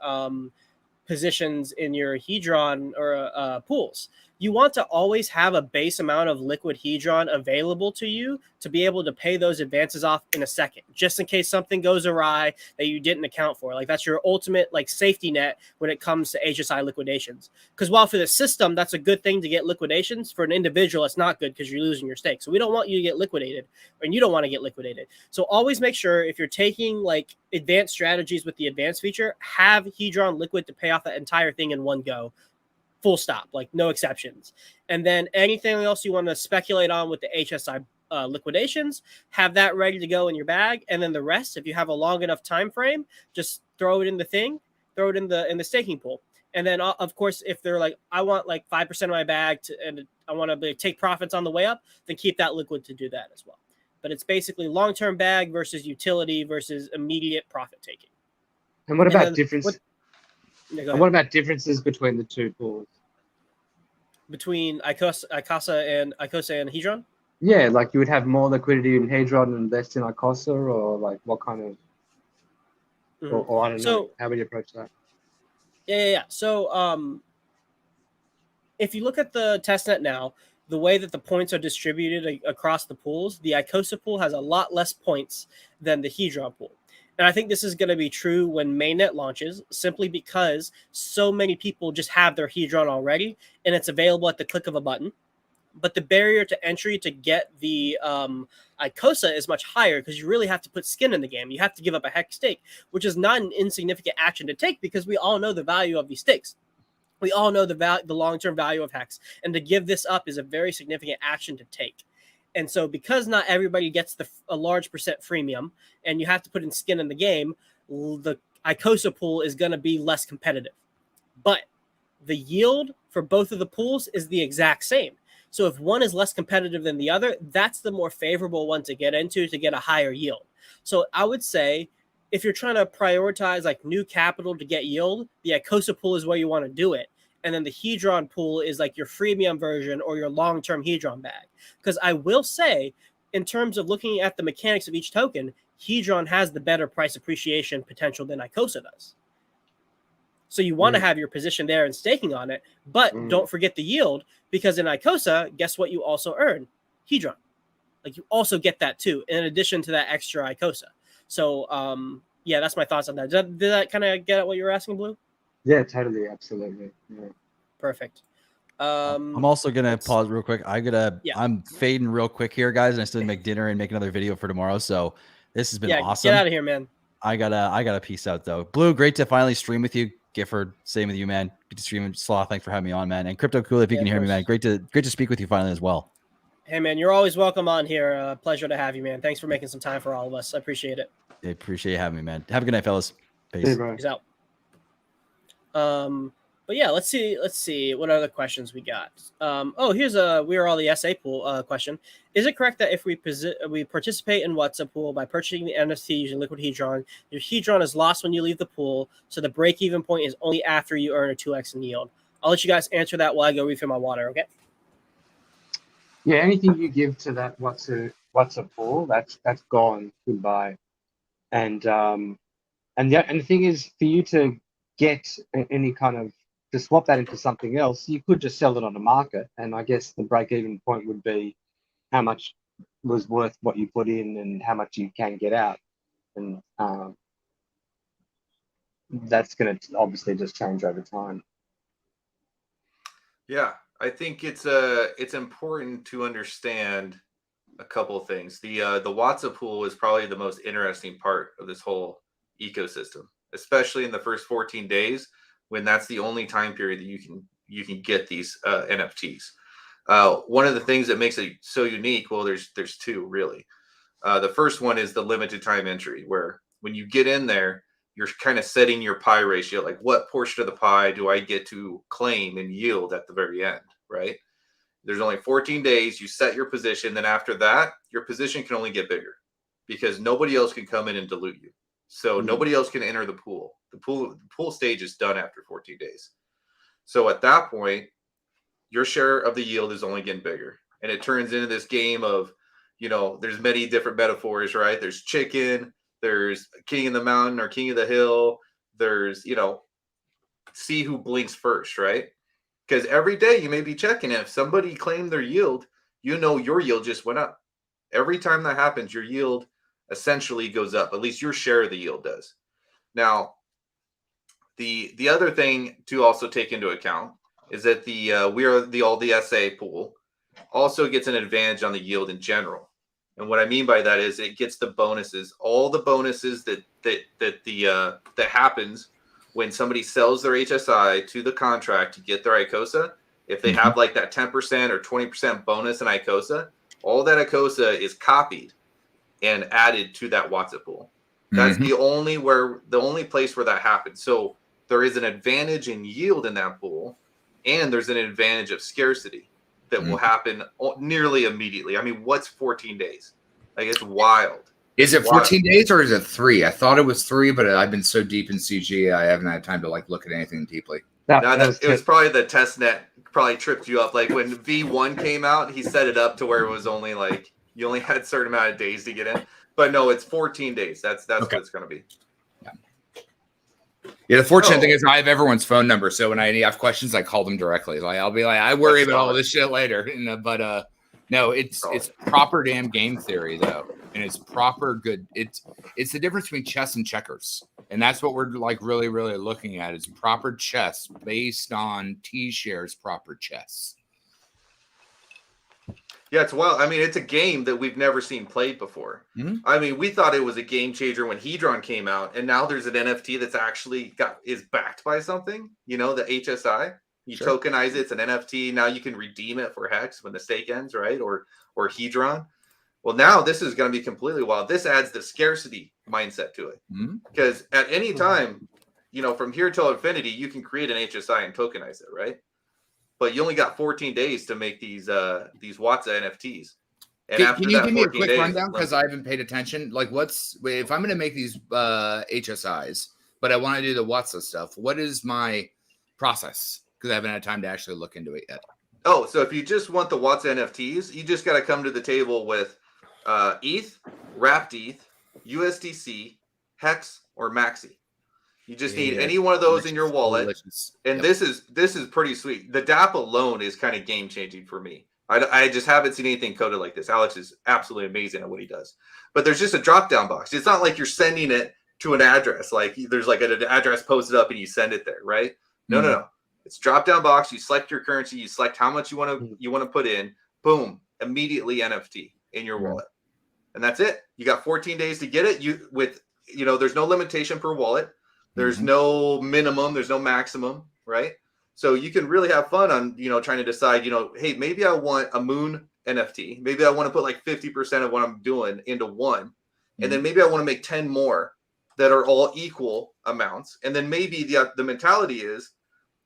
[SPEAKER 1] positions in your Hedron or pools. You want to always have a base amount of liquid Hedron available to you to be able to pay those advances off in a second, just in case something goes awry that you didn't account for. Like that's your ultimate like safety net when it comes to HSI liquidations. Because while for the system, that's a good thing to get liquidations, for an individual, it's not good because you're losing your stake. So we don't want you to get liquidated, and you don't want to get liquidated. So always make sure if you're taking like advanced strategies with the advanced feature, have Hedron liquid to pay off that entire thing in one go. Full stop, like no exceptions. And then anything else you want to speculate on with the HSI liquidations, have that ready to go in your bag. And then the rest, if you have a long enough time frame, just throw it in the thing, throw it in the staking pool. And then of course, if they're like, I want like 5% of my bag and I want to take profits on the way up, then keep that liquid to do that as well. But it's basically long-term bag versus utility versus immediate profit taking.
[SPEAKER 5] And what about differences?
[SPEAKER 1] Yeah,
[SPEAKER 5] and what about differences between the two pools?
[SPEAKER 1] Between Icosa and Hedron?
[SPEAKER 5] Yeah, like you would have more liquidity in Hedron and less in Icosa, or like what kind of, or I don't know. How would you approach that?
[SPEAKER 1] Yeah. So if you look at the testnet now, the way that the points are distributed across the pools, the Icosa pool has a lot less points than the Hedron pool. And I think this is going to be true when mainnet launches, simply because so many people just have their Hedron already, and it's available at the click of a button. But the barrier to entry to get the Icosa is much higher, because you really have to put skin in the game. You have to give up a hex stake, which is not an insignificant action to take, because we all know the value of these stakes. We all know the long-term value of hex, and to give this up is a very significant action to take. And so because not everybody gets a large percent freemium, and you have to put in skin in the game, the Icosa pool is going to be less competitive. But the yield for both of the pools is the exact same. So if one is less competitive than the other, that's the more favorable one to get into to get a higher yield. So I would say if you're trying to prioritize like new capital to get yield, the Icosa pool is where you want to do it. And then the Hedron pool is like your freemium version or your long-term Hedron bag. Because I will say, in terms of looking at the mechanics of each token, Hedron has the better price appreciation potential than Icosa does. So you want to have your position there and staking on it, but don't forget the yield, because in Icosa, guess what you also earn? Hedron. Like you also get that too, in addition to that extra Icosa. So yeah, that's my thoughts on that. Did that kind of get at what you were asking, Blue?
[SPEAKER 5] Yeah, totally, absolutely. Yeah.
[SPEAKER 1] Perfect.
[SPEAKER 3] I'm also gonna pause real quick. I'm fading real quick here, guys, and I still make dinner and make another video for tomorrow. So this has been awesome.
[SPEAKER 1] Get out of here, man.
[SPEAKER 3] I gotta peace out though. Blue, great to finally stream with you. Gifford, same with you, man. Good to stream. Sloth, thanks for having me on, man. And Crypto Cool, if you can hear me, man. Great to speak with you finally as well.
[SPEAKER 1] Hey, man, you're always welcome on here. Pleasure to have you, man. Thanks for making some time for all of us. I appreciate it.
[SPEAKER 3] I appreciate you having me, man. Have a good night, fellas. Peace.
[SPEAKER 5] Hey,
[SPEAKER 1] Peace out. But yeah, let's see what other questions we got. Here's we are all the SA pool question. Is it correct that if we participate in WhatsApp pool by purchasing the NFT using liquid Hedron, your Hedron is lost when you leave the pool, so the break-even point is only after you earn a 2x in yield? I'll let you guys answer that while I go refill my water, okay?
[SPEAKER 5] Yeah, anything you give to that WhatsApp pool, that's gone. Goodbye. And the thing is, for you to get any kind of, to swap that into something else, you could just sell it on the market, and I guess the break-even point would be how much was worth what you put in and how much you can get out, and that's going to obviously just change over time.
[SPEAKER 2] Yeah, I think it's important to understand a couple of things. The WhatsApp pool is probably the most interesting part of this whole ecosystem, especially in the first 14 days, when that's the only time period that you can get these NFTs. One of the things that makes it so unique, well, there's two really. The first one is the limited time entry, where when you get in there, you're kind of setting your pie ratio, like what portion of the pie do I get to claim and yield at the very end, right? There's only 14 days. You set your position. Then after that, your position can only get bigger because nobody else can come in and dilute you. So nobody else can enter the pool. The pool stage is done after 14 days. So at that point, your share of the yield is only getting bigger. And it turns into this game of, there's many different metaphors, right? There's chicken, there's king of the mountain or king of the hill. There's, see who blinks first, right? Because every day you may be checking. If somebody claimed their yield, your yield just went up. Every time that happens, your yield essentially goes up. At least your share of the yield does. Now, the other thing to also take into account is that the SA pool also gets an advantage on the yield in general. And what I mean by that is it gets the bonuses, all the bonuses that happens when somebody sells their HSI to the contract to get their Icosa. If they have like that 10% or 20% bonus in Icosa, all that Icosa is copied and added to that Watson pool. That's the only place where that happens. So there is an advantage in yield in that pool, and there's an advantage of scarcity that will happen nearly immediately. I mean, what's 14 days? Like, it's wild.
[SPEAKER 6] Is it 14 days or is it 3? I thought it was 3, but I've been so deep in CG, I haven't had time to look at anything deeply.
[SPEAKER 2] It was probably the test net probably tripped you up. Like when V1 came out, he set it up to where it was only like you only had a certain amount of days to get in. But no, it's 14 days. That's what it's going to be.
[SPEAKER 6] Yeah, the fortunate thing is I have everyone's phone number, so when I have questions, I call them directly. Like I'll be like, I worry about all this shit later. But no, it's proper damn game theory though, and it's proper good. It's the difference between chess and checkers, and that's what we're like really looking at is proper chess based on T-shares proper chess.
[SPEAKER 2] Yeah, it's wild. I mean, it's a game that we've never seen played before. I mean, we thought it was a game changer when Hedron came out, and now there's an NFT that's actually is backed by something. The HSI. You tokenize it, it's an NFT. Now you can redeem it for Hex when the stake ends, right? Or Hedron. Well, now this is going to be completely wild. This adds the scarcity mindset to it. Because at any time, from here till infinity, you can create an HSI and tokenize it, right? But you only got 14 days to make these Watson NFTs. And
[SPEAKER 6] can you give me a quick rundown? Because I haven't paid attention. Like, if I'm going to make these HSIs, but I want to do the Watson stuff, what is my process? Because I haven't had time to actually look into it yet.
[SPEAKER 2] Oh, so if you just want the Watson NFTs, you just got to come to the table with ETH, Wrapped ETH, USDC, Hex, or Maxi. You just need any one of those in your wallet. Delicious. And this is pretty sweet. The DApp alone is kind of game changing for me. I just haven't seen anything coded like this. Alex is absolutely amazing at what he does. But there's just a drop down box. It's not like you're sending it to an address. Like there's like an address posted up and you send it there, right? No. It's drop down box. You select your currency. You select how much you want to put in. Boom! Immediately NFT in your wallet, and that's it. You got 14 days to get it. There's no limitation per wallet. There's no minimum. There's no maximum, right? So you can really have fun on trying to decide. Hey, maybe I want a moon NFT. Maybe I want to put like 50% of what I'm doing into one, and then maybe I want to make 10 more that are all equal amounts. And then maybe the mentality is,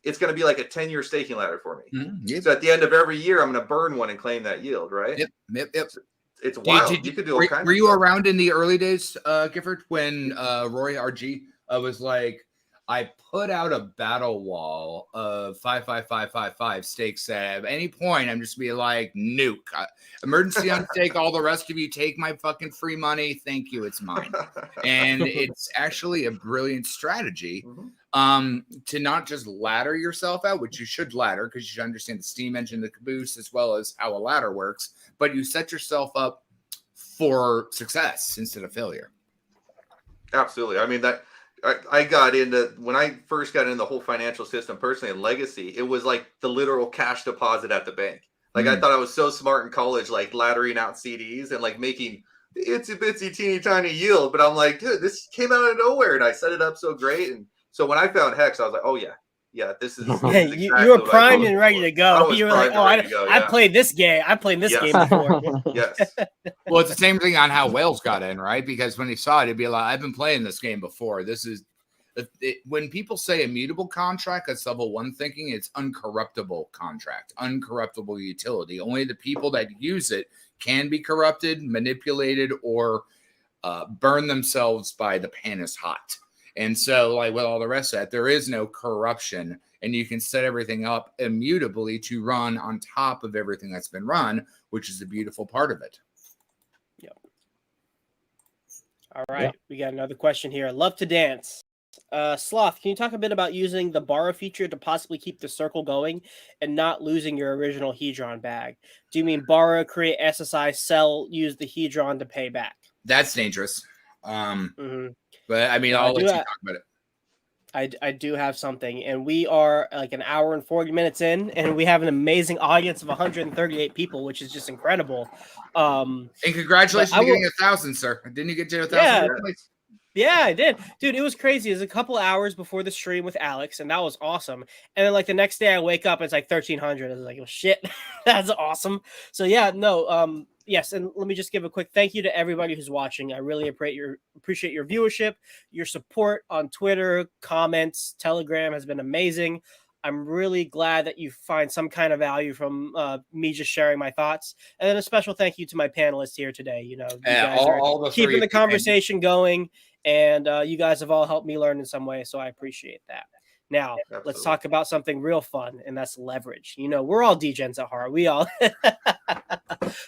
[SPEAKER 2] it's going to be like a 10-year staking ladder for me. So at the end of every year, I'm going to burn one and claim that yield, right?
[SPEAKER 6] Yep.
[SPEAKER 2] It's wild. You could do all kinds.
[SPEAKER 6] Were you around in the early days, Gifford, when Roy RG was like, I put out a battle wall of 55555 stakes at any point. I'm just be like, nuke. Emergency on stake. All the rest of you take my fucking free money. Thank you. It's mine. And it's actually a brilliant strategy to not just ladder yourself out, which you should ladder because you should understand the steam engine, the caboose, as well as how a ladder works. But you set yourself up for success instead of failure.
[SPEAKER 2] Absolutely. I mean, I got into, when I first got into the whole financial system personally in Legacy, it was like the literal cash deposit at the bank. Like I thought I was so smart in college, like laddering out CDs and like making itsy bitsy teeny tiny yield. But I'm like, dude, this came out of nowhere. And I set it up so great. And so when I found Hex, I was like, oh yeah, this is exactly
[SPEAKER 1] you were primed and ready to go. You were like, I played this game. I played this game before.
[SPEAKER 2] Yes.
[SPEAKER 6] Well, it's the same thing on how Wales got in, right? Because when he saw it, he'd be like, I've been playing this game before. This is When people say immutable contract, that's level 1 thinking. It's uncorruptible contract, uncorruptible utility. Only the people that use it can be corrupted, manipulated, or burn themselves by the pan is hot. And so, like with all the rest of that, there is no corruption, and you can set everything up immutably to run on top of everything that's been run, which is the beautiful part of it.
[SPEAKER 1] Yep. All right, we got another question here. Love to dance. Sloth, can you talk a bit about using the borrow feature to possibly keep the circle going and not losing your original Hedron bag? Do you mean borrow, create SSI, sell, use the Hedron to pay back?
[SPEAKER 6] That's dangerous. But I mean, I'll let you talk about it.
[SPEAKER 1] I do have something, and we are like an hour and 40 minutes in, and we have an amazing audience of 138 people, which is just incredible.
[SPEAKER 6] And congratulations on getting 1,000, sir. Didn't you get to 1,000?
[SPEAKER 1] Yeah, I did. Dude, it was crazy. It was a couple hours before the stream with Alex, and that was awesome. And then like the next day I wake up, it's like 1,300. I was like, oh shit, that's awesome. So yeah, no, yes, and let me just give a quick thank you to everybody who's watching. I really appreciate your viewership, your support on Twitter, comments, Telegram has been amazing. I'm really glad that you find some kind of value from me just sharing my thoughts. And then a special thank you to my panelists here today. You know, you guys are keeping the conversation going, and you guys have all helped me learn in some way, so I appreciate that. Now, let's talk about something real fun, and that's leverage. You know, we're all degens at heart. We all.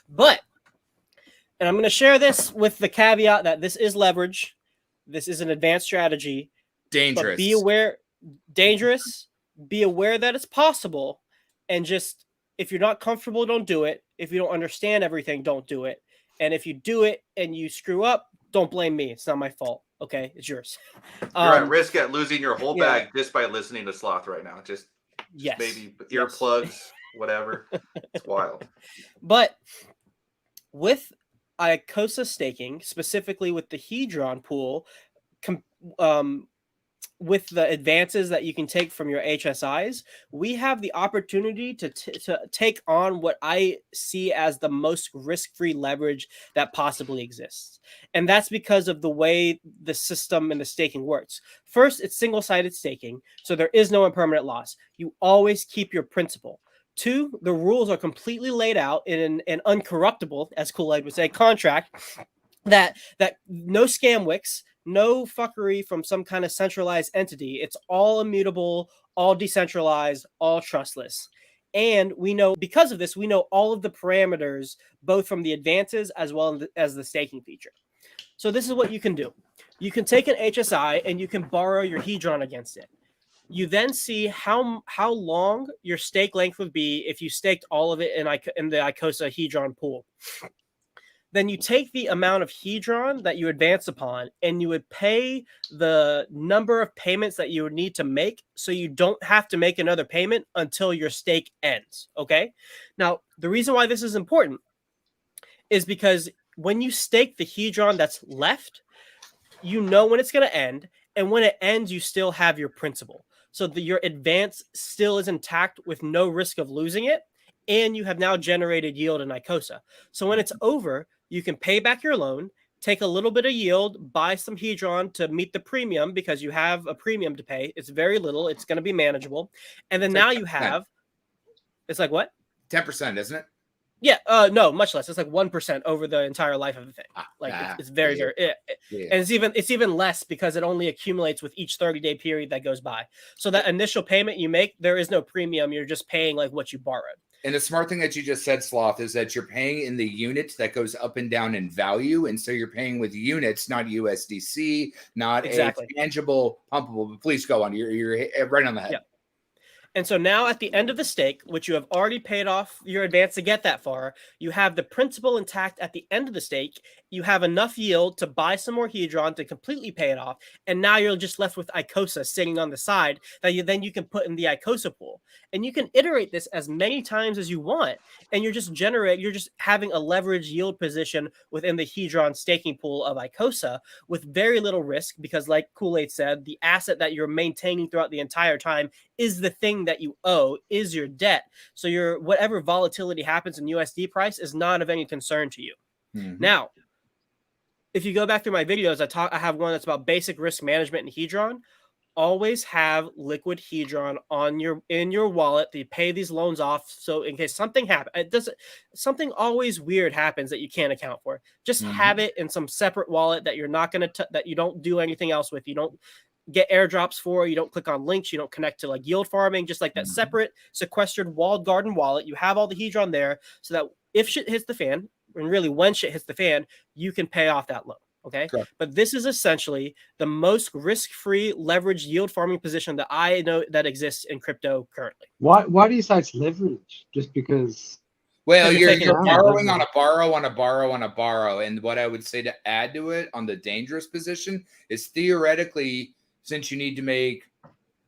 [SPEAKER 1] But, and I'm going to share this with the caveat that this is leverage. This is an advanced strategy.
[SPEAKER 6] Dangerous.
[SPEAKER 1] But be aware. Dangerous. Be aware that it's possible. And just, if you're not comfortable, don't do it. If you don't understand everything, don't do it. And if you do it and you screw up, don't blame me. It's not my fault. Okay, it's yours.
[SPEAKER 2] You're at risk at losing your whole bag just by listening to Sloth right now. Just maybe earplugs, whatever. It's wild.
[SPEAKER 1] But with Icosa staking, specifically with the Hedron pool, with the advances that you can take from your HSIs, we have the opportunity to take on what I see as the most risk-free leverage that possibly exists. And that's because of the way the system and the staking works. First, it's single-sided staking, so there is no impermanent loss. You always keep your principal. Two, the rules are completely laid out in an uncorruptible, as Kool-Aid would say, contract that no scam wicks, no fuckery from some kind of centralized entity. It's all immutable, all decentralized, all trustless. And we know, because of this, we know all of the parameters, both from the advances as well as the staking feature. So this is what you can do. You can take an HSI and you can borrow your Hedron against it. You then see how long your stake length would be if you staked all of it in the Icosa Hedron pool. Then you take the amount of Hedron that you advance upon, and you would pay the number of payments that you would need to make, so you don't have to make another payment until your stake ends. Okay. Now, the reason why this is important is because when you stake the Hedron that's left, you know when it's going to end, and when it ends, you still have your principal. So your advance still is intact with no risk of losing it, and you have now generated yield in Icosa. So when it's over, you can pay back your loan, take a little bit of yield, buy some Hedron to meet the premium because you have a premium to pay. It's very little. It's going to be manageable. And then now you have, it's like what?
[SPEAKER 6] 10%, isn't it?
[SPEAKER 1] Yeah, no, much less. It's like 1% over the entire life of the thing. Like it's very, very, and it's even less because it only accumulates with each 30-day period that goes by. So that initial payment you make, there is no premium. You're just paying like what you borrowed.
[SPEAKER 6] And the smart thing that you just said, Sloth, is that you're paying in the unit that goes up and down in value. And so you're paying with units, not USDC, not a tangible pumpable. But please go on. You're right on the head.
[SPEAKER 1] Yeah. And so now at the end of the stake, which you have already paid off your advance to get that far, you have the principal intact at the end of the stake. You have enough yield to buy some more Hedron to completely pay it off. And now you're just left with Icosa sitting on the side that you can put in the Icosa pool. And you can iterate this as many times as you want. And you're just having a leverage yield position within the Hedron staking pool of Icosa with very little risk, because like Kool-Aid said, the asset that you're maintaining throughout the entire time is the thing that you owe, is your debt. So your whatever volatility happens in USD price is not of any concern to you. Mm-hmm. Now, if you go back through my videos, I have one that's about basic risk management in Hedron. always have liquid hedron on in your wallet that you pay these loans off. So in case something happens, something always weird happens that you can't account for. Just have it in some separate wallet that you're not going to that you don't do anything else with. You don't get airdrops for, you don't click on links, you don't connect to like yield farming, just like that separate sequestered walled garden wallet. You have all the hedron there so that if shit hits the fan, and really when shit hits the fan, you can pay off that loan. Okay.
[SPEAKER 6] Correct.
[SPEAKER 1] But this is essentially the most risk-free leverage yield farming position that I know that exists in crypto currently.
[SPEAKER 5] Why do you say it's leverage? Just because?
[SPEAKER 6] Well,
[SPEAKER 1] You're
[SPEAKER 6] you're
[SPEAKER 5] taking
[SPEAKER 6] borrowing
[SPEAKER 5] out,
[SPEAKER 6] on a borrow on a borrow on a borrow. And what I would say to add to it on the dangerous position is theoretically, since you need to make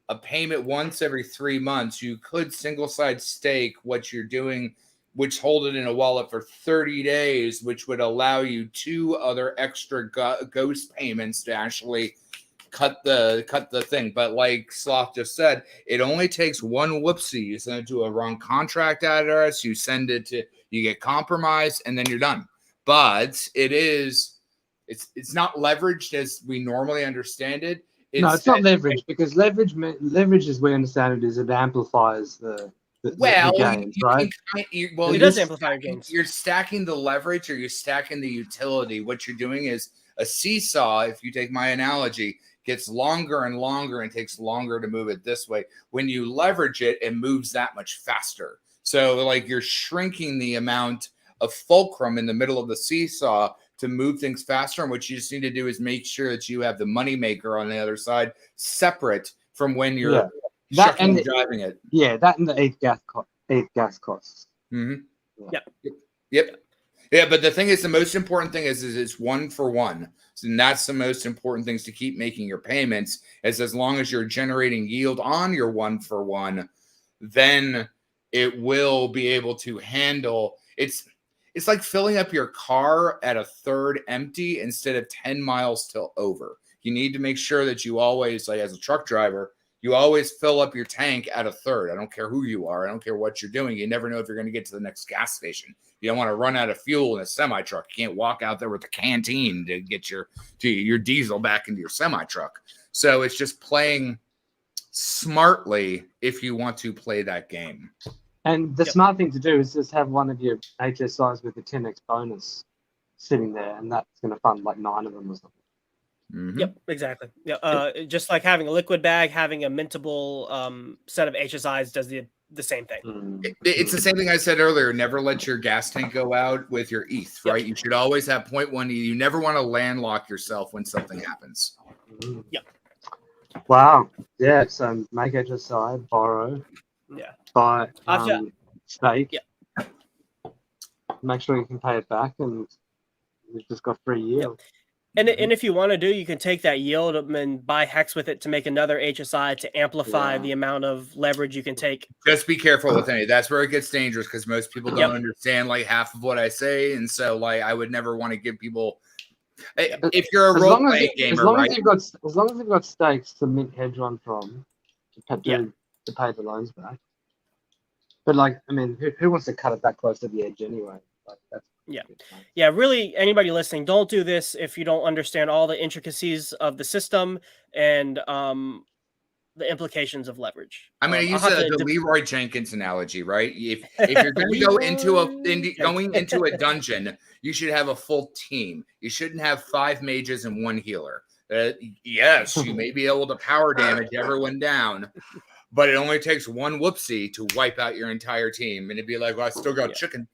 [SPEAKER 6] a payment once every 3 months, you could single side stake what you're doing, which hold it in a wallet for 30 days, which would allow you 2 other extra ghost payments to actually cut the thing. But like Sloth just said, it only takes one whoopsie. You send it to a wrong contract address, you get compromised, and then you're done. But it's not leveraged as we normally understand it.
[SPEAKER 5] It's not leverage, because leverage as we understand it is it amplifies the gains, right?
[SPEAKER 1] It does amplify your gains.
[SPEAKER 6] You're stacking the leverage or you're stacking the utility. What you're doing is a seesaw, if you take my analogy, gets longer and longer and takes longer to move it this way. When you leverage it, it moves that much faster. So like you're shrinking the amount of fulcrum in the middle of the seesaw to move things faster. And what you just need to do is make sure that you have the money maker on the other side separate from when you're driving it.
[SPEAKER 5] Yeah, that and the eighth gas costs.
[SPEAKER 6] Mm-hmm. Yep. Yeah, but the thing is, the most important thing is it's 1 for 1. And that's the most important things to keep making your payments, is as long as you're generating yield on your 1 for 1, then it will be able to handle it's like filling up your car at a third empty instead of 10 miles till over. You need to make sure that you always, like as a truck driver, you always fill up your tank at a third. I don't care who you are. I don't care what you're doing. You never know if you're going to get to the next gas station. You don't want to run out of fuel in a semi truck. You can't walk out there with a canteen to get your diesel back into your semi truck. So it's just playing smartly if you want to play that game.
[SPEAKER 5] And the smart thing to do is just have one of your HSIs with a 10x bonus sitting there, and that's going to fund like 9 of them or something.
[SPEAKER 6] Mm-hmm.
[SPEAKER 1] Yep, exactly. Yeah, just like having a liquid bag, having a mintable set of HSIs does the same thing.
[SPEAKER 6] It's the same thing I said earlier. Never let your gas tank go out with your ETH, right? You should always have 0.1 ETH. You never want to landlock yourself when something happens.
[SPEAKER 1] Yep.
[SPEAKER 5] Wow. Yeah. So make HSI, borrow.
[SPEAKER 1] Yeah.
[SPEAKER 5] Buy stake.
[SPEAKER 1] Yeah.
[SPEAKER 5] Make sure you can pay it back, and you've just got free yield.
[SPEAKER 1] And if you want to do, you can take that yield and buy hex with it to make another HSI to amplify the amount of leverage you can take.
[SPEAKER 6] Just be careful with any. That's where it gets dangerous, because most people don't understand like half of what I say, and so like I would never want to give people. If you're a role play gamer, right?
[SPEAKER 5] As long as you've got stakes to mint hedron from to pay the loans back. But like, I mean, who wants to cut it that close to the edge anyway? Like that's
[SPEAKER 1] really, anybody listening, don't do this if you don't understand all the intricacies of the system and the implications of leverage.
[SPEAKER 6] I'm going to use the Leroy Jenkins analogy, right? If you're going to go into a dungeon, you should have a full team. You shouldn't have 5 mages and 1 healer. Yes, you may be able to power damage everyone down, but it only takes 1 whoopsie to wipe out your entire team, and it'd be like, well, I still got chicken.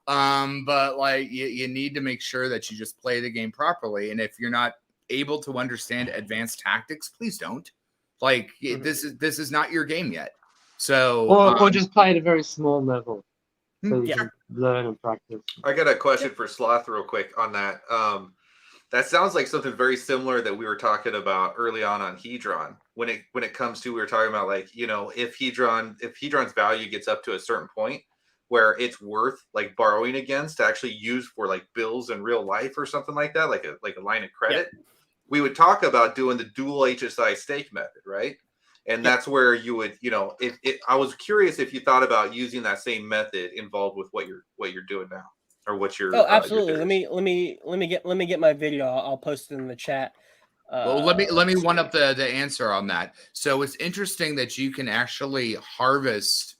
[SPEAKER 6] But like you need to make sure that you just play the game properly. And if you're not able to understand advanced tactics, please don't. Like this is not your game yet. So
[SPEAKER 5] or just play at a very small level so you can learn and practice.
[SPEAKER 2] I got a question for Sloth real quick on that. That sounds like something very similar that we were talking about early on Hedron. When it comes to, we were talking about like, you know, if Hedron's value gets up to a certain point where it's worth like borrowing against to actually use for like bills in real life or something like that, like a line of credit, we would talk about doing the dual HSI stake method, right? And that's where you would, you know, I was curious if you thought about using that same method involved with what you're doing now, or what you're.
[SPEAKER 1] Oh, absolutely. Let me get my video. I'll post it in the chat.
[SPEAKER 6] Well, let me
[SPEAKER 1] let's
[SPEAKER 6] one
[SPEAKER 1] see.
[SPEAKER 6] up the answer on that. So it's interesting that you can actually harvest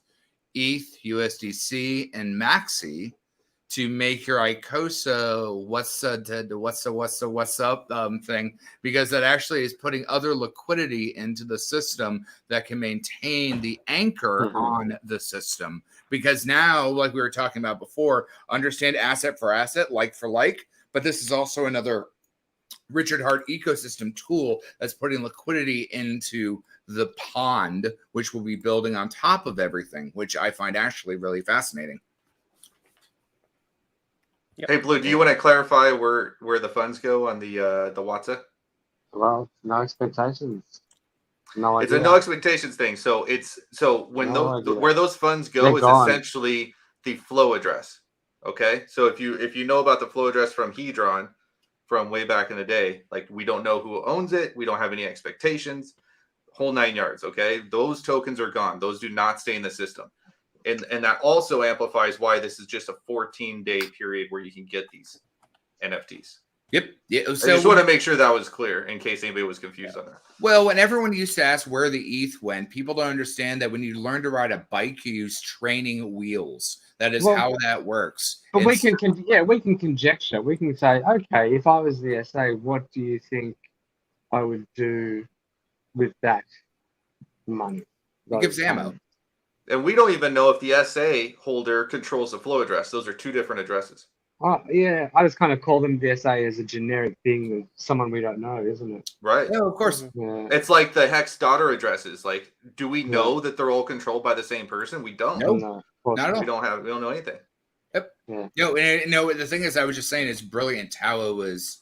[SPEAKER 6] ETH, USDC, and Maxi to make your Icosa what's up thing, because that actually is putting other liquidity into the system that can maintain the anchor on the system. Because now, like we were talking about before, understand asset for asset, like for like, but this is also another Richard Hart ecosystem tool that's putting liquidity into the pond, which will be building on top of everything, which I find actually really fascinating.
[SPEAKER 1] Yep.
[SPEAKER 2] Hey, Blue, do you want to clarify where the funds go on the WhatsApp?
[SPEAKER 5] Well, no expectations. No
[SPEAKER 2] It's
[SPEAKER 5] idea.
[SPEAKER 2] a no expectations thing. So when where those funds go
[SPEAKER 5] They're
[SPEAKER 2] is
[SPEAKER 5] gone.
[SPEAKER 2] essentially the flow address. Okay, so if you know about the flow address from Hedron from way back in the day, like we don't know who owns it, we don't have any expectations, whole 9 yards. Okay, those tokens are gone. Those do not stay in the system, and that also amplifies why this is just a 14-day period where you can get these NFTs.
[SPEAKER 6] Yep. Yeah.
[SPEAKER 2] So I just want to make sure that was clear in case anybody was confused on that.
[SPEAKER 6] Well, when everyone used to ask where the ETH went, people don't understand that when you learn to ride a bike, you use training wheels. That is how that works.
[SPEAKER 5] But we can conjecture. We can say, okay, if I was the SA, what do you think I would do with that money?
[SPEAKER 6] It gives ammo.
[SPEAKER 2] And we don't even know if the SA holder controls the flow address. Those are two different addresses.
[SPEAKER 5] Yeah, I just kind of call them the SA as a generic thing of someone we don't know, isn't it?
[SPEAKER 2] Right.
[SPEAKER 6] Yeah, of course.
[SPEAKER 5] Yeah.
[SPEAKER 2] It's like the hex daughter addresses. Like, do we know that they're all controlled by the same person? We don't.
[SPEAKER 6] No, not at all.
[SPEAKER 2] We don't know anything.
[SPEAKER 6] Yep.
[SPEAKER 5] Yeah.
[SPEAKER 6] No, the thing is, I was just saying, it's brilliant how it was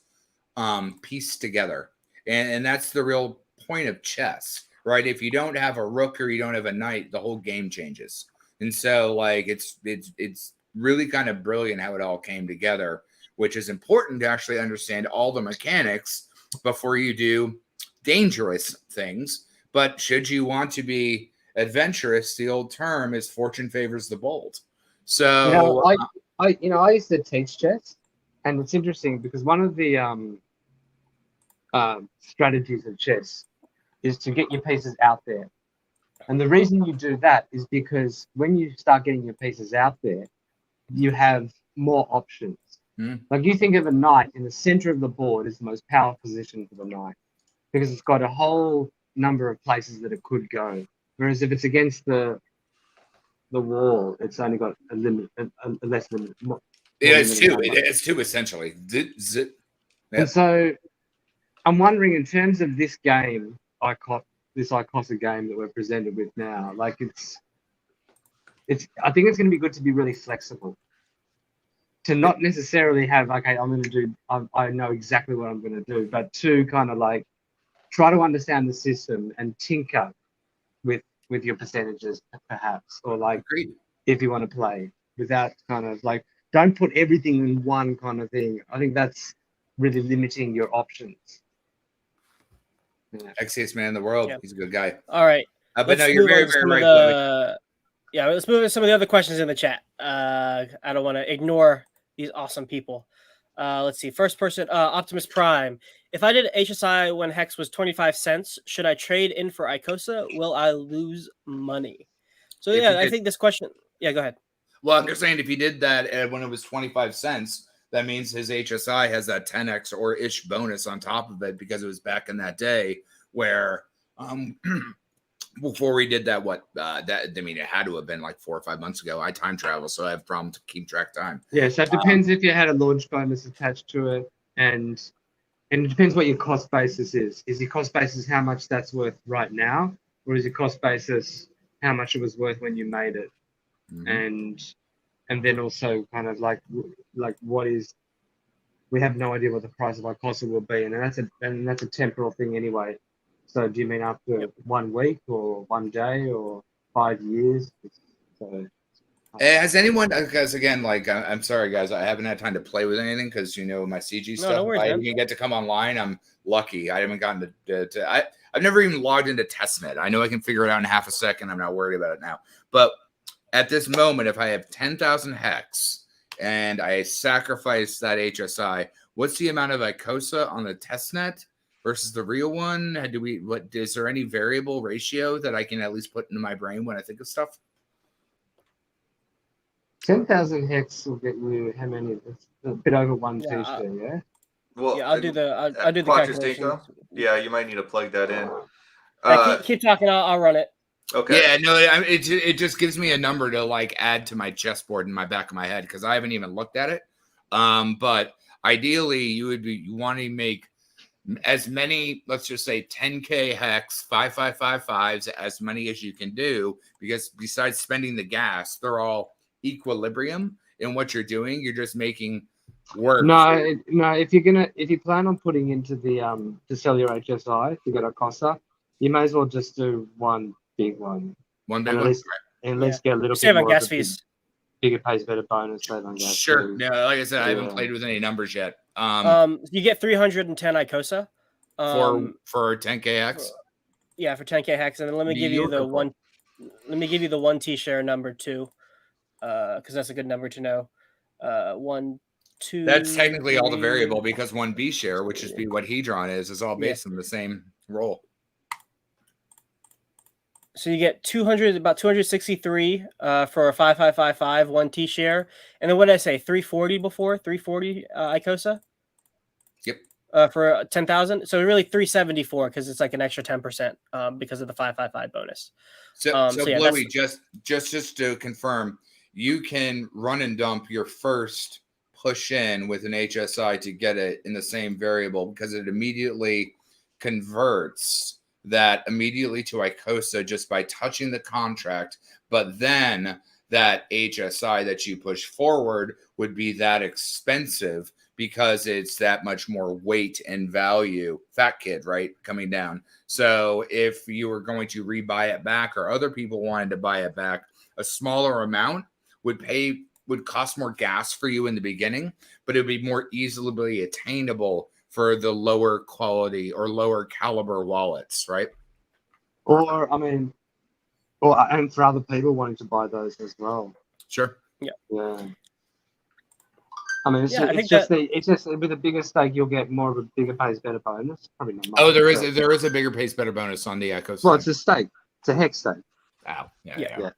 [SPEAKER 6] pieced together, and that's the real point of chess, right? If you don't have a rook or you don't have a knight, the whole game changes. And so, like, it's really kind of brilliant how it all came together, which is important to actually understand all the mechanics before you do dangerous things. But should you want to be adventurous, the old term is fortune favors the bold. So
[SPEAKER 5] I used to teach chess, and it's interesting because one of the strategies of chess is to get your pieces out there. And the reason you do that is because when you start getting your pieces out there, you have more options. Like you think of a knight in the center of the board is the most powerful position for the knight because it's got a whole number of places that it could go. Whereas if it's against the wall, it's only got a limit, a less limit.
[SPEAKER 6] It's two essentially. Zip. Yep.
[SPEAKER 5] And so I'm wondering, in terms of this game, this Icosa game that we're presented with now, like I think it's going to be good to be really flexible, to not necessarily have, okay, I know exactly what I'm going to do, but to kind of like try to understand the system and tinker with your percentages, perhaps, or like if you want to play without kind of like, don't put everything in one kind of thing. I think that's really limiting your options.
[SPEAKER 6] Yeah. Sexiest man in the world. Yep. He's a good guy.
[SPEAKER 1] All right.
[SPEAKER 6] But no, you're very, very right.
[SPEAKER 1] Yeah, let's move to some of the other questions in the chat. I don't want to ignore these awesome people. Let's see. First person, Optimus Prime. If I did HSI when Hex was 25 cents, should I trade in for Icosa? Will I lose money? So yeah, I think this question. Yeah, go ahead.
[SPEAKER 6] Well, I'm just saying, if he did that when it was 25 cents, that means his HSI has that 10x or ish bonus on top of it because it was back in that day where before we did that, it had to have been like 4 or 5 months ago. I time travel, so I have problems to keep track of time.
[SPEAKER 5] Yeah, so it depends if you had a launch bonus attached to it, and it depends what your cost basis is. Is your cost basis how much that's worth right now, or is your cost basis how much it was worth when you made it? Mm-hmm. And then also kind of like what is, we have no idea what the price of Icosa will be, and that's a temporal thing anyway. So do you mean after 1 week or 1 day or 5 years? So,
[SPEAKER 6] has anyone, because again, like, I'm sorry guys, I haven't had time to play with anything because my CG stuff.
[SPEAKER 1] No worries,
[SPEAKER 6] I didn't get to come online. I'm lucky. I haven't gotten I've never even logged into testnet. I know I can figure it out in half a second. I'm not worried about it now. But at this moment, if I have 10,000 hex and I sacrifice that HSI, what's the amount of Icosa on the testnet? versus the real one? Is there any variable ratio that I can at least put into my brain when I think of stuff?
[SPEAKER 5] 10,000 hex will get you how many? It's a bit over one
[SPEAKER 1] Yeah,
[SPEAKER 5] t-shirt, yeah?
[SPEAKER 2] Well,
[SPEAKER 1] yeah, I'll do the calculations.
[SPEAKER 2] Yeah, you might need to plug that in.
[SPEAKER 1] Keep talking. I'll run it.
[SPEAKER 2] Okay.
[SPEAKER 6] Yeah, no, it just gives me a number to like add to my chessboard in my back of my head because I haven't even looked at it. But ideally, you want to make as many, let's just say 10K hex 5555s, as many as you can do, because besides spending the gas, they're all equilibrium in what you're doing. You're just making work.
[SPEAKER 5] No, if you plan on putting into the to sell your HSI to get Icosa, you may as well just do one big one.
[SPEAKER 6] One big
[SPEAKER 5] and
[SPEAKER 6] one.
[SPEAKER 5] at least get a little
[SPEAKER 1] Save
[SPEAKER 5] bit
[SPEAKER 1] on
[SPEAKER 5] more
[SPEAKER 1] gas
[SPEAKER 5] of a
[SPEAKER 1] fees.
[SPEAKER 5] bigger pays better bonus. Save on gas
[SPEAKER 6] Sure.
[SPEAKER 5] fees.
[SPEAKER 6] No, like I said, I haven't played with any numbers yet.
[SPEAKER 1] You get 310 Icosa.
[SPEAKER 6] For 10K hex.
[SPEAKER 1] Yeah, for 10K hex, and then let me give you the one. Let me give you the 1T share number too, because that's a good number to know. 1, 2.
[SPEAKER 6] That's technically
[SPEAKER 1] 3,
[SPEAKER 6] all the variable because 1B share, which is what Hedron is all based on the same roll.
[SPEAKER 1] So you get about 263 for a 5555 1T share, and then what did I say? 340 before 340 Icosa.
[SPEAKER 6] Yep.
[SPEAKER 1] For 10,000, so really 374 because it's like an extra 10% because of the 555 bonus.
[SPEAKER 6] So
[SPEAKER 1] yeah,
[SPEAKER 6] Bluey, just to confirm, you can run and dump your first push in with an HSI to get it in the same variable because it immediately converts that immediately to Icosa just by touching the contract, but then that HSI that you push forward would be that expensive because it's that much more weight and value. Fat kid, right? Coming down. So if you were going to rebuy it back or other people wanted to buy it back, a smaller amount would cost more gas for you in the beginning, but it would be more easily attainable for the lower quality or lower caliber wallets, right?
[SPEAKER 5] And for other people wanting to buy those as well.
[SPEAKER 6] Sure.
[SPEAKER 1] Yeah.
[SPEAKER 5] I mean, it's just with a bigger stake, you'll get more of a bigger pays better bonus. Probably not much.
[SPEAKER 6] Oh, there is a bigger pays better bonus on the Icosa.
[SPEAKER 5] Well, it's a stake. It's a hex stake.
[SPEAKER 6] Wow.
[SPEAKER 1] Yeah.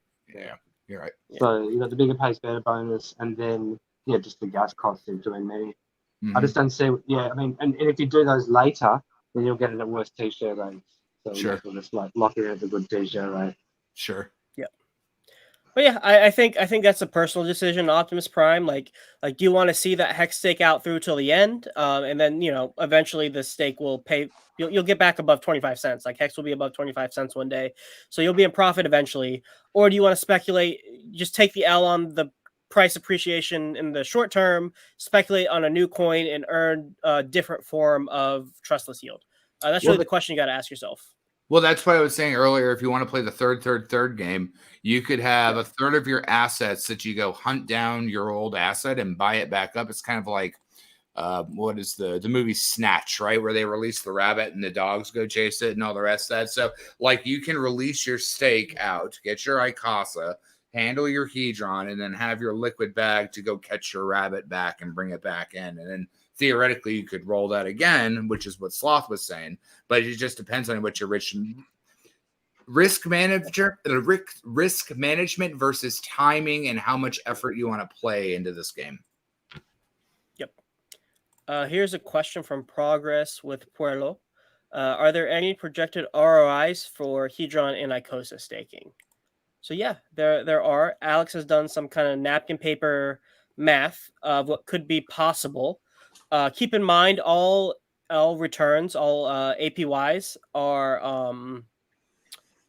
[SPEAKER 6] You're right.
[SPEAKER 5] So you got the bigger pays better bonus, and then just the gas cost of doing many.
[SPEAKER 6] Mm-hmm.
[SPEAKER 5] I just don't see. Yeah, I mean, and if you do those later, then you'll get it at worse T-share rates. So
[SPEAKER 6] sure.
[SPEAKER 5] We'll just like lock it at a good T-share rate.
[SPEAKER 6] Sure.
[SPEAKER 1] Yeah. But yeah, I think that's a personal decision. Optimus Prime, like, do you want to see that hex stake out through till the end, and then eventually the stake will pay. You'll get back above 25 cents. Like hex will be above 25 cents one day, so you'll be in profit eventually. Or do you want to speculate? Just take the L on the price appreciation in the short term, speculate on a new coin, and earn a different form of trustless yield. That's really the question you got to ask yourself.
[SPEAKER 6] Well, that's what I was saying earlier. If you want to play the third game, you could have a third of your assets that you go hunt down your old asset and buy it back up. It's kind of like what is the movie Snatch, right? Where they release the rabbit and the dogs go chase it and all the rest of that. So like you can release your stake out, get your Icosa, handle your Hedron, and then have your liquid bag to go catch your rabbit back and bring it back in. And then theoretically, you could roll that again, which is what Sloth was saying. But it just depends on what your risk management versus timing and how much effort you want to play into this game.
[SPEAKER 1] Yep. Here's a question from Progress with Puerlo. Are there any projected ROIs for Hedron and Icosa staking? So yeah, there are. Alex has done some kind of napkin paper math of what could be possible. Keep in mind all returns, all APYs are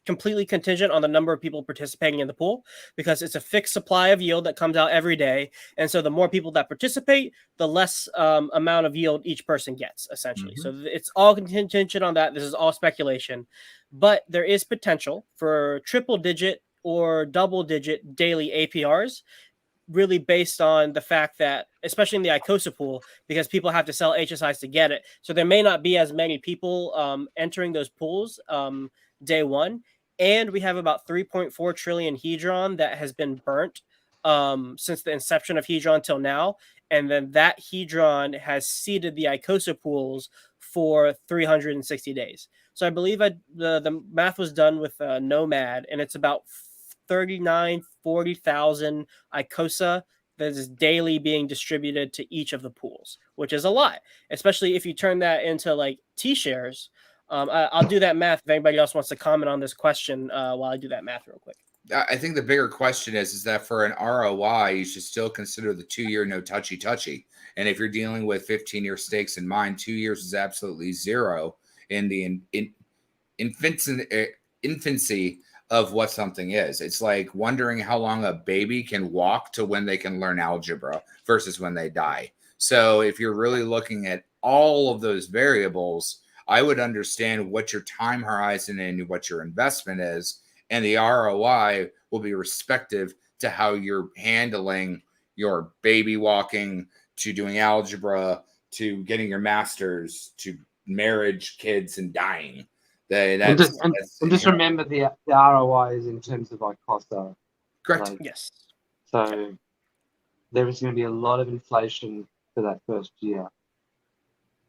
[SPEAKER 1] completely contingent on the number of people participating in the pool because it's a fixed supply of yield that comes out every day. And so the more people that participate, the less amount of yield each person gets, essentially. Mm-hmm. So it's all contingent on that. This is all speculation. But there is potential for triple-digit or double-digit daily APRs, really based on the fact that, especially in the Icosa pool, because people have to sell HSIs to get it. So there may not be as many people entering those pools day one. And we have about 3.4 trillion Hedron that has been burnt since the inception of Hedron till now. And then that Hedron has seeded the Icosa pools for 360 days. So I believe the math was done with Nomad, and it's about 40,000 Icosa that is daily being distributed to each of the pools, which is a lot, especially if you turn that into like T-shares. I'll do that math if anybody else wants to comment on this question while I do that math real quick.
[SPEAKER 6] I think the bigger question is that for an ROI, you should still consider the 2-year no touchy. And if you're dealing with 15-year stakes in mind, 2 years is absolutely zero in the infancy of what something is. It's like wondering how long a baby can walk to when they can learn algebra versus when they die. So if you're really looking at all of those variables, I would understand what your time horizon and what your investment is, and the ROI will be respective to how you're handling your baby walking, to doing algebra, to getting your master's, to marriage, kids, and dying.
[SPEAKER 5] Just remember the ROI is in terms of Icosa.
[SPEAKER 6] Correct.
[SPEAKER 5] Like,
[SPEAKER 1] Yes.
[SPEAKER 5] So there is going to be a lot of inflation for that first year.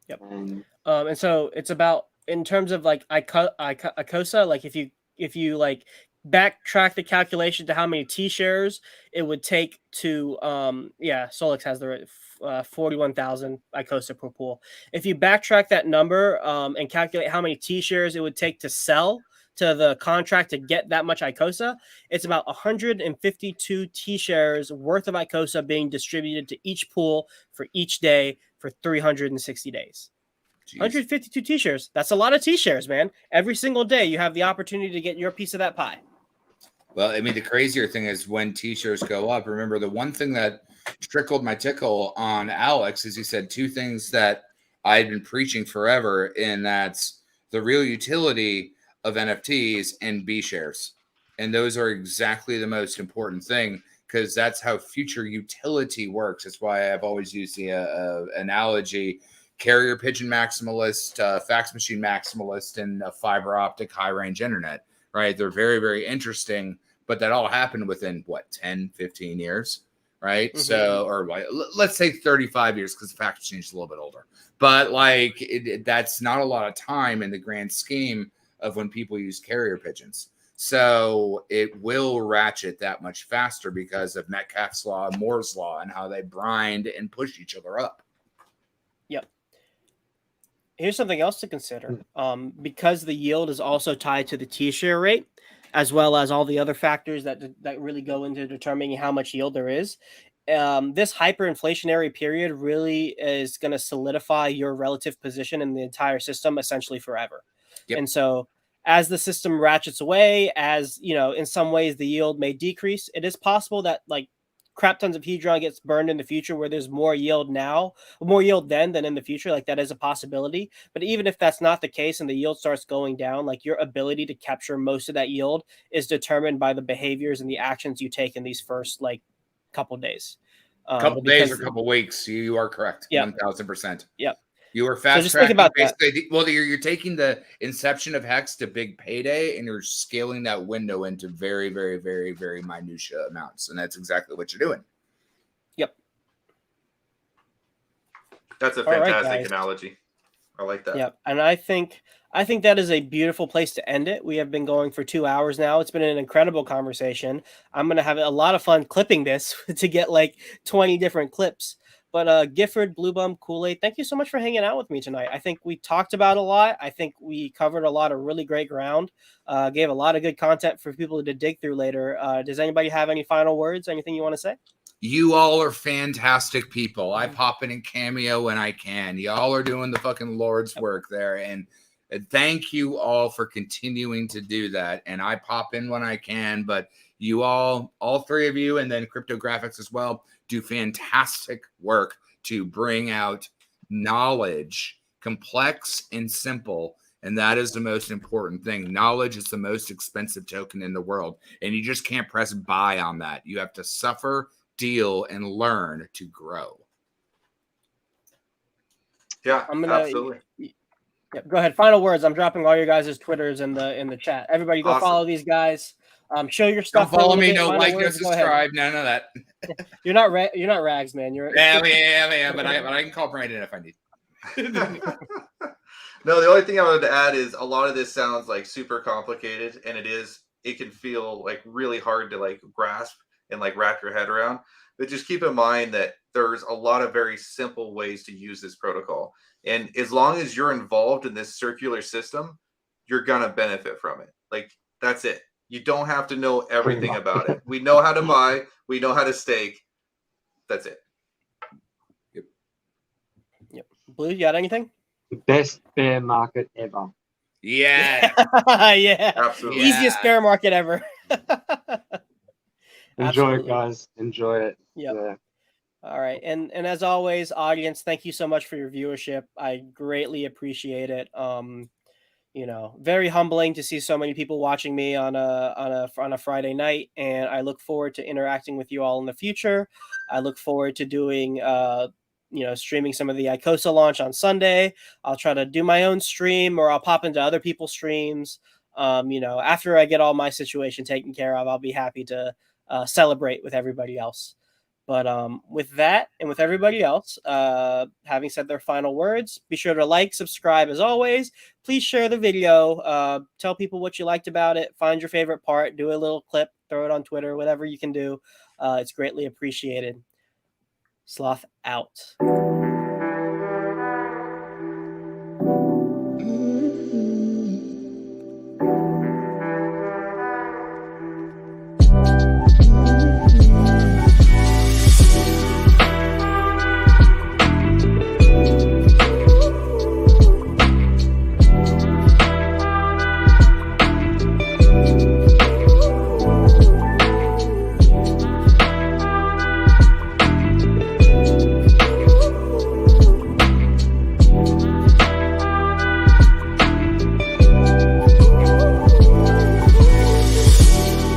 [SPEAKER 1] Yep.
[SPEAKER 5] And
[SPEAKER 1] so it's about, in terms of like Icosa, like if you like backtrack the calculation to how many T-shares it would take to Solix has the 41,000 Icosa per pool. If you backtrack that number and calculate how many T-shares it would take to sell to the contract to get that much Icosa, it's about 152 T-shares worth of Icosa being distributed to each pool for each day for 360 days. Jeez. 152 T-shares. That's a lot of T-shares, man. Every single day you have the opportunity to get your piece of that pie.
[SPEAKER 6] Well, I mean, the crazier thing is when T-shares go up, remember the one thing that trickled my tickle on Alex is he said two things that I've been preaching forever, and that's the real utility of NFTs and B shares. And those are exactly the most important thing, because that's how future utility works. That's why I've always used the analogy: carrier pigeon maximalist, fax machine maximalist, and a fiber optic high range internet, right? They're very, very interesting, but that all happened within 10, 15 years, right? Mm-hmm. So, or let's say 35 years, because the fax machine is a little bit older, but like that's not a lot of time in the grand scheme of when people use carrier pigeons. So it will ratchet that much faster because of Metcalfe's law and Moore's law and how they grind and push each other up.
[SPEAKER 1] Yep. Here's something else to consider. Because the yield is also tied to the T-share rate, as well as all the other factors that really go into determining how much yield there is. This hyperinflationary period really is going to solidify your relative position in the entire system essentially forever. Yep. And so as the system ratchets away, as you know, in some ways the yield may decrease. It is possible that like crap tons of Hedron gets burned in the future where there's more yield then than in the future. Like that is a possibility. But even if that's not the case and the yield starts going down, like your ability to capture most of that yield is determined by the behaviors and the actions you take in these first like couple days.
[SPEAKER 6] Couple days or couple weeks. You are correct. Yep. 1000%.
[SPEAKER 1] Yep.
[SPEAKER 6] You are fast tracking basically. Well, you're taking the inception of Hex to big payday, and you're scaling that window into very, very, very, very minutia amounts, and that's exactly what you're doing.
[SPEAKER 1] Yep.
[SPEAKER 2] That's a fantastic analogy. I like that.
[SPEAKER 1] Yep. And I think that is a beautiful place to end it. We have been going for 2 hours now. It's been an incredible conversation. I'm going to have a lot of fun clipping this to get like 20 different clips. But Gifford, Blue Bum, Kool-Aid, thank you so much for hanging out with me tonight. I think we talked about a lot. I think we covered a lot of really great ground, gave a lot of good content for people to dig through later. Does anybody have any final words? Anything you want to say?
[SPEAKER 6] You all are fantastic people. I pop in Cameo when I can. Y'all are doing the fucking Lord's work there. And thank you all for continuing to do that. And I pop in when I can, but you all three of you, and then Cryptographics as well, do fantastic work to bring out knowledge, complex and simple. And that is the most important thing. Knowledge is the most expensive token in the world. And you just can't press buy on that. You have to suffer, deal, and learn to grow.
[SPEAKER 2] Yeah, absolutely.
[SPEAKER 1] Yeah, go ahead. Final words. I'm dropping all your guys' Twitters in the chat. Everybody go follow these guys. Show your stuff.
[SPEAKER 6] Don't follow me. No like, no subscribe. None of that.
[SPEAKER 1] You're not Rags, man. You're
[SPEAKER 6] yeah. But I can call Brandon if I need.
[SPEAKER 2] No, the only thing I wanted to add is a lot of this sounds like super complicated, and it is. It can feel like really hard to like grasp and like wrap your head around. But just keep in mind that there's a lot of very simple ways to use this protocol, and as long as you're involved in this circular system, you're gonna benefit from it. Like that's it. You don't have to know everything about it. We know how to buy. We know how to stake. That's it.
[SPEAKER 1] Yep. Blue, you got anything?
[SPEAKER 5] The best bear market ever.
[SPEAKER 6] Yeah.
[SPEAKER 1] Yeah.
[SPEAKER 2] Absolutely.
[SPEAKER 1] Easiest bear market ever.
[SPEAKER 5] Enjoy it,
[SPEAKER 1] Absolutely.
[SPEAKER 5] guys. Enjoy it.
[SPEAKER 1] Yep.
[SPEAKER 5] Yeah.
[SPEAKER 1] All right. And as always, audience, thank you so much for your viewership. I greatly appreciate it. You know, very humbling to see so many people watching me on a Friday night, and I look forward to interacting with you all in the future. I look forward to doing you know, streaming some of the Icosa launch on Sunday. I'll try to do my own stream, or I'll pop into other people's streams. You know, after I get all my situation taken care of, I'll be happy to celebrate with everybody else. But with that and with everybody else, having said their final words, be sure to like, subscribe as always. Please share the video. Tell people what you liked about it. Find your favorite part. Do a little clip. Throw it on Twitter. Whatever you can do. It's greatly appreciated. Sloth out.